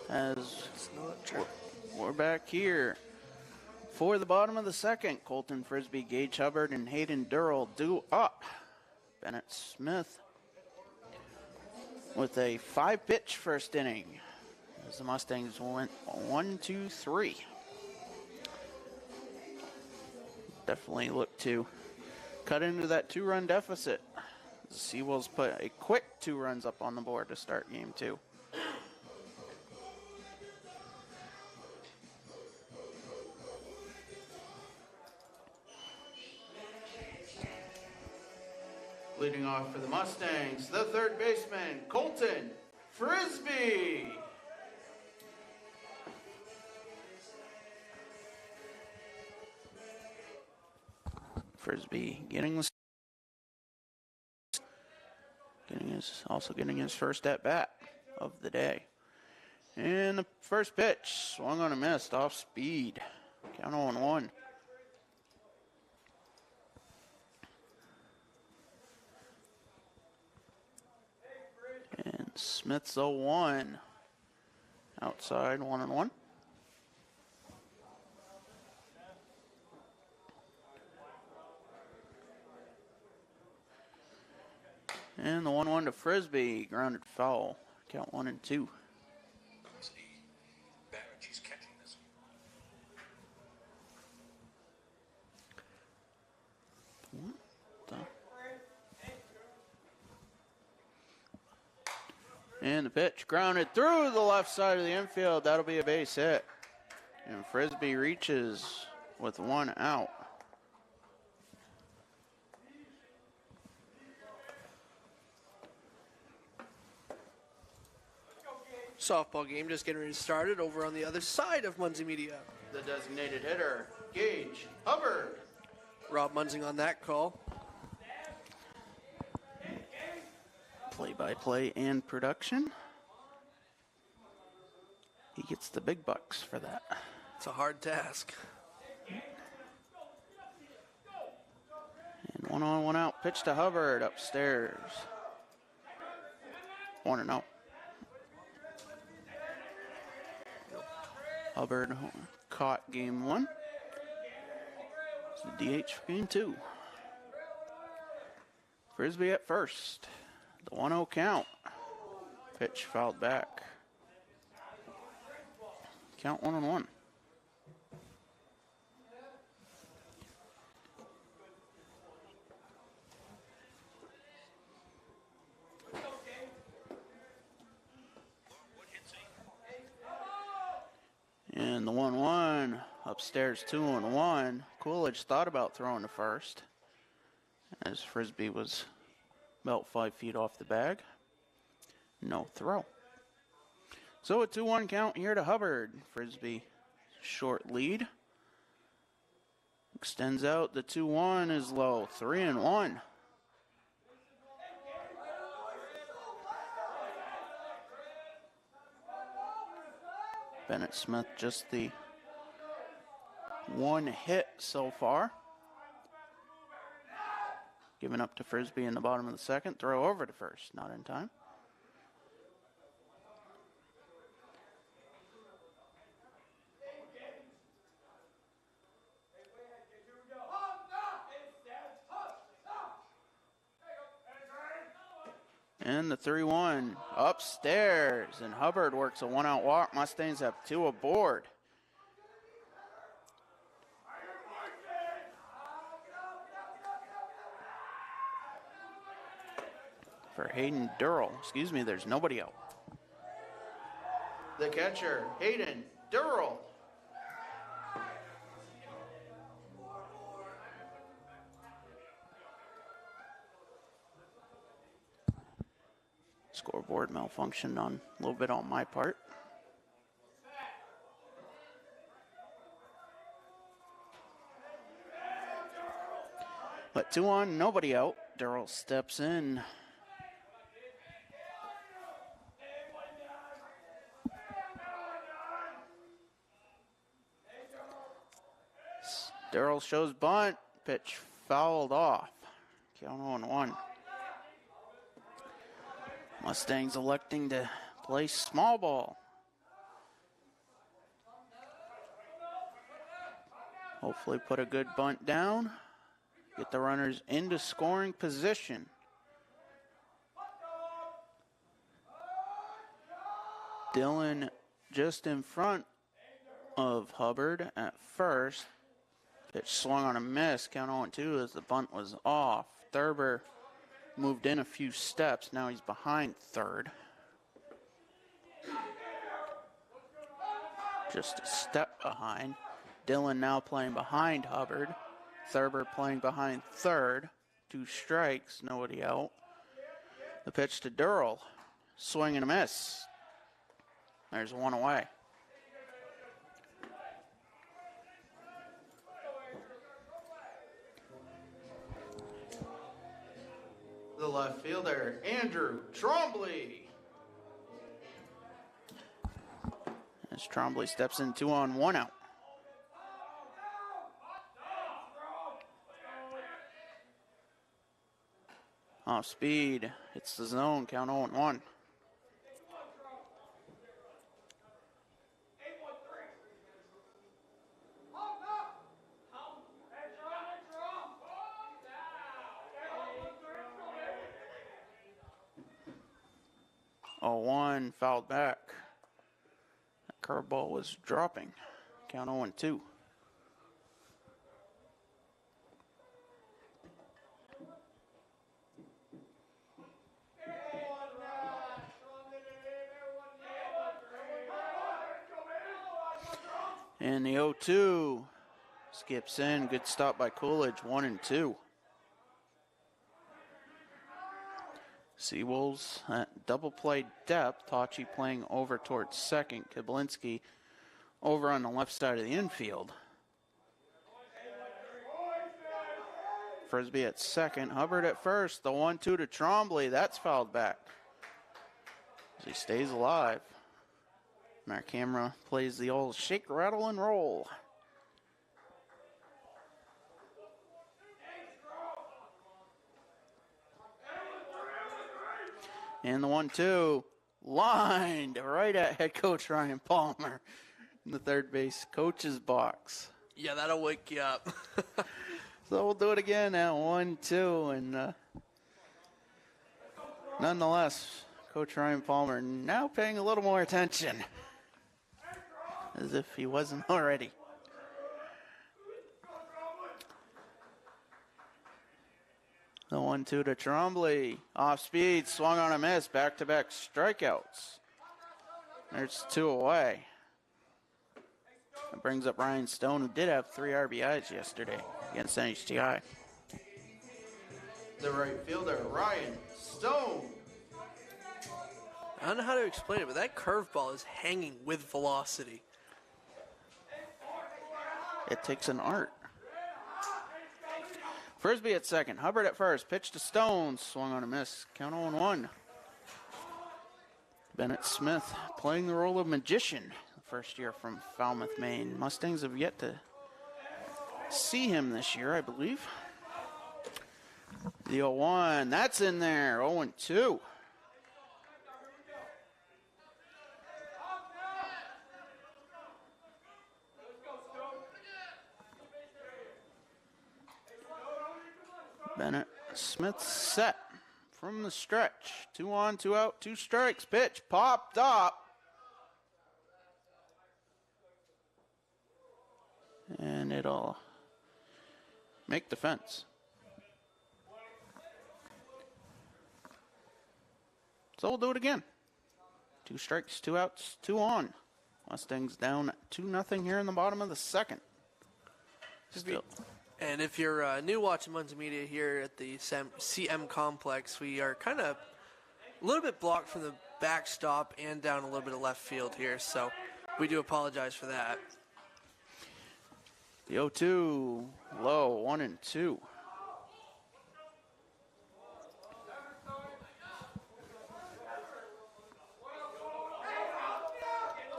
[SPEAKER 1] As we're back here for the bottom of the second. Colton Frisbee, Gage Hubbard, and Hayden Durrell due up. Bennett Smith with a 5-pitch first inning as the Mustangs went 1-2-3. Definitely look to cut into that 2-run deficit. The Seawolves put a quick 2 runs up on the board to start game 2. Leading off for the Mustangs, the third baseman, Colton Frisbee. Frisbee getting his first at bat of the day. And the first pitch, swung on a miss, off speed. Count 0-1. And Smith's 0-1. Outside, 1-1. And the 1-1 to Frisbee, grounded foul. Count 1-2. And the pitch grounded through the left side of the infield. That'll be a base hit. And Frisbee reaches with 1 out.
[SPEAKER 4] Softball game just getting started over on the other side of Muncie Media.
[SPEAKER 1] The designated hitter, Gage Hubbard.
[SPEAKER 4] Rob Munzing on that call.
[SPEAKER 1] play-by-play and production. He gets the big bucks for that.
[SPEAKER 4] It's a hard task.
[SPEAKER 1] And 1 on, 1 out. Pitch to Hubbard upstairs. 1-0. Hubbard caught game 1. It's the DH for game 2. Frisbee at first. The 1-0 count. Pitch fouled back. Count 1-1. And the 1-1 upstairs, 2-1. Coolidge thought about throwing to first as Frisbee was about 5 feet off the bag. No throw. So a 2-1 count here to Hubbard. Frisbee short lead. Extends out. The 2-1 is low. 3-1. Bennett Smith just the 1 hit so far. Given up to Frisbee in the bottom of the second. Throw over to first. Not in time. And the 3-1 upstairs, and Hubbard works a 1-out walk. Mustangs have 2 aboard. For Hayden Durrell. Excuse me, there's nobody out. The catcher, Hayden Durrell. Scoreboard malfunction on a little bit on my part. But 2 on, nobody out. Durrell steps in. Durrell shows bunt. Pitch fouled off. Count 0-1. Mustangs electing to play small ball. Hopefully put a good bunt down. Get the runners into scoring position. Dillon just in front of Hubbard at first. Pitch swung on a miss. Count 0-2 as the bunt was off. Thurber moved in a few steps. Now he's behind third. Just a step behind. Dillon now playing behind Hubbard. Thurber playing behind third. 2 strikes, nobody out. The pitch to Durrell. Swing and a miss. There's 1 away. The left fielder, Andrew Trombley. As Trombley steps in 2 on, 1 out. Off speed, hits the zone, count 0-1. One fouled back. That curveball was dropping. Count 0-2. And the 0-2 skips in. Good stop by Coolidge. 1-2. Seawolves at double play depth. Tachi playing over towards second. Kiblinski over on the left side of the infield. Frisbee at second. Hubbard at first. The 1-2 to Trombley. That's fouled back. As he stays alive. And our camera plays the old shake, rattle, and roll. And the 1-2 lined right at head coach Ryan Palmer in the third base coach's box.
[SPEAKER 4] Yeah, that'll wake you up.
[SPEAKER 1] So we'll do it again at 1-2. And nonetheless, Coach Ryan Palmer now paying a little more attention. As if he wasn't already. The 1-2 to Trombley. Off speed, swung on a miss. Back-to-back strikeouts. There's 2 away. That brings up Ryan Stone, who did have 3 RBIs yesterday against NHTI. The right fielder, Ryan Stone.
[SPEAKER 4] I don't know how to explain it, but that curveball is hanging with velocity.
[SPEAKER 1] It takes an art. Frisbee at second. Hubbard at first. Pitch to Stone. Swung on a miss. Count 0-1. Bennett Smith playing the role of magician. First year from Falmouth, Maine. Mustangs have yet to see him this year, I believe. The 0-1. That's in there. 0-2. Bennett Smith set from the stretch. 2 on, 2 out, 2 strikes. Pitch popped up. And it'll make the fence. So we'll do it again. 2 strikes, 2 outs, 2 on. Mustangs down 2-0 here in the bottom of the second. Still.
[SPEAKER 4] And if you're new watching Munson Media here at the CM complex, we are kind of a little bit blocked from the backstop and down a little bit of left field here, so we do apologize for that.
[SPEAKER 1] The 0-2 low, 1-2.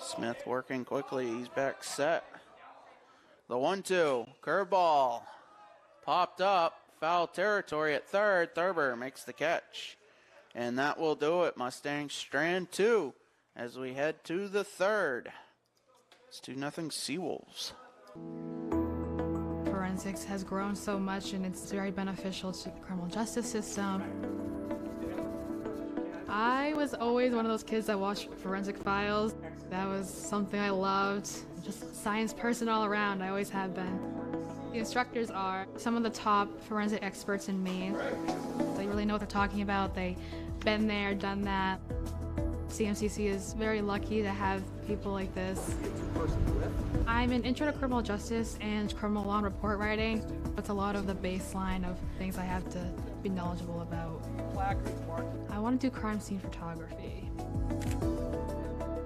[SPEAKER 1] Smith working quickly. He's back set. The 1-2 curveball popped up. Foul territory at third. Thurber makes the catch. And that will do it. Mustangs strand 2 as we head to the third. It's 2-0 Seawolves.
[SPEAKER 14] Forensics has grown so much and it's very beneficial to the criminal justice system. I was always one of those kids that watched forensic files. That was something I loved. Just a science person all around. I always have been. The instructors are some of the top forensic experts in Maine. They really know what they're talking about. They've been there, done that. CMCC is very lucky to have people like this. I'm an intro to criminal justice and criminal law and report writing. It's a lot of the baseline of things I have to be knowledgeable about. I want to do crime scene photography.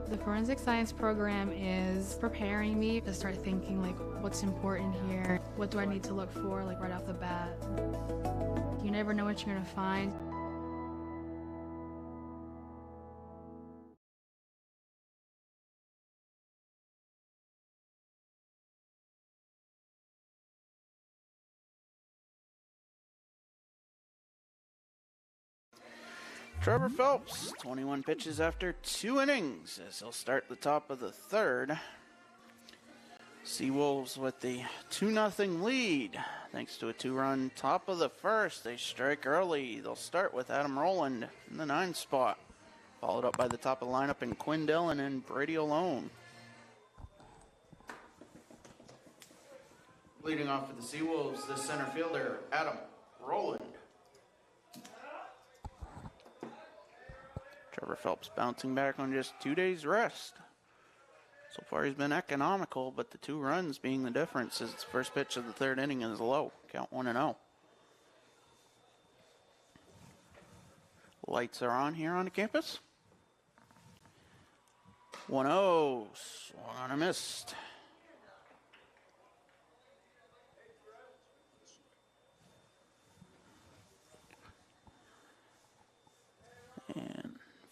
[SPEAKER 14] The forensic science program is preparing me to start thinking like what's important here, what do I need to look for like right off the bat. You never know what you're going to find.
[SPEAKER 1] Trevor Phelps, 21 pitches after 2 innings as he'll start the top of the third. Seawolves with the 2-0 lead. Thanks to a 2-run top of the first. They strike early. They'll start with Adam Rowland in the 9 spot. Followed up by the top of the lineup in Quinn Dillon and Brady Alone. Leading off for the Seawolves, the center fielder, Adam Rowland. Trevor Phelps bouncing back on just 2 days rest. So far he's been economical, but the 2 runs being the difference as the first pitch of the third inning is low. Count 1-0. Lights are on here on the campus. 1-0. Swung on a missed.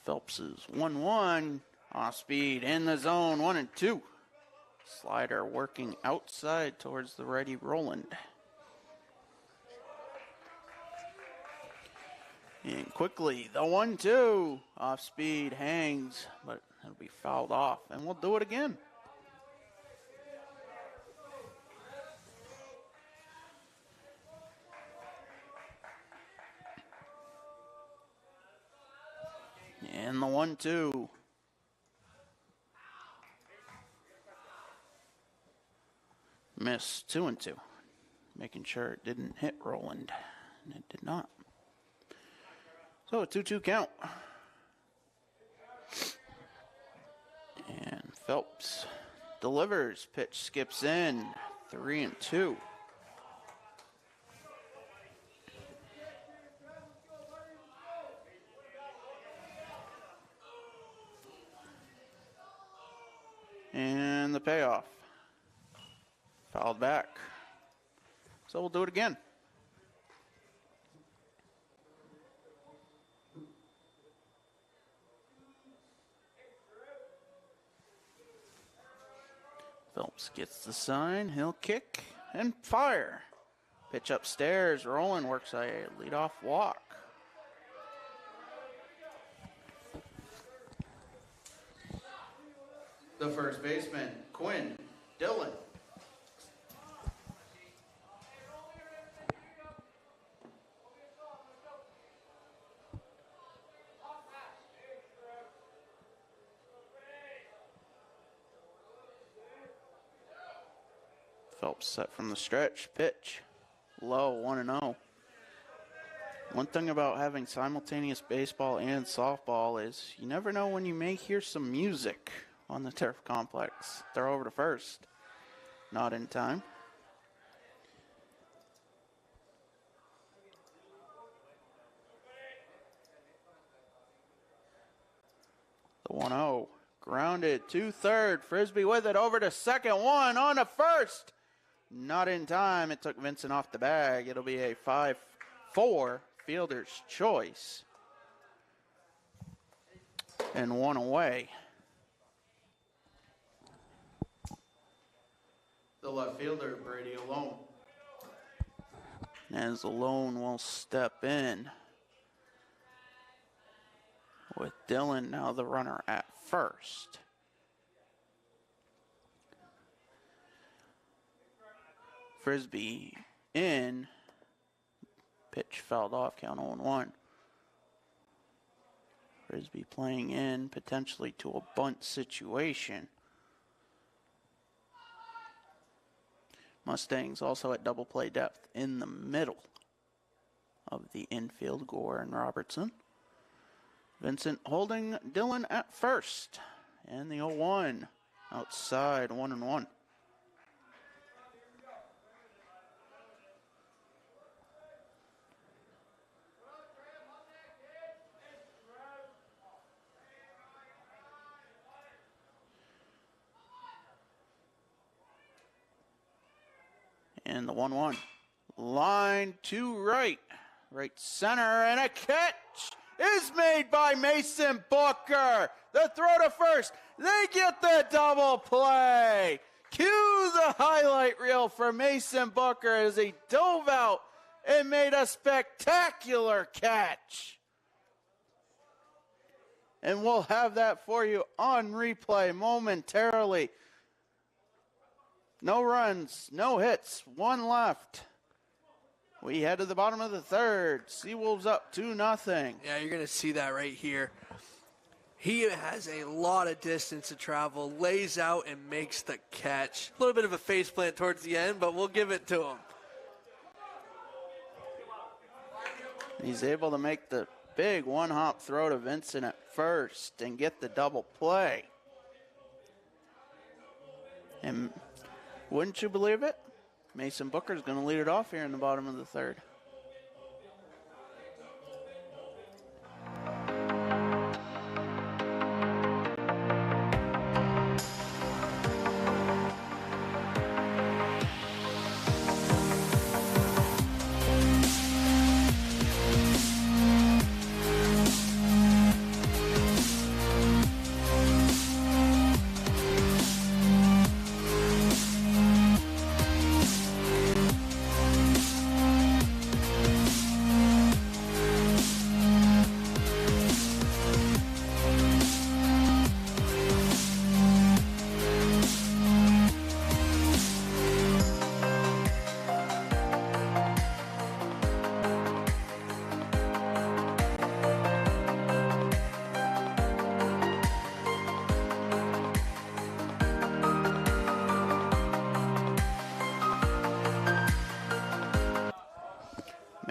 [SPEAKER 1] Phelps is 1-1. Off speed in the zone, 1-2. Slider working outside towards the righty Roland. And quickly, the 1-2. Off speed, hangs, but it'll be fouled off. And we'll do it again. And the 1-2. Miss 2-2. Making sure it didn't hit Roland. And it did not. So a 2-2 count. And Phelps delivers. Pitch skips in. 3-2. And the payoff. Fouled back. So we'll do it again. Phelps gets the sign. He'll kick and fire. Pitch upstairs. Roland works a leadoff walk. The first baseman, Quinn Dillon. Phelps set from the stretch. Pitch. Low, 1-0. One thing about having simultaneous baseball and softball is you never know when you may hear some music on the turf complex. Throw over to first. Not in time. The 1-0. Grounded to third. Frisbee with it over to second. One on to first. Not in time. It took Vincent off the bag. It'll be a 5-4 fielder's choice. And one away. The left fielder, Brady Alone. As Alone will step in. With Dillon now the runner at first. Frisbee in. Pitch fouled off, count 0-1. Frisbee playing in, potentially to a bunt situation. Mustangs also at double play depth in the middle of the infield, Gore and Robertson. Vincent holding Dillon at first. And the 0-1 outside, 1-1. And the 1-1. Line to right. Right center, and a catch is made by Mason Booker. The throw to first. They get the double play. Cue the highlight reel for Mason Booker as he dove out and made a spectacular catch. And we'll have that for you on replay momentarily. No runs, no hits, one left. We head to the bottom of the third. Seawolves up 2-0.
[SPEAKER 4] Yeah, you're going to see that right here. He has a lot of distance to travel, lays out and makes the catch. A little bit of a faceplant towards the end, but we'll give it to him.
[SPEAKER 1] He's able to make the big one-hop throw to Vincent at first and get the double play. And wouldn't you believe it? Mason Booker's going to lead it off here in the bottom of the third.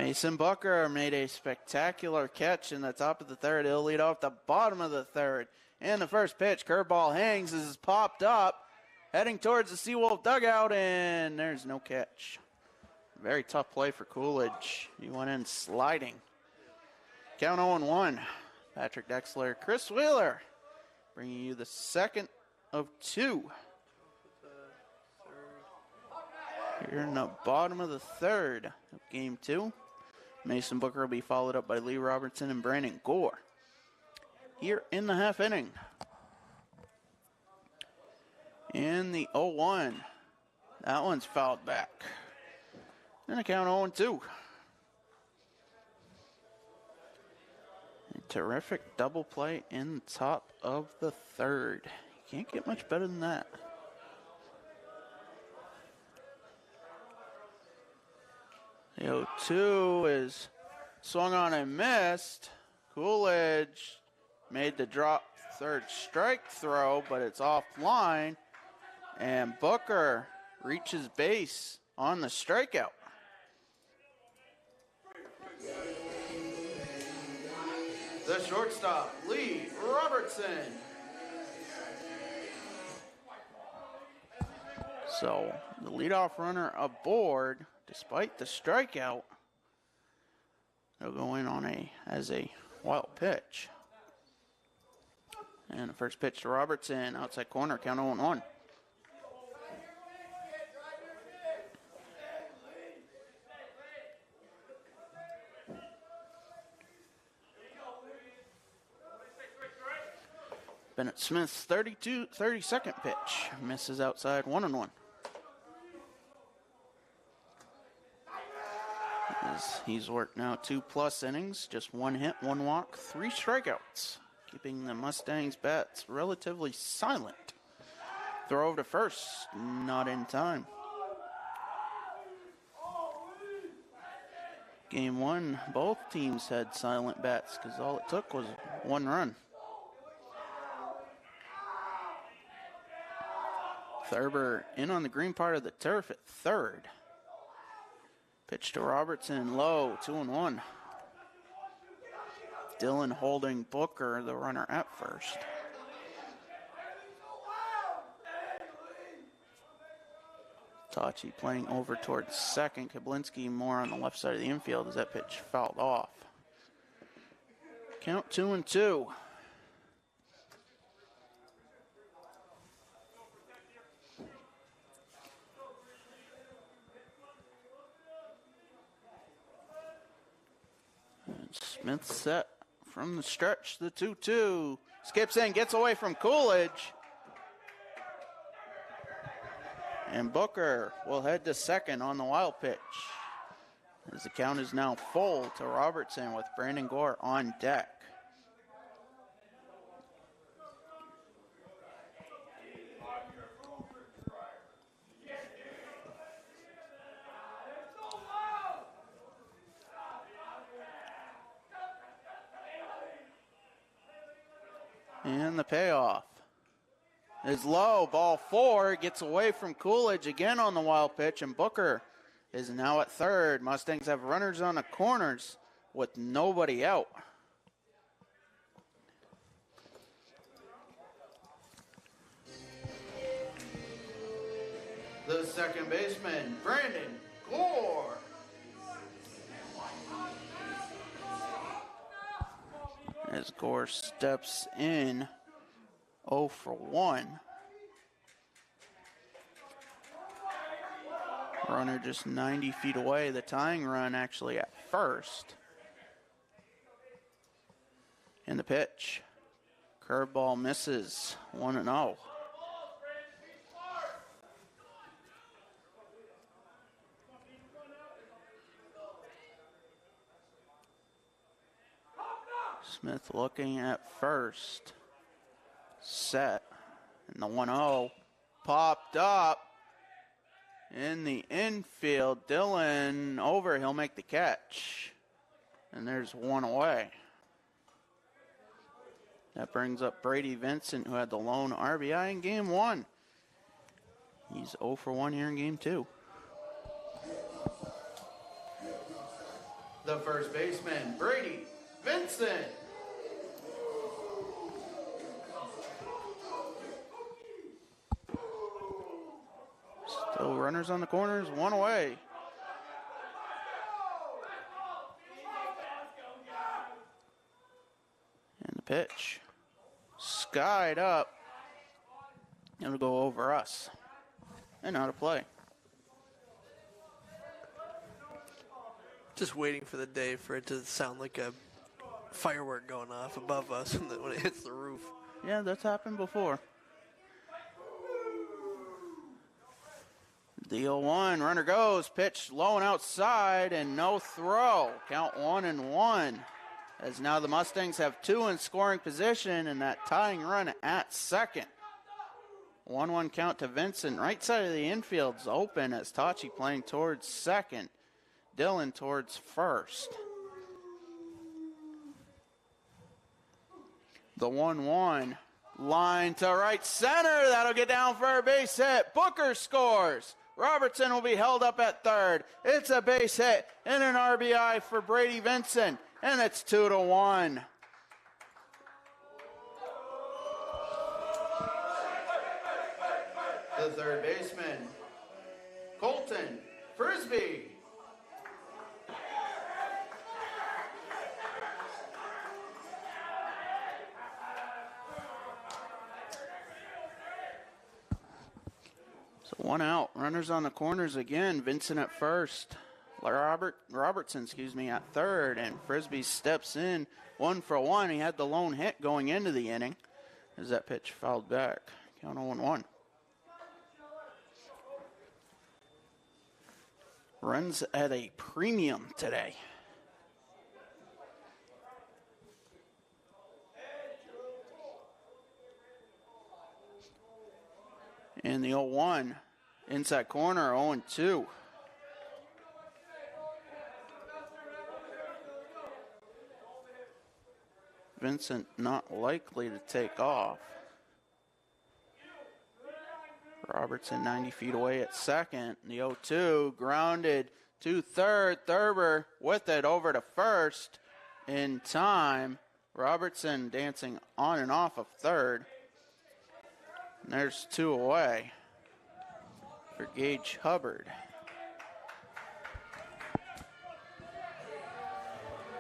[SPEAKER 1] Mason Booker made a spectacular catch in the top of the third. He'll lead off the bottom of the third. And the first pitch, curveball hangs, is popped up, heading towards the Seawolf dugout, and there's no catch. Very tough play for Coolidge. He went in sliding. Count 0-1. Patrick Dexler, Chris Wheeler, bringing you the second of two. Here in the bottom of the third of game two. Mason Booker will be followed up by Lee Robertson and Brandon Gore. Here in the half inning. In the 0-1. That one's fouled back. And a count 0-2. A terrific double play in the top of the third. You can't get much better than that. The 0-2 is swung on and missed. Coolidge made the drop third strike throw, but it's offline. And Booker reaches base on the strikeout. The shortstop, Lee Robertson. So the leadoff runner aboard, despite the strikeout, they'll go in on as a wild pitch. And the first pitch to Robertson, outside corner, count 0-1. Bennett Smith's 32nd pitch misses outside, 1-1. He's worked now 2+ innings, just 1 hit, 1 walk, 3 strikeouts, keeping the Mustangs' bats relatively silent. Throw over to first, not in time. Game 1, both teams had silent bats because all it took was 1 run. Thurber in on the green part of the turf at third. Pitch to Robertson, low, 2-1. Dillon holding Booker, the runner, at first. Tachi playing over towards second. Kablinski more on the left side of the infield as that pitch fouled off. Count 2-2. Smith set from the stretch, the 2-2. Skips in, gets away from Coolidge. And Booker will head to second on the wild pitch. As the count is now full to Robertson with Brandon Gore on deck. And the payoff is low. Ball 4 gets away from Coolidge again on the wild pitch, and Booker is now at third. Mustangs have runners on the corners with nobody out. The second baseman, Brandon Gore. As Gore steps in 0 for 1. Runner just 90 feet away. The tying run actually at first. And the pitch. Curveball misses. 1-0. Smith looking at first. Set. And the 1-0 popped up in the infield. Dillon over. He'll make the catch. And there's 1 away. That brings up Brady Vincent, who had the lone RBI in game 1. He's 0 for 1 here in game 2. The first baseman, Brady Vincent. Still runners on the corners, one away. And the pitch. Skied up. It'll go over us. And out of play.
[SPEAKER 4] Just waiting for the day for it to sound like a firework going off above us when it hits the roof.
[SPEAKER 1] Yeah, that's happened before. The 0-1, runner goes, pitch low and outside, and no throw. Count 1-1. As now the Mustangs have two in scoring position, and that tying run at second. 1-1 count to Vincent. Right side of the infield's open as Tachi playing towards second. Dylan towards first. The 1-1. Line to right center. That'll get down for a base hit. Booker scores. Robertson will be held up at third. It's a base hit and an RBI for Brady Vincent, and it's 2-1. The third baseman, Colton Frisbee. So one out. Runners on the corners again. Vincent at first. Robertson, at third. And Frisbee steps in 1-for-1. He had the lone hit going into the inning as that pitch fouled back. Count 0-1. Runs at a premium today. And the 0-1, inside corner, 0-2. Vincent not likely to take off. Robertson 90 feet away at second. The 0-2, grounded to third. Thurber with it over to first in time. Robertson dancing on and off of third. And there's two away for Gage Hubbard.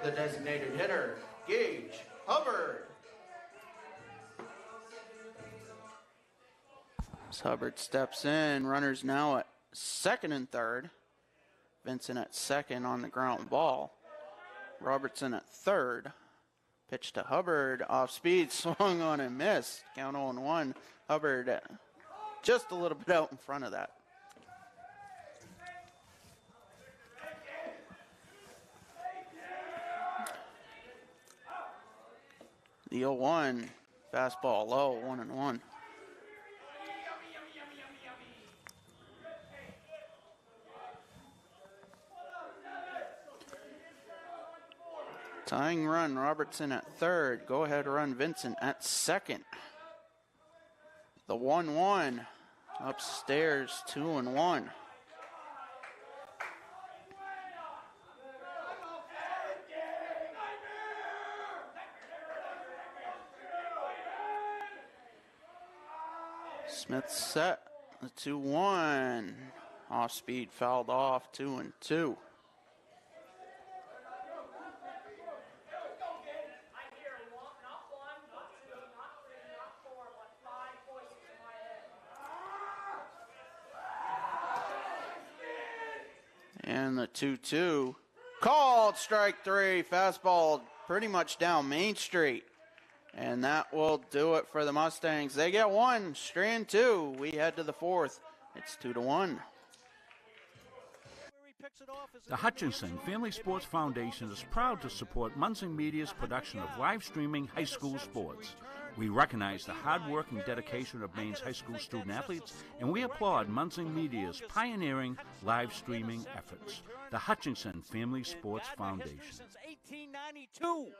[SPEAKER 1] The designated hitter, Gage Hubbard. As Hubbard steps in, runners now at second and third. Vincent at second on the ground ball. Robertson at third. Pitch to Hubbard, off speed, swung on and missed. Count 0-1. Hubbard just a little bit out in front of that. The 0-1, fastball low, 1-1. Tying run, Robertson at third. Go ahead run, Vincent at second. The 1-1 upstairs, 2-1. Smith set, the 2-1. Off speed, fouled off, 2-2. And the 2-2, called strike three, fastball pretty much down Main Street. And that will do it for the Mustangs. They get one, strand two. We head to the fourth. It's 2-1.
[SPEAKER 6] The Hutchinson Family Sports Foundation is proud to support Munsing Media's production of live streaming high school sports. We recognize the hard work and dedication of Maine's high school student athletes, and we applaud Munsing Media's pioneering live streaming efforts. The Hutchinson Family Sports Foundation.
[SPEAKER 7] Since 1892.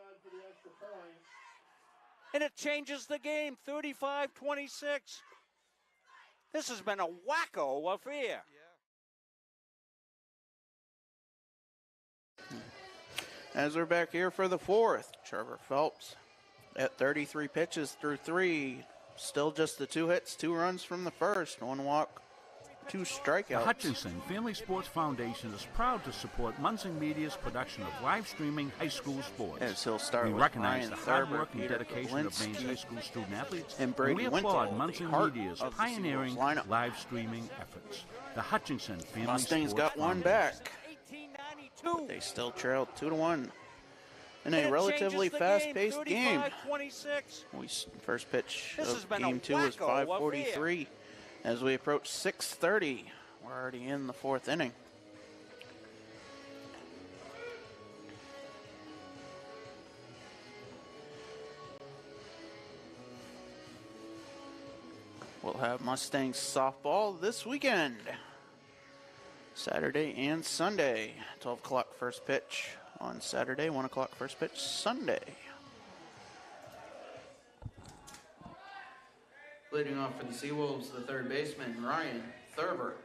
[SPEAKER 7] And it changes the game, 35-26. This has been a wacko affair.
[SPEAKER 1] As we're back here for the fourth, Trevor Phelps at 33 pitches through 3. Still just the 2 hits, 2 runs from the first, 1 walk, 2 strikeouts.
[SPEAKER 6] The Hutchinson Family Sports Foundation is proud to support Munsing Media's production of live streaming high school sports.
[SPEAKER 1] As he'll start
[SPEAKER 6] we
[SPEAKER 1] with
[SPEAKER 6] recognize
[SPEAKER 1] Ryan
[SPEAKER 6] the
[SPEAKER 1] Thurber,
[SPEAKER 6] hard work and
[SPEAKER 1] Peter
[SPEAKER 6] dedication of
[SPEAKER 1] Koblinski,
[SPEAKER 6] Maine's high school student athletes,
[SPEAKER 1] and Brady
[SPEAKER 6] we
[SPEAKER 1] Wintle,
[SPEAKER 6] applaud
[SPEAKER 1] the
[SPEAKER 6] Munsing
[SPEAKER 1] heart
[SPEAKER 6] Media's
[SPEAKER 1] of the
[SPEAKER 6] pioneering
[SPEAKER 1] Seagulls lineup.
[SPEAKER 6] live streaming efforts. The Hutchinson Family
[SPEAKER 1] Mustangs
[SPEAKER 6] Sports
[SPEAKER 1] got one
[SPEAKER 6] Foundation.
[SPEAKER 1] back. But they still trailed 2-1 in a relatively fast-paced game. First pitch of game 2 is 5:43. As we approach 6:30, we're already in the 4th inning. We'll have Mustangs softball this weekend. Saturday and Sunday. 12 o'clock first pitch on Saturday, 1 o'clock first pitch Sunday. Leading off for the Seawolves, the third baseman, Ryan Thurber.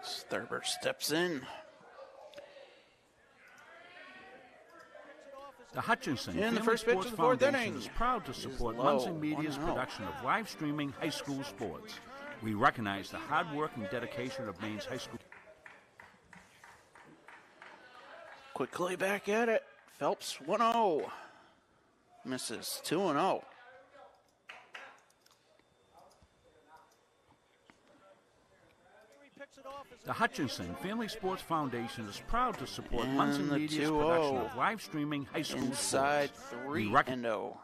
[SPEAKER 1] Thurber steps in.
[SPEAKER 6] The Hutchinson
[SPEAKER 1] In the
[SPEAKER 6] Family
[SPEAKER 1] first pitch
[SPEAKER 6] Sports
[SPEAKER 1] of the 4th
[SPEAKER 6] Foundation
[SPEAKER 1] inning
[SPEAKER 6] is proud to support
[SPEAKER 1] low,
[SPEAKER 6] Munsing Media's
[SPEAKER 1] 1-0.
[SPEAKER 6] production of live streaming high school sports. We recognize the hard work and dedication of Maine's high school.
[SPEAKER 1] Quickly back at it. Phelps 1-0. Misses 2-0.
[SPEAKER 6] The Hutchinson Family Sports Foundation is proud to support
[SPEAKER 1] And
[SPEAKER 6] Munsing
[SPEAKER 1] the
[SPEAKER 6] Media's
[SPEAKER 1] 2-0.
[SPEAKER 6] production of live streaming high school
[SPEAKER 1] Inside
[SPEAKER 6] sports. We
[SPEAKER 1] 3-0.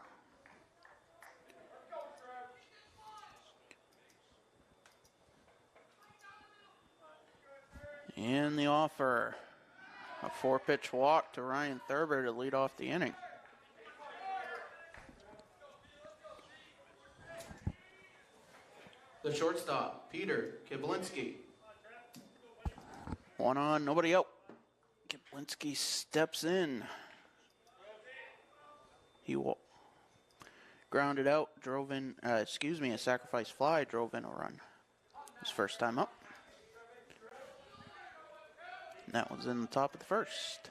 [SPEAKER 1] And the offer. A 4-pitch walk to Ryan Thurber to lead off the inning. The shortstop, Peter Kiblinski. 1 on, nobody out. Kiblinski steps in. He grounded out, drove in, a sacrifice fly, drove in a run. His first time up. And that was in the top of the first.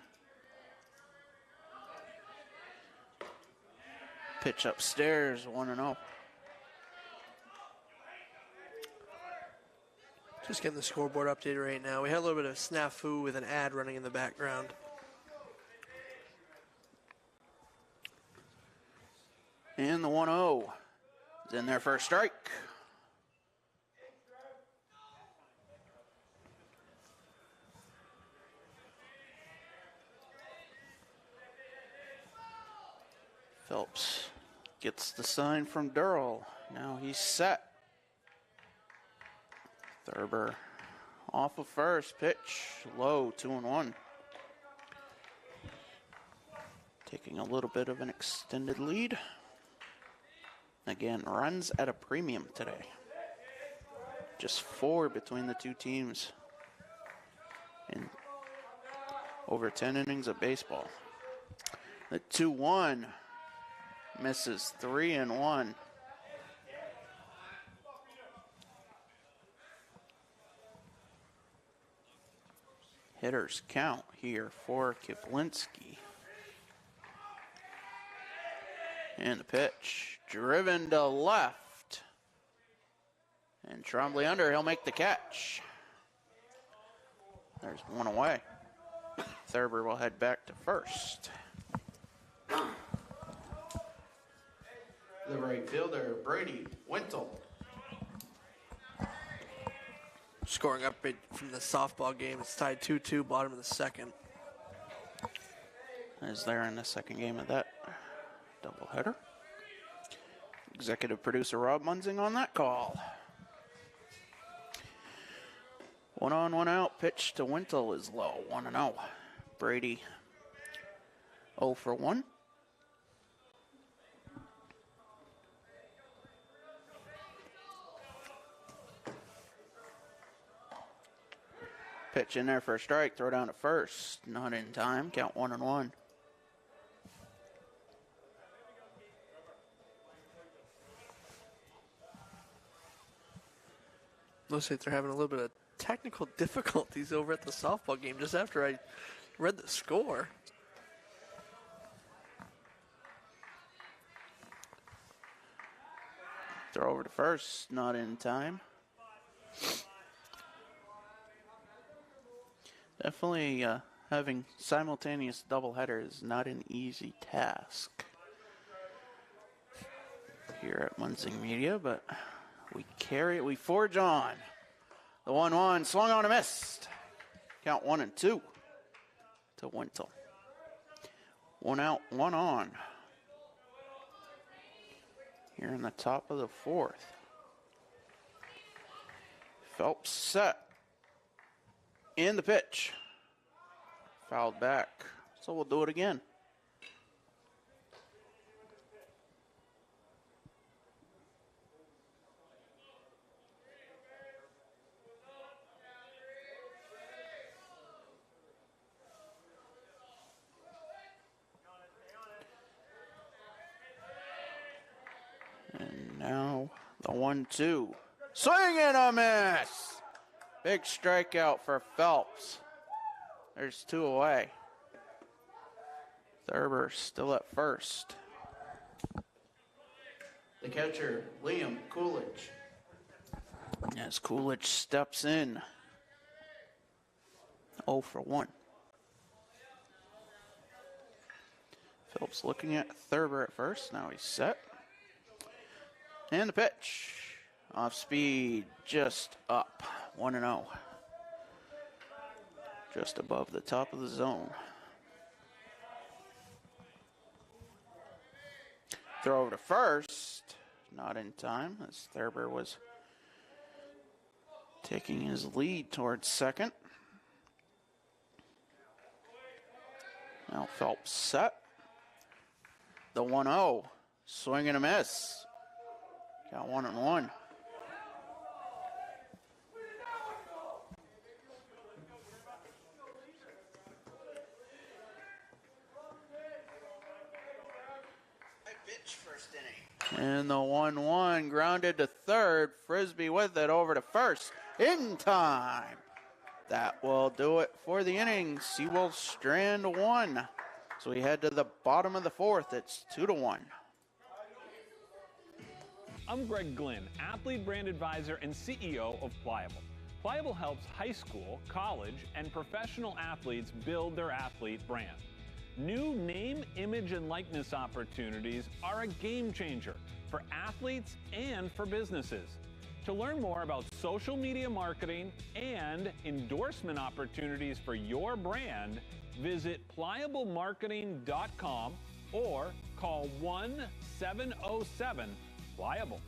[SPEAKER 1] Pitch upstairs, 1-0.
[SPEAKER 4] Just getting the scoreboard updated right now. We had a little bit of a snafu with an ad running in the background.
[SPEAKER 1] And the 1-0 is in there for a strike. Phelps gets the sign from Durrell. Now he's set. Thurber off of first, pitch low, 2-1. Taking a little bit of an extended lead. Again, runs at a premium today. Just 4 between the two teams in over 10 innings of baseball. The 2-1 misses, 3-1. Hitters count here for Kiblinski. And the pitch, driven to left. And Trombley under, he'll make the catch. There's one away. Thurber will head back to first. The right fielder, Brady Wintle.
[SPEAKER 4] Scoring upgrade from the softball game. It's tied 2-2, bottom of the second.
[SPEAKER 1] Is there in the second game of that doubleheader. Executive producer Rob Munsing on that call. 1 on, 1 out. Pitch to Wintle is low. 1-0. Brady 0 for 1. Pitch in there for a strike. Throw down to first. Not in time. Count 1-1.
[SPEAKER 4] Looks like they're having a little bit of technical difficulties over at the softball game just after I read the score.
[SPEAKER 1] Throw over to first, not in time. Definitely having simultaneous doubleheader is not an easy task here at Munsing Media, but we carry it, we forge on. The 1-1 swung on and missed. Count 1 and 2 to Wintle. 1 out, 1 on. Here in the top of the 4th. Phelps set. In the pitch. Fouled back. So we'll do it again. And now the 1-2. Swing and a miss. Big strikeout for Phelps. There's 2 away. Thurber still at first. The catcher, Liam Coolidge. As Coolidge steps in. 0 for 1. Phelps looking at Thurber at first. Now he's set. And the pitch. Off speed, just up. 1-0. Just above the top of the zone. Throw over to first. Not in time, as Thurber was taking his lead towards second. Now Phelps set. The 1-0. Swing and a miss. Got 1-1. And the 1-1 grounded to third. Frisbee with it over to first. In time. That will do it for the inning. Seawolf Strand 1. So we head to the bottom of the 4th. It's 2-1.
[SPEAKER 5] I'm Greg Glynn, athlete brand advisor and CEO of Pliable. Pliable helps high school, college, and professional athletes build their athlete brand. New name, image, and likeness opportunities are a game changer for athletes and for businesses. To learn more about social media marketing and endorsement opportunities for your brand, visit pliablemarketing.com or call 1-707-PLIABLE.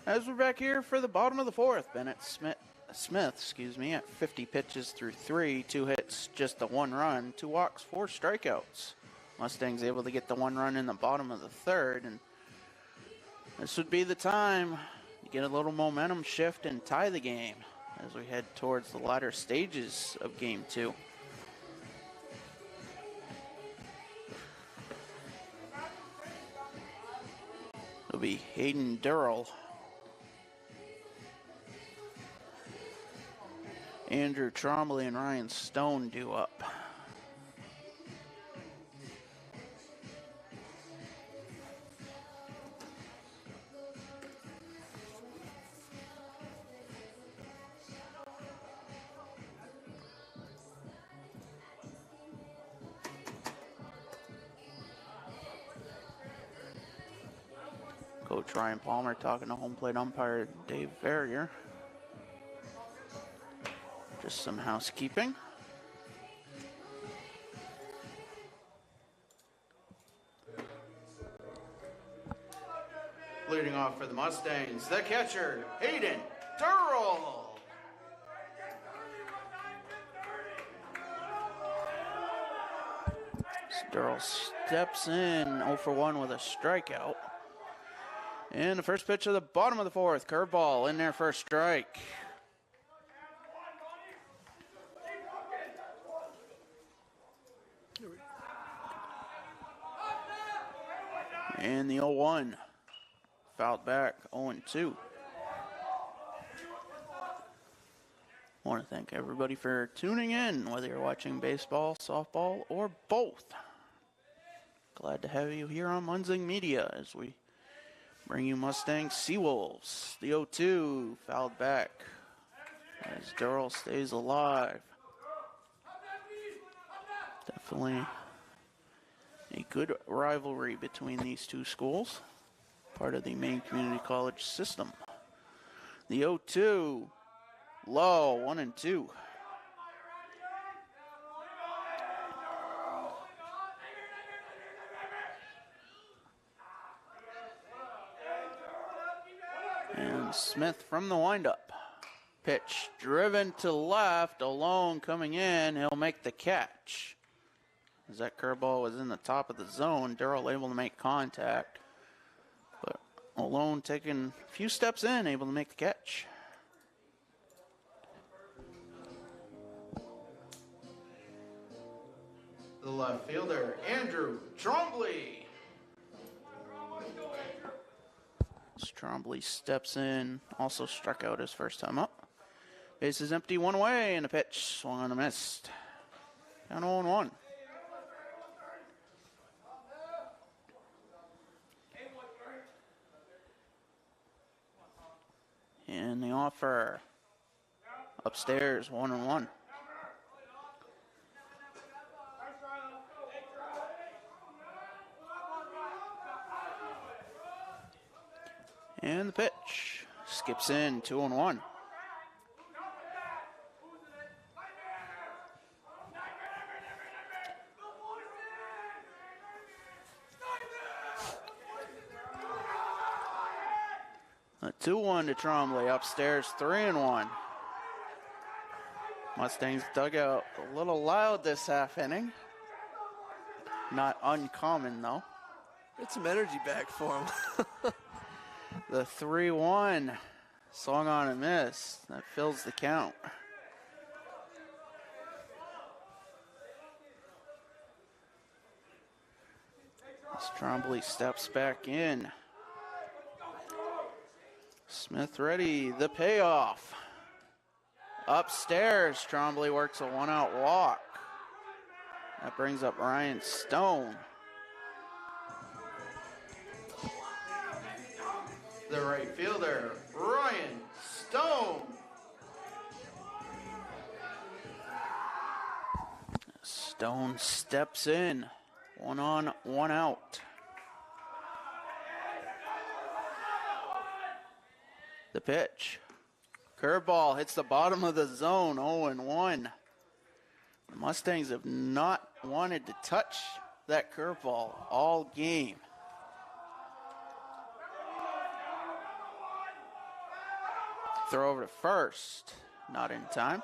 [SPEAKER 1] As we're back here for the bottom of the 4th, Bennett Smith, at 50 pitches through 3, 2 hits, just a 1 run, 2 walks, 4 strikeouts. Mustangs able to get the 1 run in the bottom of the 3rd, and this would be the time to get a little momentum shift and tie the game as we head towards the latter stages of Game 2. It'll be Hayden Durrell, Andrew Trombley, and Ryan Stone due up. Coach Ryan Palmer talking to home plate umpire Dave Verrier. Just some housekeeping. Leading off for the Mustangs, the catcher, Hayden Durrell. Durrell steps in 0 for 1 with a strikeout. And the first pitch of the bottom of the fourth, curveball in there for a strike. And the 0-1, fouled back, 0-2. I want to thank everybody for tuning in, whether you're watching baseball, softball, or both. Glad to have you here on Munzing Media as we bring you Mustang Seawolves. The 0-2, fouled back as Durrell stays alive. Definitely a good rivalry between these two schools, part of the Maine Community College system. The 0-2, low, 1-2. And Smith from the windup. Pitch driven to left, alone coming in. He'll make the catch. As that curveball was in the top of the zone, Durrell able to make contact. But alone taking a few steps in, able to make the catch. The left fielder, Andrew Trombley. Trombley steps in, also struck out his first time up. Base is empty, one away, and a pitch swung on a missed. Down 0-1. And the offer upstairs, 1-1. And the pitch skips in, 2-1. A 2-1 to Trombley, upstairs 3-1. Mustangs dugout a little loud this half inning. Not uncommon though.
[SPEAKER 4] Get some energy back for him.
[SPEAKER 1] The 3-1, swung on a miss. That fills the count. As Trombley steps back in. Smith ready, the payoff. Upstairs, Trombley works a one-out walk. That brings up Ryan Stone. The right fielder, Ryan Stone. Stone steps in, 1 on, 1 out. The pitch, curveball hits the bottom of the zone, 0-1. The Mustangs have not wanted to touch that curveball all game. Throw over to first, not in time.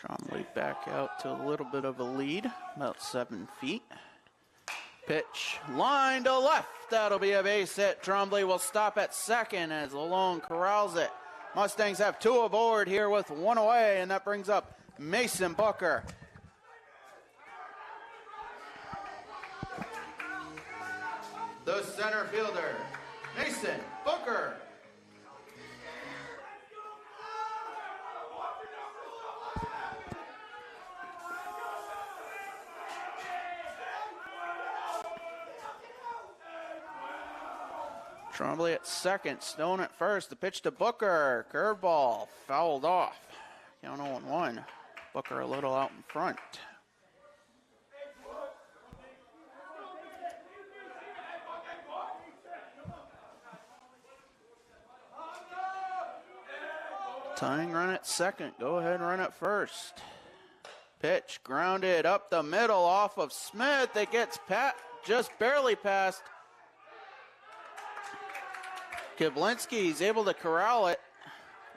[SPEAKER 1] Trombley back out to a little bit of a lead, about 7 feet. Pitch, line to left. That'll be a base hit. Trombley will stop at second as Lalone corrals it. Mustangs have 2 aboard here with 1 away, and that brings up Mason Booker. The center fielder, Mason Booker. Trombley at second, Stone at first. The pitch to Booker, curveball, fouled off. Count 0-1. Booker a little out in front. Tying run at second. Go ahead and run at first. Pitch grounded up the middle off of Smith. It gets just barely past Kiblinski. He's able to corral it,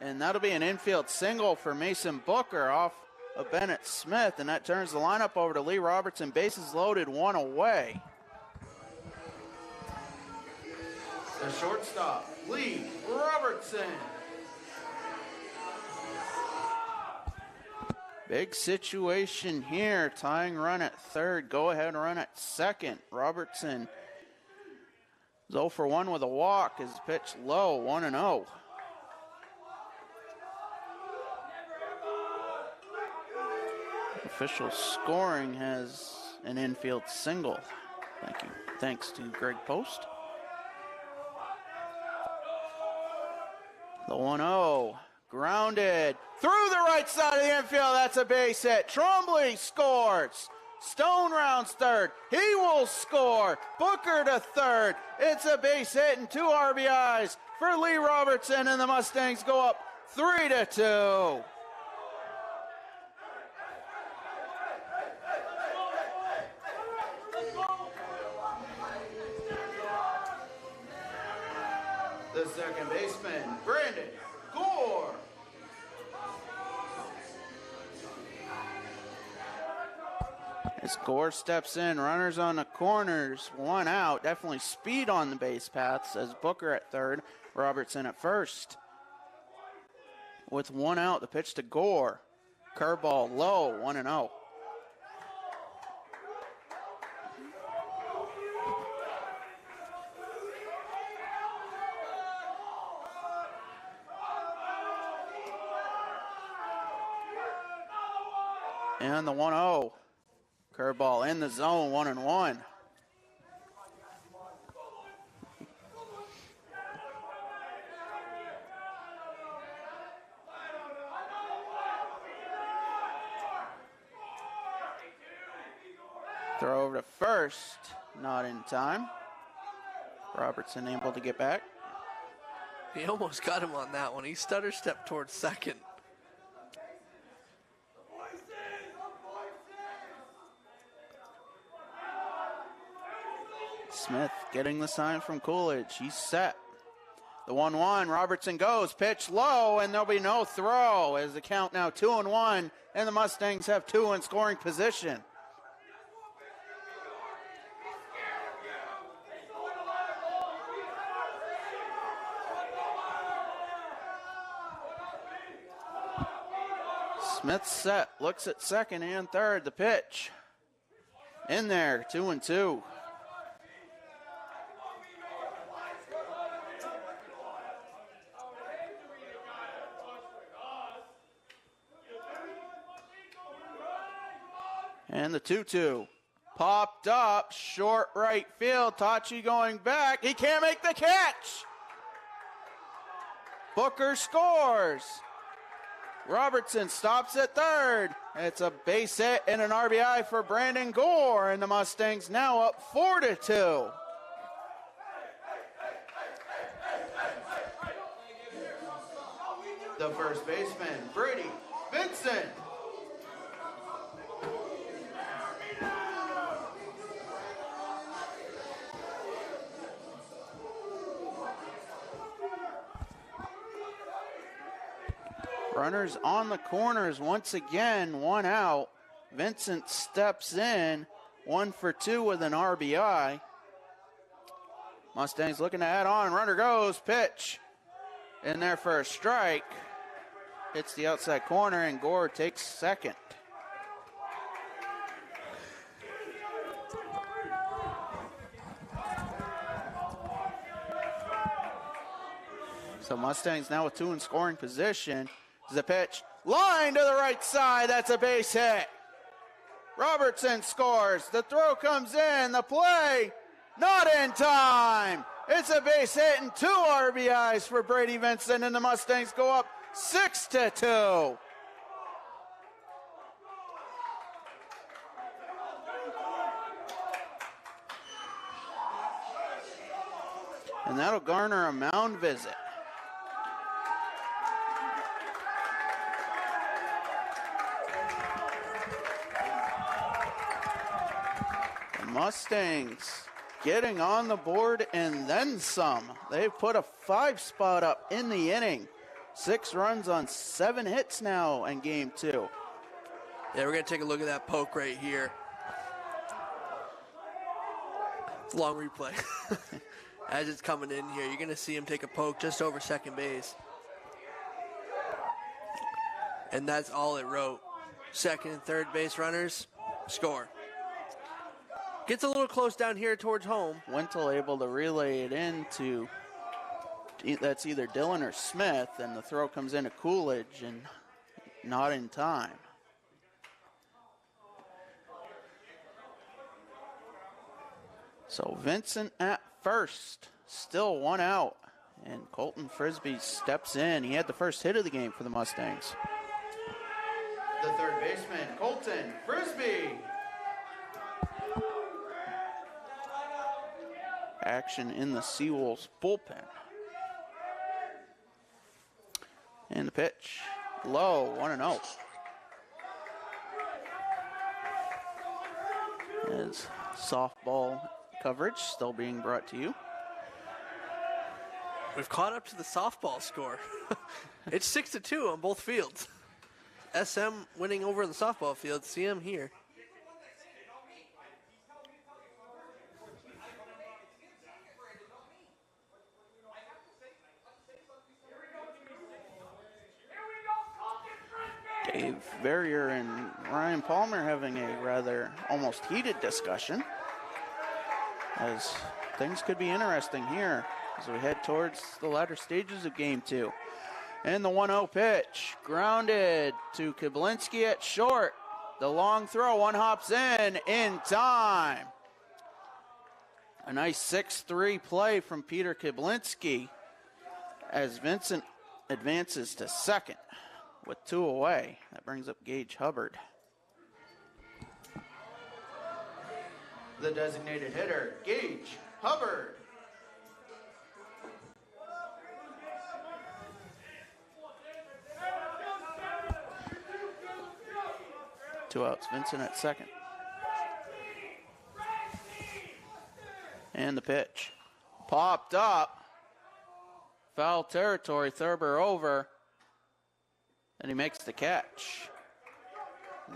[SPEAKER 1] and that'll be an infield single for Mason Booker off of Bennett Smith, and that turns the lineup over to Lee Robertson. Bases loaded, one away. The shortstop, Lee Robertson. Big situation here. Tying run at third. Go ahead run at second. Robertson is 0 for 1 with a walk. His pitch low, 1-0. Official scoring has an infield single. Thank you. Thanks to Greg Post. The 1-0. Grounded through the right side of the infield. That's a base hit. Trombley scores. Stone rounds third. He will score. Booker to third. It's a base hit and 2 RBIs for Lee Robertson, and the Mustangs go up 3-2. The second baseman, Brandon Gore. As Gore steps in, runners on the corners, 1 out. Definitely speed on the base paths as Booker at third, Robertson at first. With 1 out, the pitch to Gore. Curveball low, 1-0. And the 1-0. Curveball in the zone, 1-1. Throw over to first, not in time. Robertson able to get back.
[SPEAKER 4] He almost got him on that one. He stutter stepped towards second.
[SPEAKER 1] Smith getting the sign from Coolidge. He's set. The 1-1. Robertson goes. Pitch low, and there'll be no throw as the count now 2-1, and the Mustangs have 2 in scoring position. Smith set. Looks at second and third. The pitch. In there. 2-2. And the 2-2. Popped up, short right field. Tachi going back. He can't make the catch. Booker scores. Robertson stops at third. It's a base hit and an RBI for Brandon Gore, and the Mustangs now up 4-2. The first baseman, Brady Vincent. Runners on the corners once again, 1 out. Vincent steps in, 1 for 2 with an RBI. Mustangs looking to add on. Runner goes, pitch. In there for a strike. Hits the outside corner, and Gore takes second. So Mustangs now with 2 in scoring position. The pitch, line to the right side, that's a base hit. Robertson scores, the throw comes in, the play, not in time. It's a base hit and 2 RBIs for Brady Vincent, and the Mustangs go up 6-2. And that'll garner a mound visit. Mustangs getting on the board and then some. They've put a 5 spot up in the inning. 6 runs on 7 hits now in game 2.
[SPEAKER 4] Yeah, we're going to take a look at that poke right here. It's a long replay. As it's coming in here, you're going to see him take a poke just over second base. And that's all it wrote. Second and third base runners score. Gets a little close down here towards home.
[SPEAKER 1] Wintle able to relay it into, that's either Dillon or Smith, and the throw comes into Coolidge and not in time. So Vincent at first, still 1 out, and Colton Frisbee steps in. He had the first hit of the game for the Mustangs. The third baseman, Colton Frisbee. Action in the Seawolves bullpen. And the pitch, low, 1-0. As softball coverage still being brought to you.
[SPEAKER 4] We've caught up to the softball score. It's 6-2 on both fields. SM winning over in the softball field. CM here.
[SPEAKER 1] Dave Verrier and Ryan Palmer having a rather almost heated discussion, as things could be interesting here as we head towards the latter stages of game 2. And the 1-0 pitch, grounded to Kablinski at short. The long throw, one hops in time. A nice 6-3 play from Peter Kablinski as Vincent advances to second with 2 away. That brings up Gage Hubbard. The designated hitter, Gage Hubbard. Two outs, Vincent at second. And the pitch. Popped up. Foul territory, Thurber over. And he makes the catch.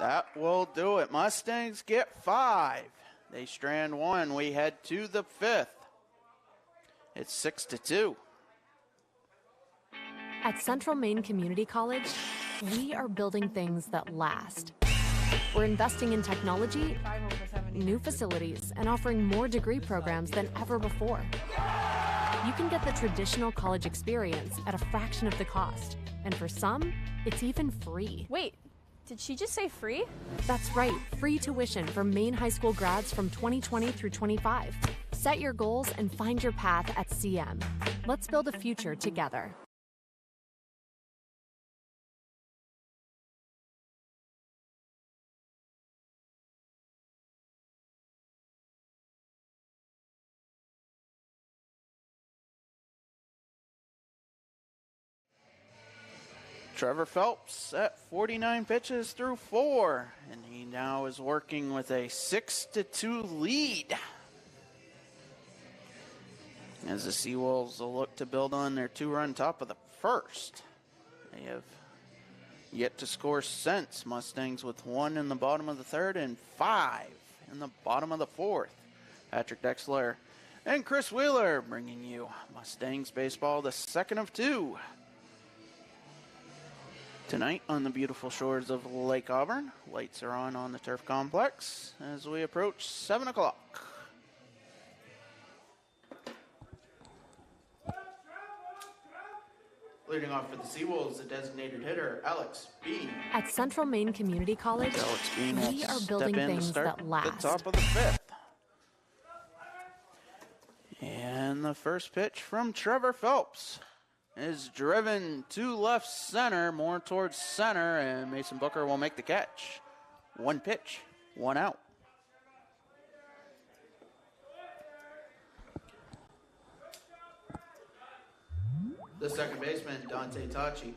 [SPEAKER 1] That will do it. Mustangs get 5. They strand 1. We head to the 5th. It's 6-2.
[SPEAKER 19] At Central Maine Community College, we are building things that last. We're investing in technology, new facilities, and offering more degree programs than ever before. You can get the traditional college experience at a fraction of the cost. And for some, it's even free.
[SPEAKER 15] Wait, did she just say free?
[SPEAKER 19] That's right, free tuition for Maine high school grads from 2020 through 25. Set your goals and find your path at CM. Let's build a future together.
[SPEAKER 1] Trevor Phelps at 49 pitches through 4, and he now is working with a 6-2 lead. As the Seawolves will look to build on their 2-run top of the first. They have yet to score since. Mustangs with 1 in the bottom of the 3rd and 5 in the bottom of the 4th. Patrick Dexler and Chris Wheeler bringing you Mustangs baseball, the 2nd of 2. Tonight on the beautiful shores of Lake Auburn, lights are on the turf complex as we approach 7 o'clock. Leading off for the Seawolves, the designated hitter, Alex Bean.
[SPEAKER 19] At Central Maine Community College, we are building things that last.
[SPEAKER 1] The top of the 5th. And the first pitch from Trevor Phelps is driven to left center, more towards center, and Mason Booker will make the catch. 1 pitch, 1 out. The second baseman, Dante Tachi.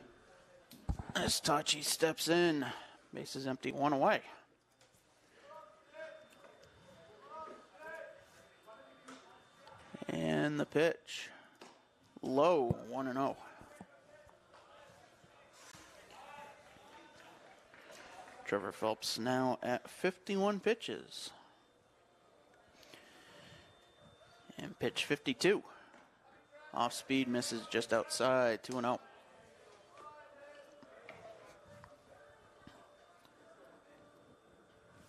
[SPEAKER 1] As Tachi steps in, base is empty, 1 away. And the pitch. Low, 1-0. Trevor Phelps now at 51 pitches. And pitch 52. Off speed, misses just outside, 2-0.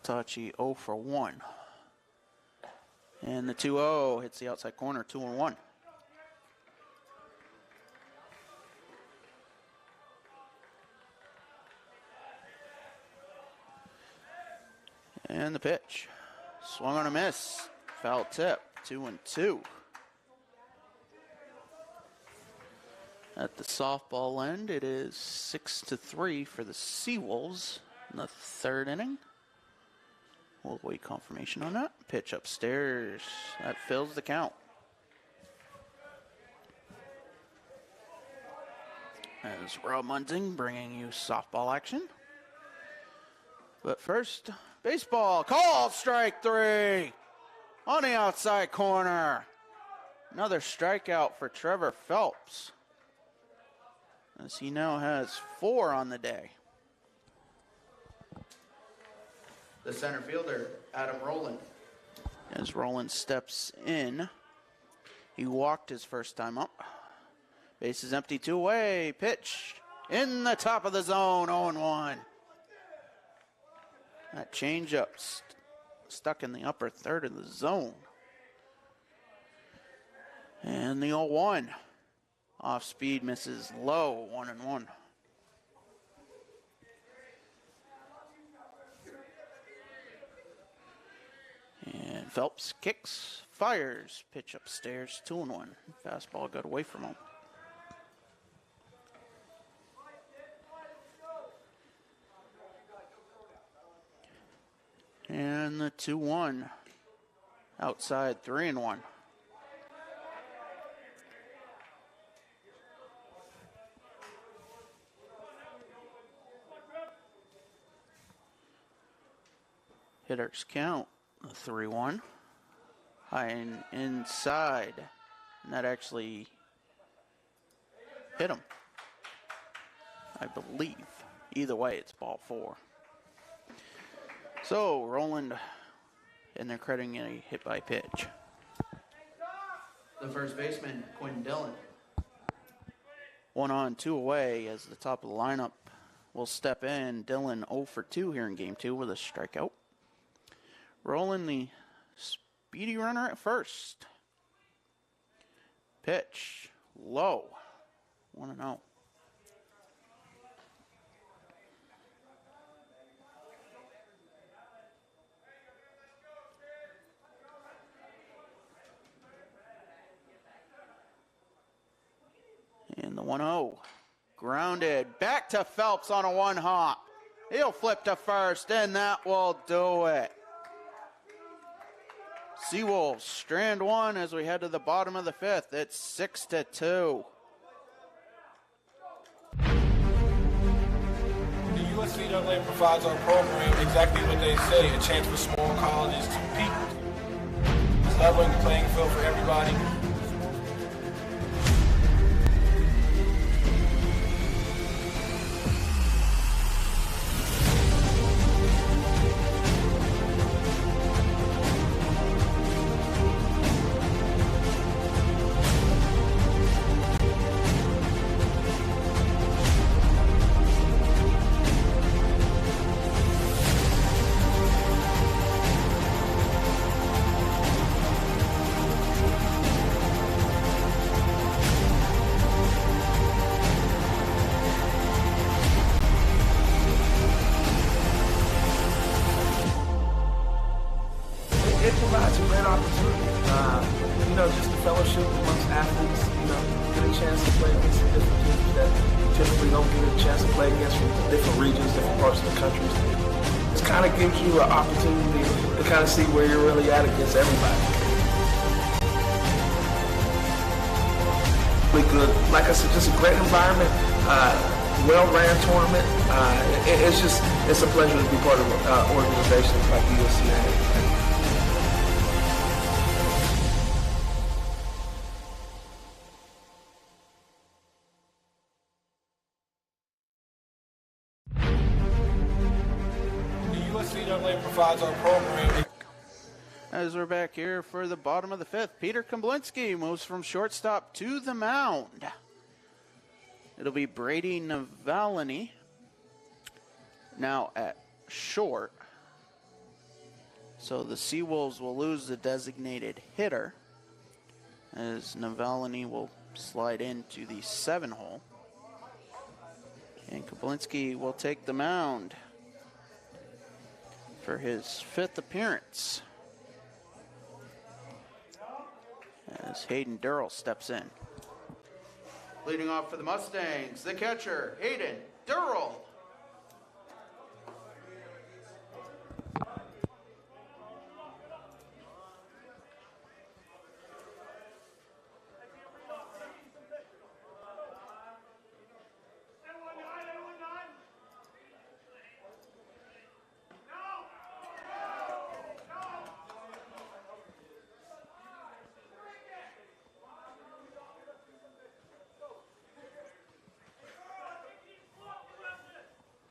[SPEAKER 1] Tachi 0 for 1. And the 2-0 hits the outside corner, 2-1. And the pitch. Swung on a miss. Foul tip, 2-2. At the softball end, it is 6-3 for the Seawolves in the third inning. We'll wait confirmation on that. Pitch upstairs. That fills the count. As Rob Munzing bringing you softball action. But first, baseball. Call strike 3 on the outside corner. Another strikeout for Trevor Phelps, as he now has 4 on the day. The center fielder, Adam Rowland. As Rowland steps in, he walked his first time up. Base is empty, 2 away. Pitch in the top of the zone, 0-1. That changeup stuck in the upper third of the zone. And the 0-1. Off speed, misses low, 1-1. And Phelps kicks, fires, pitch upstairs, 2-1. Fastball got away from him. And the 2-1. Outside, 3-1. Hitters count, 3-1. High and inside. And that actually hit him, I believe. Either way, it's ball 4. So, Rowland, and they're crediting a hit by pitch. The first baseman, Quinn Dillon. 1 on, 2 away as the top of the lineup will step in. Dillon 0 for 2 here in game 2 with a strikeout. Rowland, the speedy runner at first. Pitch, low, 1-0. And the 1-0, grounded, back to Phelps on a 1-hop. He'll flip to first, and that will do it. Seawolves strand 1 as we head to the bottom of the 5th. It's 6-2.
[SPEAKER 3] The USCAA provides our program exactly what they say, a chance for small colleges to peak. It's leveling the playing field for everybody. It provides a great opportunity, just the fellowship amongst athletes, get a chance to play against the different teams that typically don't get a chance to play against from different regions, different parts of the country. It kind of gives you an opportunity to kind of see where you're really at against everybody. Really good. Like I said, just a great environment, well-ran tournament. It's a pleasure to be part of organizations like the USCA. solidifies our program.
[SPEAKER 1] As we're back here for the bottom of the fifth, Peter Kablinski moves from shortstop to the mound. It'll be Brady Navalny now at short. So the Seawolves will lose the designated hitter as Navalny will slide into the 7-hole. And Kablinski will take the mound for his 5th appearance as Hayden Durrell steps in. Leading off for the Mustangs, the catcher, Hayden Durrell.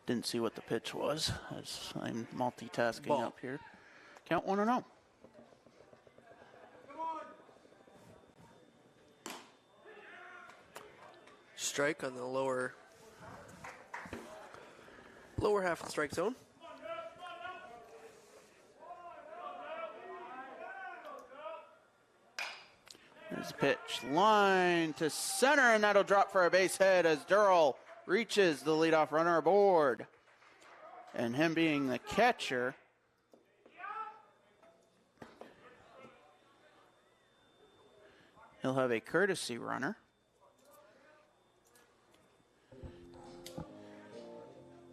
[SPEAKER 1] Didn't see what the pitch was as I'm multitasking
[SPEAKER 4] Ball.
[SPEAKER 1] up here. Count 1-0.
[SPEAKER 4] Strike on the lower half of the strike zone.
[SPEAKER 1] There's a pitch. Line to center, and that'll drop for a base hit as Durrell reaches the leadoff runner aboard. And him being the catcher, he'll have a courtesy runner.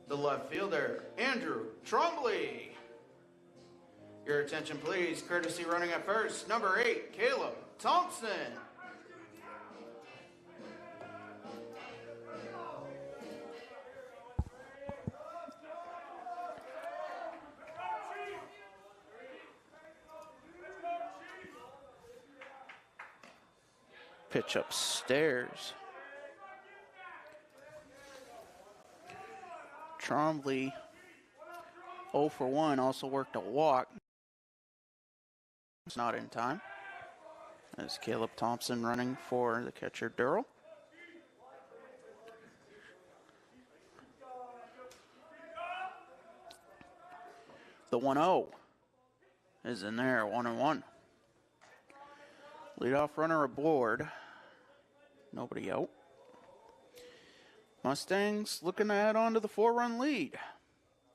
[SPEAKER 1] The left fielder, Andrew Trombley. Your attention, please. Courtesy running at first, number 8, Caleb Thompson. Pitch upstairs. Trombley 0 for 1, also worked a walk. It's not in time. As Caleb Thompson running for the catcher Durrell. The 1-0 is in there, 1-1. Leadoff runner aboard. Nobody out. Mustangs looking to add on to the 4-run lead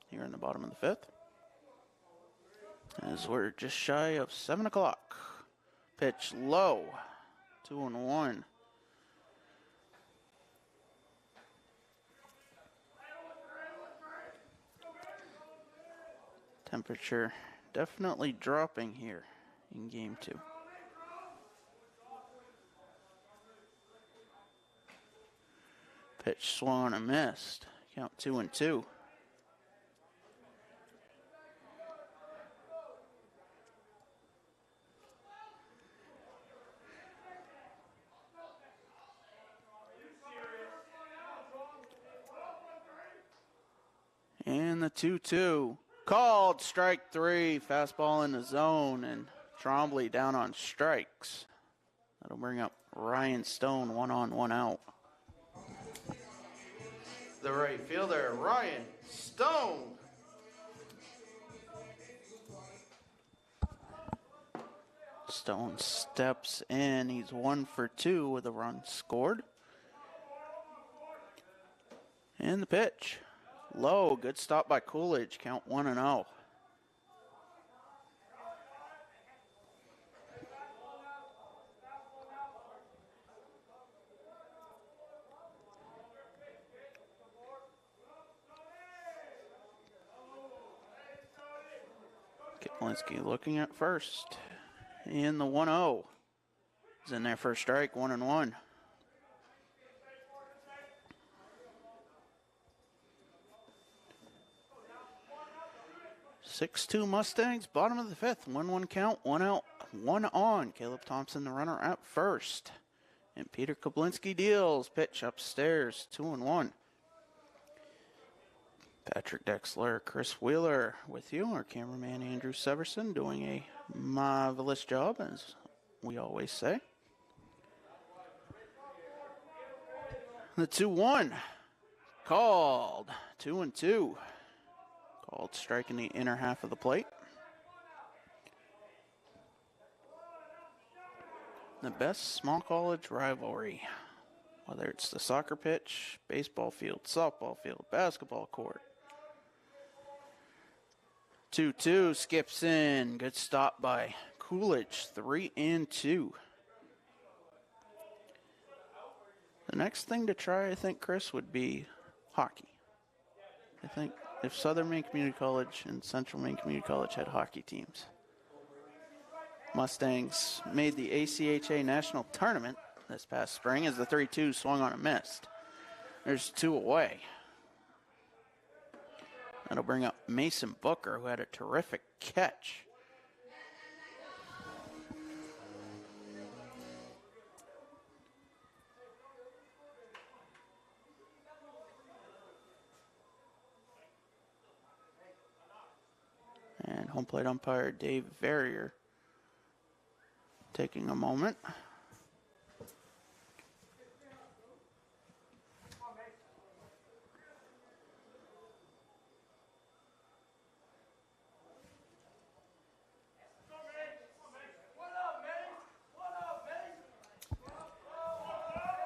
[SPEAKER 1] here in the bottom of the fifth. As we're just shy of 7 o'clock. Pitch low. 2-1. Temperature definitely dropping here in game 2. Pitch swung and missed. Count 2-2. And the 2-2. Called strike 3. Fastball in the zone, and Trombley down on strikes. That'll bring up Ryan Stone, 1 on, 1 out. The right fielder, Ryan Stone. Stone steps in. He's 1 for 2 with a run scored. And the pitch. Low. Good stop by Coolidge. Count 1-0. Kaplinski looking at first. And the 1-0 is in there for a strike, 1-1. Six-2 Mustangs, bottom of the fifth. 1-1 count, 1 out, 1 on. Caleb Thompson, the runner, at first. And Peter Kablinski deals. Pitch upstairs, 2-1. Patrick Dexler, Chris Wheeler with you. Our cameraman Andrew Severson doing a marvelous job, as we always say. The 2-1 called. 2-2. Called strike in the inner half of the plate. The best small college rivalry. Whether it's the soccer pitch, baseball field, softball field, basketball court. 2-2 skips in. Good stop by Coolidge. 3-2. The next thing to try, I think, Chris, would be hockey. I think if Southern Maine Community College and Central Maine Community College had hockey teams. Mustangs made the ACHA National Tournament this past spring as the 3-2 swung on and missed. There's 2 away. That'll bring up Mason Booker, who had a terrific catch. And home plate umpire Dave Verrier taking a moment.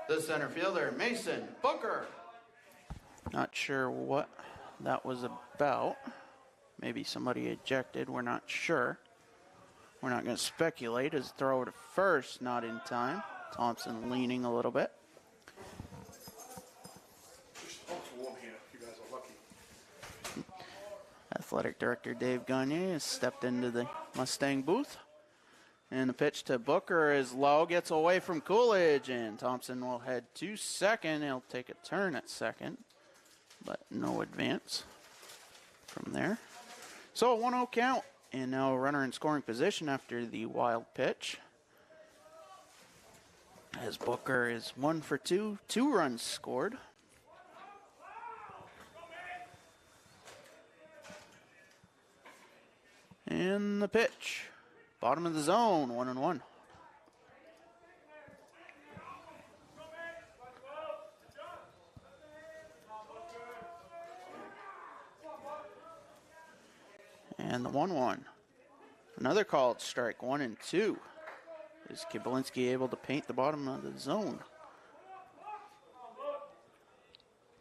[SPEAKER 1] The center fielder, Mason Booker. Not sure what that was about. Maybe somebody ejected. We're not sure. We're not going to speculate as throw to first, not in time. Thompson leaning a little bit. Athletic Director Dave Gagne has stepped into the Mustang booth. And the pitch to Booker is low, gets away from Coolidge, and Thompson will head to second. He'll take a turn at second, but no advance from there. So a 1-0 count, and now a runner in scoring position after the wild pitch. As Booker is 1 for 2, 2 runs scored. And the pitch. Bottom of the zone, 1-1. And the 1-1. Another called strike, 1-2. Is Kibelinski able to paint the bottom of the zone?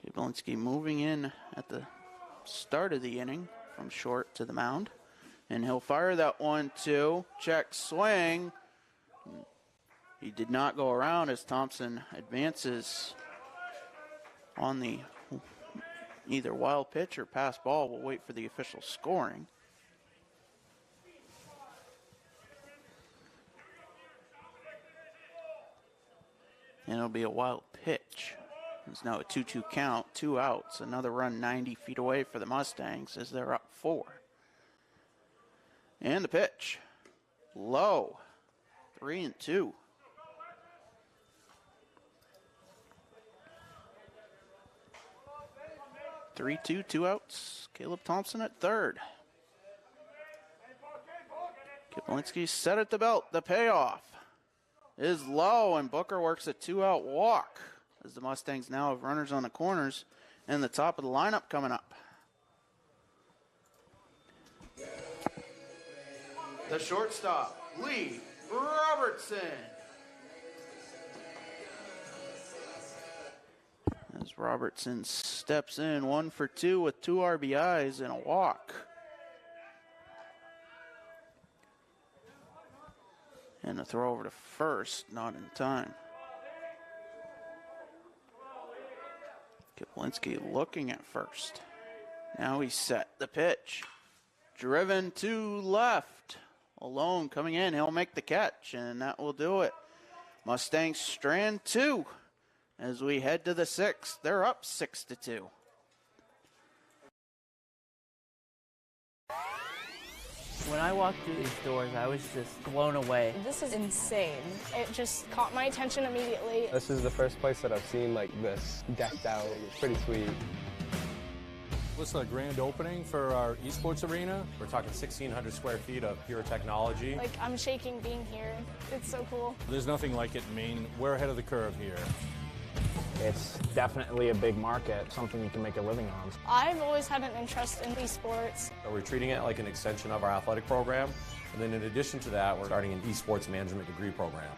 [SPEAKER 1] Kibelinski moving in at the start of the inning from short to the mound. And he'll fire that 1-2. Check swing. He did not go around as Thompson advances on the either wild pitch or pass ball. We'll wait for the official scoring. And it'll be a wild pitch. It's now a 2-2 count, 2 outs. Another run 90 feet away for the Mustangs as they're up 4. And the pitch, low, 3-2. Three-two, 2 outs. Caleb Thompson at third. Kibelinski set at the belt. The payoff is low, and Booker works a 2-out walk as the Mustangs now have runners on the corners and the top of the lineup coming up. The shortstop, Lee Robertson. As Robertson steps in, 1 for 2 with 2 RBIs and a walk. And a throw over to first, not in time. Kibelinski looking at first. Now he's set the pitch. Driven to left. Alone coming in, he'll make the catch, and that will do it. Mustangs strand 2 as we head to the 6th. They're up 6-2.
[SPEAKER 10] When I walked through these doors, I was just blown away.
[SPEAKER 11] This is insane. It just caught my attention immediately.
[SPEAKER 12] This is the first place that I've seen like this decked out. It's pretty sweet.
[SPEAKER 13] What's the grand opening for our esports arena?
[SPEAKER 18] We're talking 1,600 square feet of pure technology.
[SPEAKER 11] Like, I'm shaking being here. It's so cool.
[SPEAKER 5] There's nothing like it in Maine. We're ahead of the curve here.
[SPEAKER 9] It's definitely a big market, something you can make a living on.
[SPEAKER 11] I've always had an interest in esports.
[SPEAKER 18] So we're treating it like an extension of our athletic program. And then in addition to that, we're starting an esports management degree program.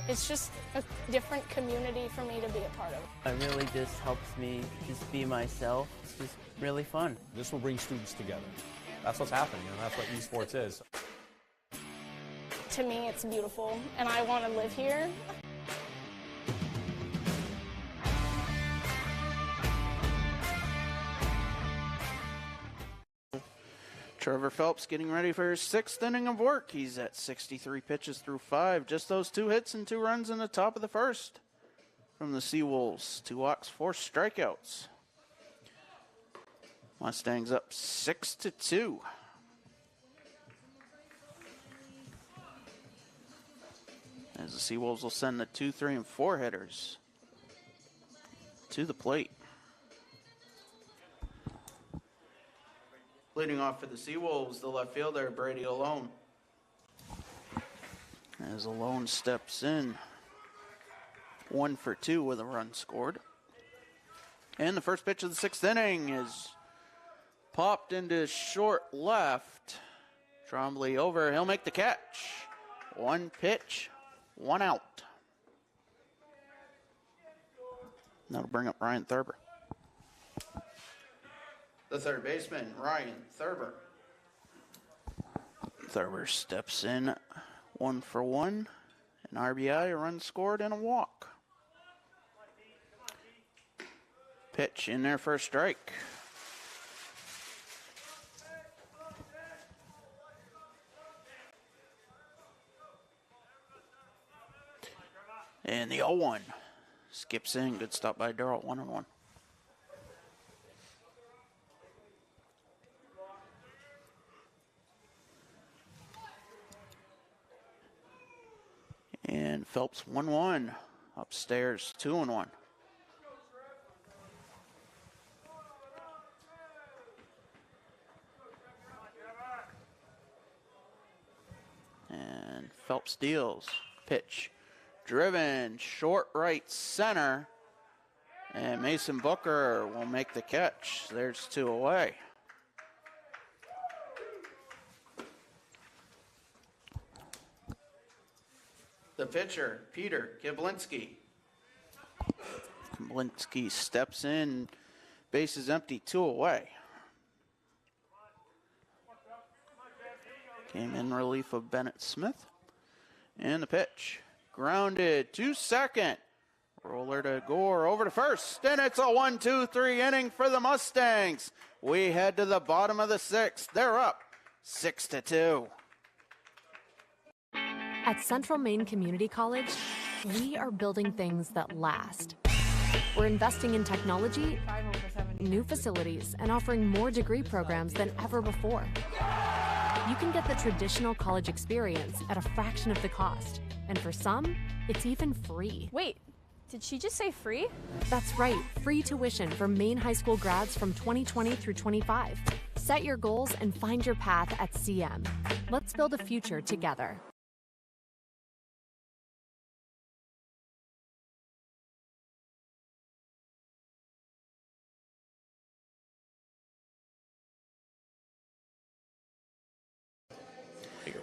[SPEAKER 11] It's just a different community for me to be a part of.
[SPEAKER 10] It really just helps me just be myself. It's just really fun.
[SPEAKER 13] This will bring students together.
[SPEAKER 18] That's what's happening, and that's what esports is.
[SPEAKER 11] To me, it's beautiful, and I want to live here.
[SPEAKER 1] Trevor Phelps getting ready for his 6th inning of work. He's at 63 pitches through 5. Just those 2 hits and 2 runs in the top of the first from the Seawolves. 2 walks, 4 strikeouts. Mustangs up 6-2. As the Seawolves will send the 2, 3, and 4 hitters to the plate. Leading off for the Seawolves, the left fielder, Brady Alone. As Alone steps in, 1 for 2 with a run scored. And the first pitch of the 6th inning is popped into short left. Trombley over, he'll make the catch. 1 pitch, 1 out. That'll bring up Ryan Thurber. The third baseman, Ryan Thurber. Thurber steps in, 1 for 1. An RBI, a run scored, and a walk. Pitch in there for a strike. And the 0-1 skips in. Good stop by Darrell, 1-1. And Phelps 1-1. Upstairs 2-1. And Phelps deals. Pitch. Driven. Short right center. And Mason Booker will make the catch. There's 2 away. The pitcher, Peter Kiblinski. Kiblinski steps in, base is empty, 2 away. Came in relief of Bennett Smith. And the pitch, grounded to second. Roller to Gore, over to first, and it's a 1-2-3 inning for the Mustangs. We head to the bottom of the 6th. They're up 6-2.
[SPEAKER 19] At Central Maine Community College, we are building things that last. We're investing in technology, new facilities, and offering more degree programs than ever before. You can get the traditional college experience at a fraction of the cost, and for some, it's even free.
[SPEAKER 15] Wait, did she just say free?
[SPEAKER 19] That's right, free tuition for Maine high school grads from 2020 through 25. Set your goals and find your path at CM. Let's build a future together.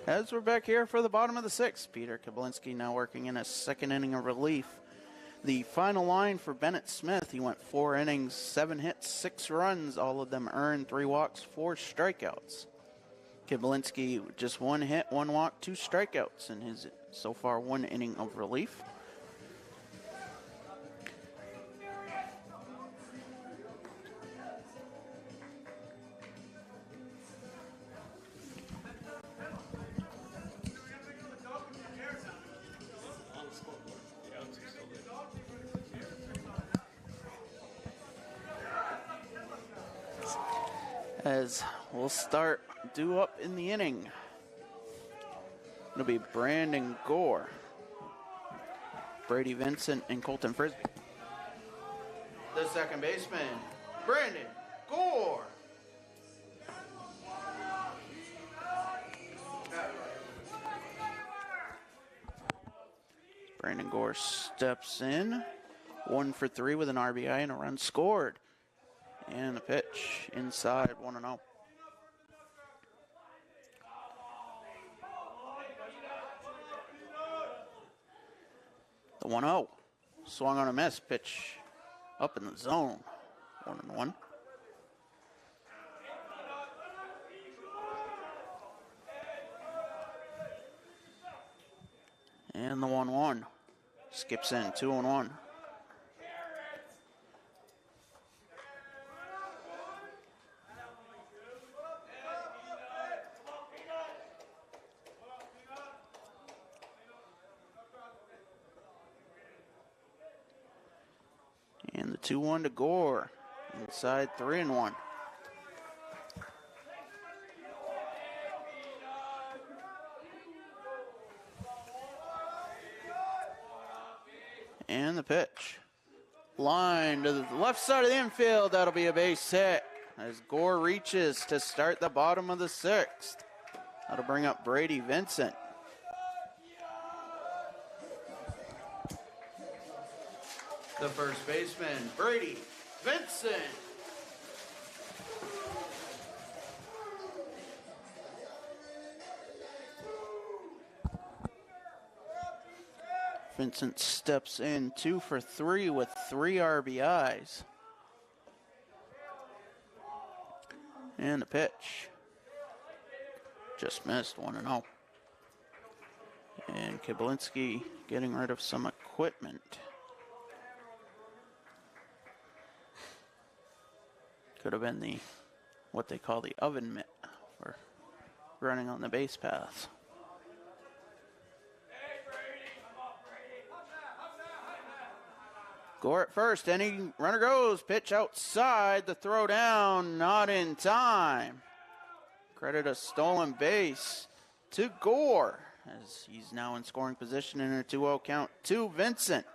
[SPEAKER 1] As we're back here for the bottom of the 6th, Peter Kiblinski now working in a 2nd inning of relief. The final line for Bennett Smith, he went 4 innings, 7 hits, 6 runs, all of them earned, 3 walks, 4 strikeouts. Kiblinski just 1 hit, 1 walk, 2 strikeouts in his so far 1 inning of relief. As we'll start due up in the inning. It'll be Brandon Gore, Brady Vincent, and Colton Frisbee. The second baseman, Brandon Gore. Brandon Gore steps in. 1 for 3 with an RBI and a run scored. And the pitch inside 1-0. The 1-0. Swung on a miss. Pitch up in the zone. 1-1. And the 1-1. Skips in. 2-1. And the 2-1 to Gore. Inside 3-1. And the pitch. Line to the left side of the infield. That'll be a base hit as Gore reaches to start the bottom of the 6th. That'll bring up Brady Vincent. The first baseman, Brady Vincent. Vincent steps in 2 for 3 with 3 RBIs. And the pitch. Just missed 1-0. And Kiblinski getting rid of some equipment. Could have been the, what they call the oven mitt for running on the base paths. Gore at first, any runner goes, pitch outside, the throw down, not in time. Credit a stolen base to Gore as he's now in scoring position in a 2-0 count to Vincent.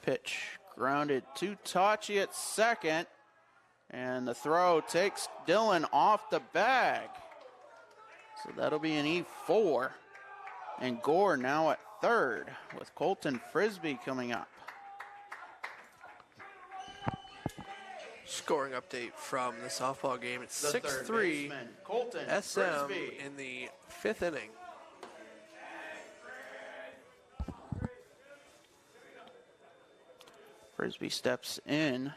[SPEAKER 1] Pitch grounded to Tachi at second, and the throw takes Dillon off the bag. So that'll be an E4, and Gore now at third with Colton Frisbee coming up.
[SPEAKER 4] Scoring update from the softball game. It's
[SPEAKER 1] The
[SPEAKER 4] 6-3
[SPEAKER 1] Colton
[SPEAKER 4] SM
[SPEAKER 1] Frisbee
[SPEAKER 4] in the 5th inning.
[SPEAKER 1] Frisbee steps in.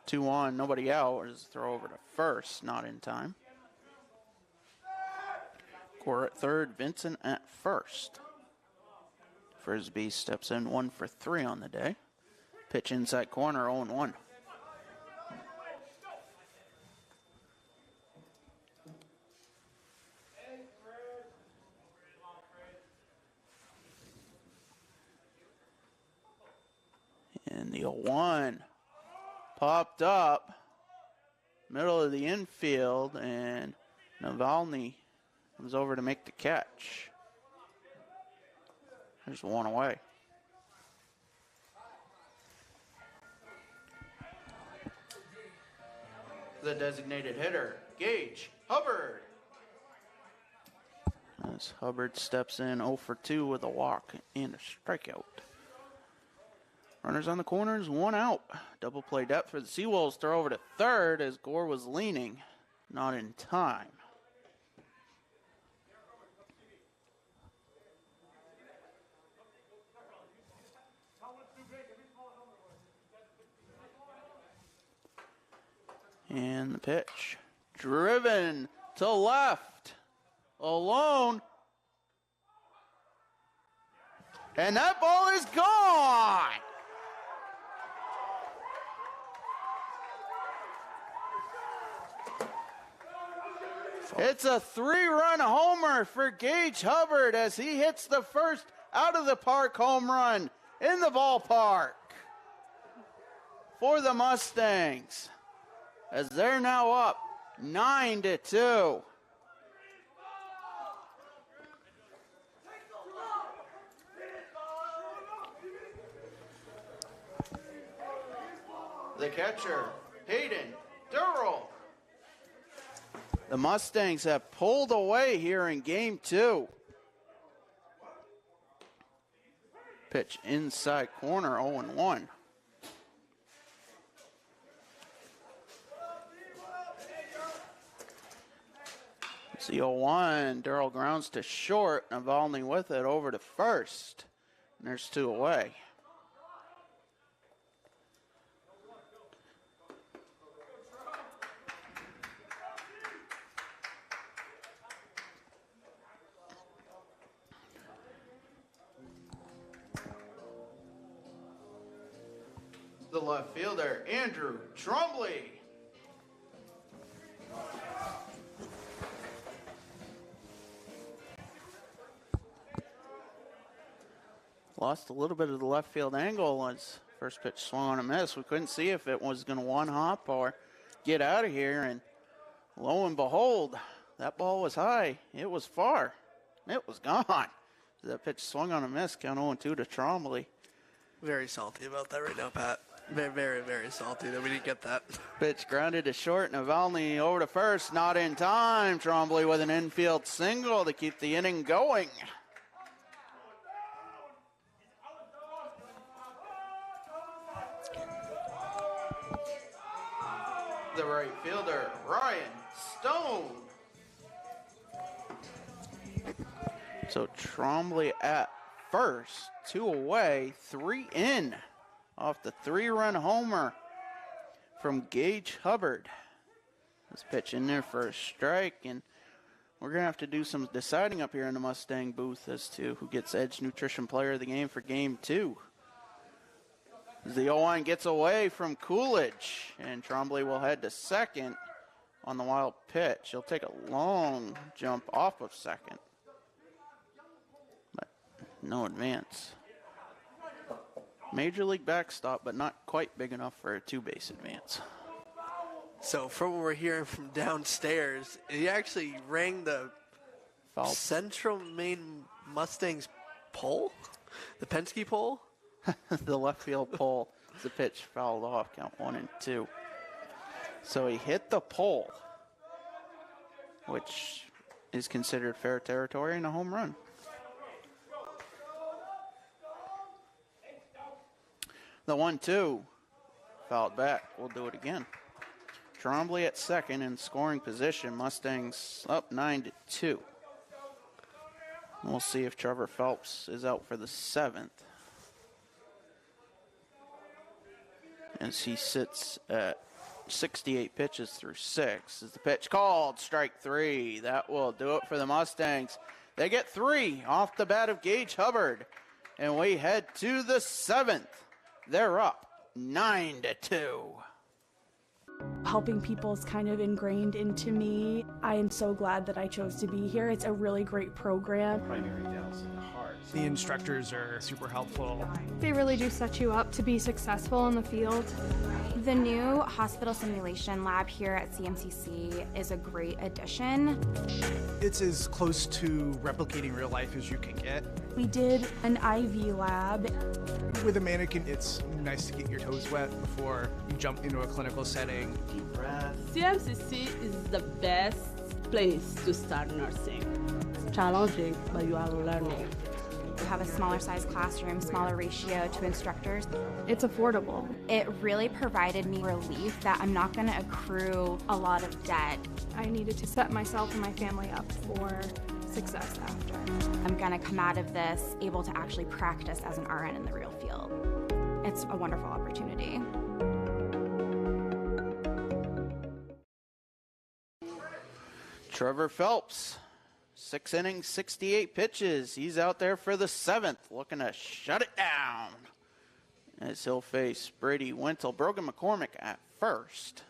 [SPEAKER 1] 2 on, nobody out. As throw over to first, not in time. Gore at third, Vincent at first. Frisbee steps in 1 for 3 on the day. Pitch inside corner, 0-1. And the 0-1 popped up, middle of the infield, and Navalny comes over to make the catch. There's 1 away. The designated hitter, Gage Hubbard. As Hubbard steps in 0 for 2 with a walk and a strikeout. Runners on the corners, 1 out. Double play depth for the Seawolves. Throw over to third as Gore was leaning. Not in time. And the pitch. Driven to left. Alone. And that ball is gone. It's a 3-run homer for Gage Hubbard as he hits the first out of the park home run in the ballpark for the Mustangs as they're now up 9-2. The catcher, Hayden Durrell. The Mustangs have pulled away here in game 2. Pitch inside corner, 0-1. It's the 0-1. Durrell grounds to short. Navalny with it over to first. And there's 2 away. The left fielder, Andrew Trombley. Lost a little bit of the left field angle as first pitch swung on a miss. We couldn't see if it was going to one hop or get out of here. And lo and behold, that ball was high. It was far. It was gone. That pitch swung on a miss. Count 0-2 to Trombley.
[SPEAKER 4] Very salty about that right now, Pat. Very, very, very salty that we didn't get that.
[SPEAKER 1] Pitch grounded to short. Navalny over to first. Not in time. Trombley with an infield single to keep the inning going. The right fielder, Ryan Stone. So Trombley at first, 2 away, 3 in off the 3-run homer from Gage Hubbard. This pitch in there for a strike, and we're going to have to do some deciding up here in the Mustang booth as to who gets Edge Nutrition Player of the Game for Game 2. As the 0-1 gets away from Coolidge, and Trombley will head to second on the wild pitch. He'll take a long jump off of second, but no advance. Major league backstop, but not quite big enough for a 2-base advance.
[SPEAKER 4] So from what we're hearing from downstairs, he actually rang the Central Maine Mustangs pole? The Penske pole?
[SPEAKER 1] The left field pole. The pitch fouled off, count 1-2. So he hit the pole, which is considered fair territory and a home run. The 1-2 fouled back. We'll do it again. Trombley at second in scoring position. Mustangs up 9-2. We'll see if Trevor Phelps is out for the 7th, as he sits at 68 pitches through 6. Is the pitch called? Strike 3. That will do it for the Mustangs. They get 3 off the bat of Gage Hubbard, and we head to the 7th. They're up 9-2.
[SPEAKER 20] Helping people is kind of ingrained into me. I am so glad that I chose to be here. It's a really great program.
[SPEAKER 21] Primary downs in the heart. The instructors are super helpful.
[SPEAKER 14] They really do set you up to be successful in the field.
[SPEAKER 22] The new hospital simulation lab here at CMCC is a great addition.
[SPEAKER 21] It's as close to replicating real life as you can get.
[SPEAKER 20] We did an IV lab.
[SPEAKER 21] With a mannequin, it's nice to get your toes wet before you jump into a clinical setting.
[SPEAKER 1] Deep breath.
[SPEAKER 23] CMCC is the best place to start nursing. It's challenging, but you are learning.
[SPEAKER 22] We have a smaller size classroom, smaller ratio to instructors.
[SPEAKER 14] It's affordable.
[SPEAKER 22] It really provided me relief that I'm not going to accrue a lot of debt.
[SPEAKER 14] I needed to set myself and my family up for success after.
[SPEAKER 22] I'm going to come out of this able to actually practice as an RN in the real field. It's a wonderful opportunity.
[SPEAKER 1] Trevor Phelps, 6 innings, 68 pitches. He's out there for the 7th, looking to shut it down, as he'll face Brady Wintle. Brogan McCormick at first.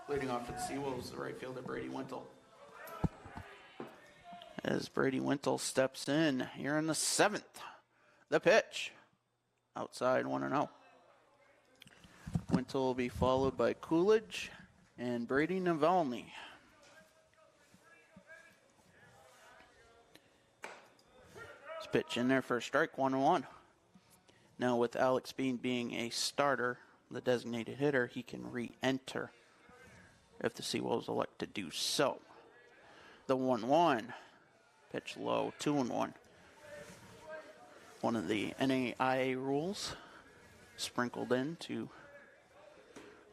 [SPEAKER 1] Leading off for the Seawolves, the right fielder, Brady Wintle. As Brady Wintle steps in here in the 7th. The pitch. Outside 1-0. Wintle will be followed by Coolidge and Brady Navalny. Pitch in there for a strike, 1-1. Now with Alex Bean being a starter, the designated hitter, he can re-enter if the Seawolves elect to do so. The 1-1. Pitch low, 2-1. One of the NAIA rules sprinkled into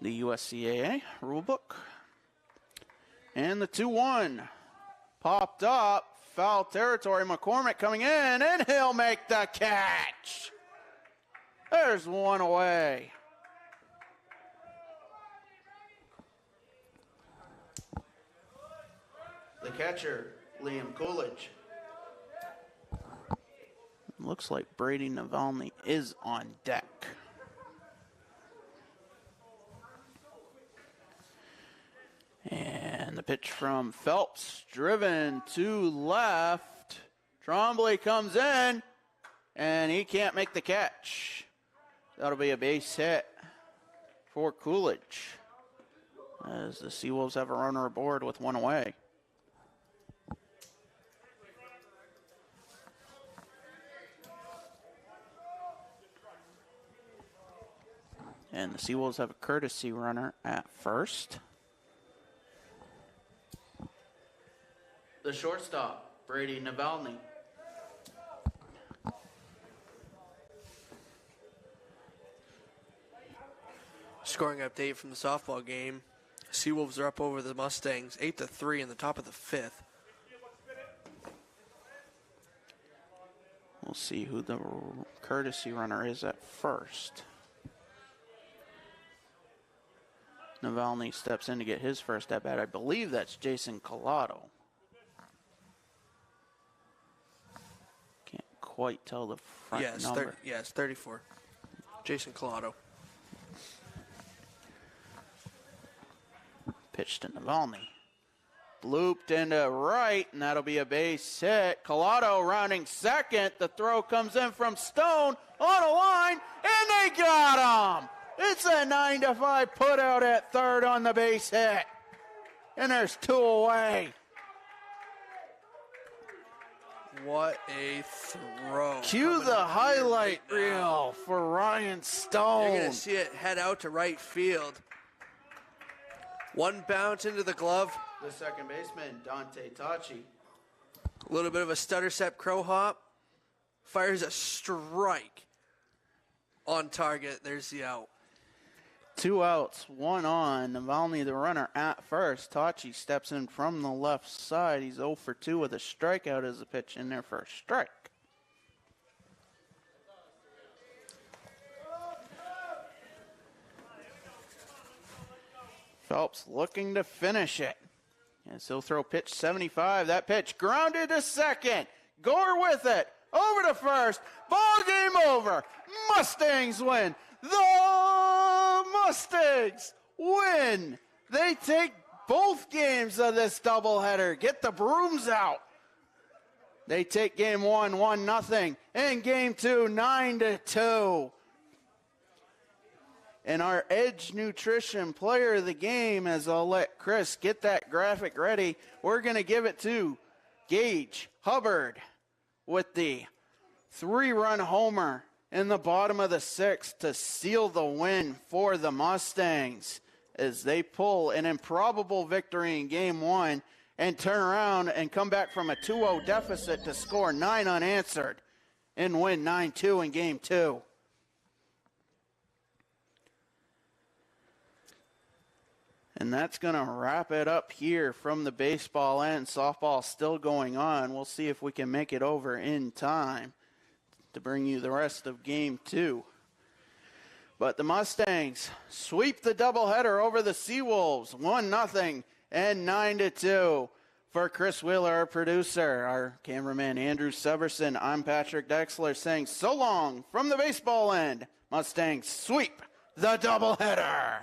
[SPEAKER 1] the USCAA rulebook. And the 2-1. Popped up. Foul territory. McCormick coming in, and he'll make the catch. There's one away. The catcher, Liam Coolidge. Looks like Brady Navalny is on deck. And the pitch from Phelps, driven to left. Trombley comes in, and he can't make the catch. That'll be a base hit for Coolidge, as the Seawolves have a runner aboard with one away. And the Seawolves have a courtesy runner at first. The shortstop, Brady Navalny.
[SPEAKER 4] Scoring update from the softball game. Seawolves are up over the Mustangs 8-3 in the top of the 5th.
[SPEAKER 1] We'll see who the courtesy runner is at first. Navalny steps in to get his first at bat. I believe that's Jason Collado. Can't quite tell the front number.
[SPEAKER 4] Yes, 34. Jason Collado.
[SPEAKER 1] Pitch to Navalny. Looped into right, and that'll be a base hit. Collado rounding second. The throw comes in from Stone on a line, and they got him. It's a 9-5 put out at third on the base hit. And there's two away.
[SPEAKER 4] What a throw.
[SPEAKER 1] Cue the highlight reel for Ryan Stone.
[SPEAKER 4] You're going to see it head out to right field. One bounce into the glove.
[SPEAKER 1] The second baseman, Dante Tachi.
[SPEAKER 4] A little bit of a stutter step crow hop. Fires a strike on target. There's the out.
[SPEAKER 1] 2 outs, 1 on. Navalny, the runner, at first. Tachi steps in from the left side. He's 0 for 2 with a strikeout as a pitch in there for a strike. Phelps looking to finish it. Yes, he'll throw pitch 75. That pitch grounded to second. Gore with it. Over to first. Ball game over. Mustangs win. The Mustangs win. They take both games of this doubleheader. Get the brooms out. They take game 1, 1-0. And game 2, 9-2. And our Edge Nutrition player of the game, as I'll let Chris get that graphic ready, we're going to give it to Gage Hubbard with the 3-run homer in the bottom of the 6th to seal the win for the Mustangs as they pull an improbable victory in game 1 and turn around and come back from a 2-0 deficit to score 9 unanswered and win 9-2 in game 2. And that's going to wrap it up here from the baseball end. Softball still going on. We'll see if we can make it over in time to bring you the rest of game 2. But the Mustangs sweep the doubleheader over the Seawolves, 1-0 and 9-2. For Chris Wheeler, our producer, our cameraman Andrew Severson, I'm Patrick Dexler saying so long from the baseball end. Mustangs sweep the doubleheader.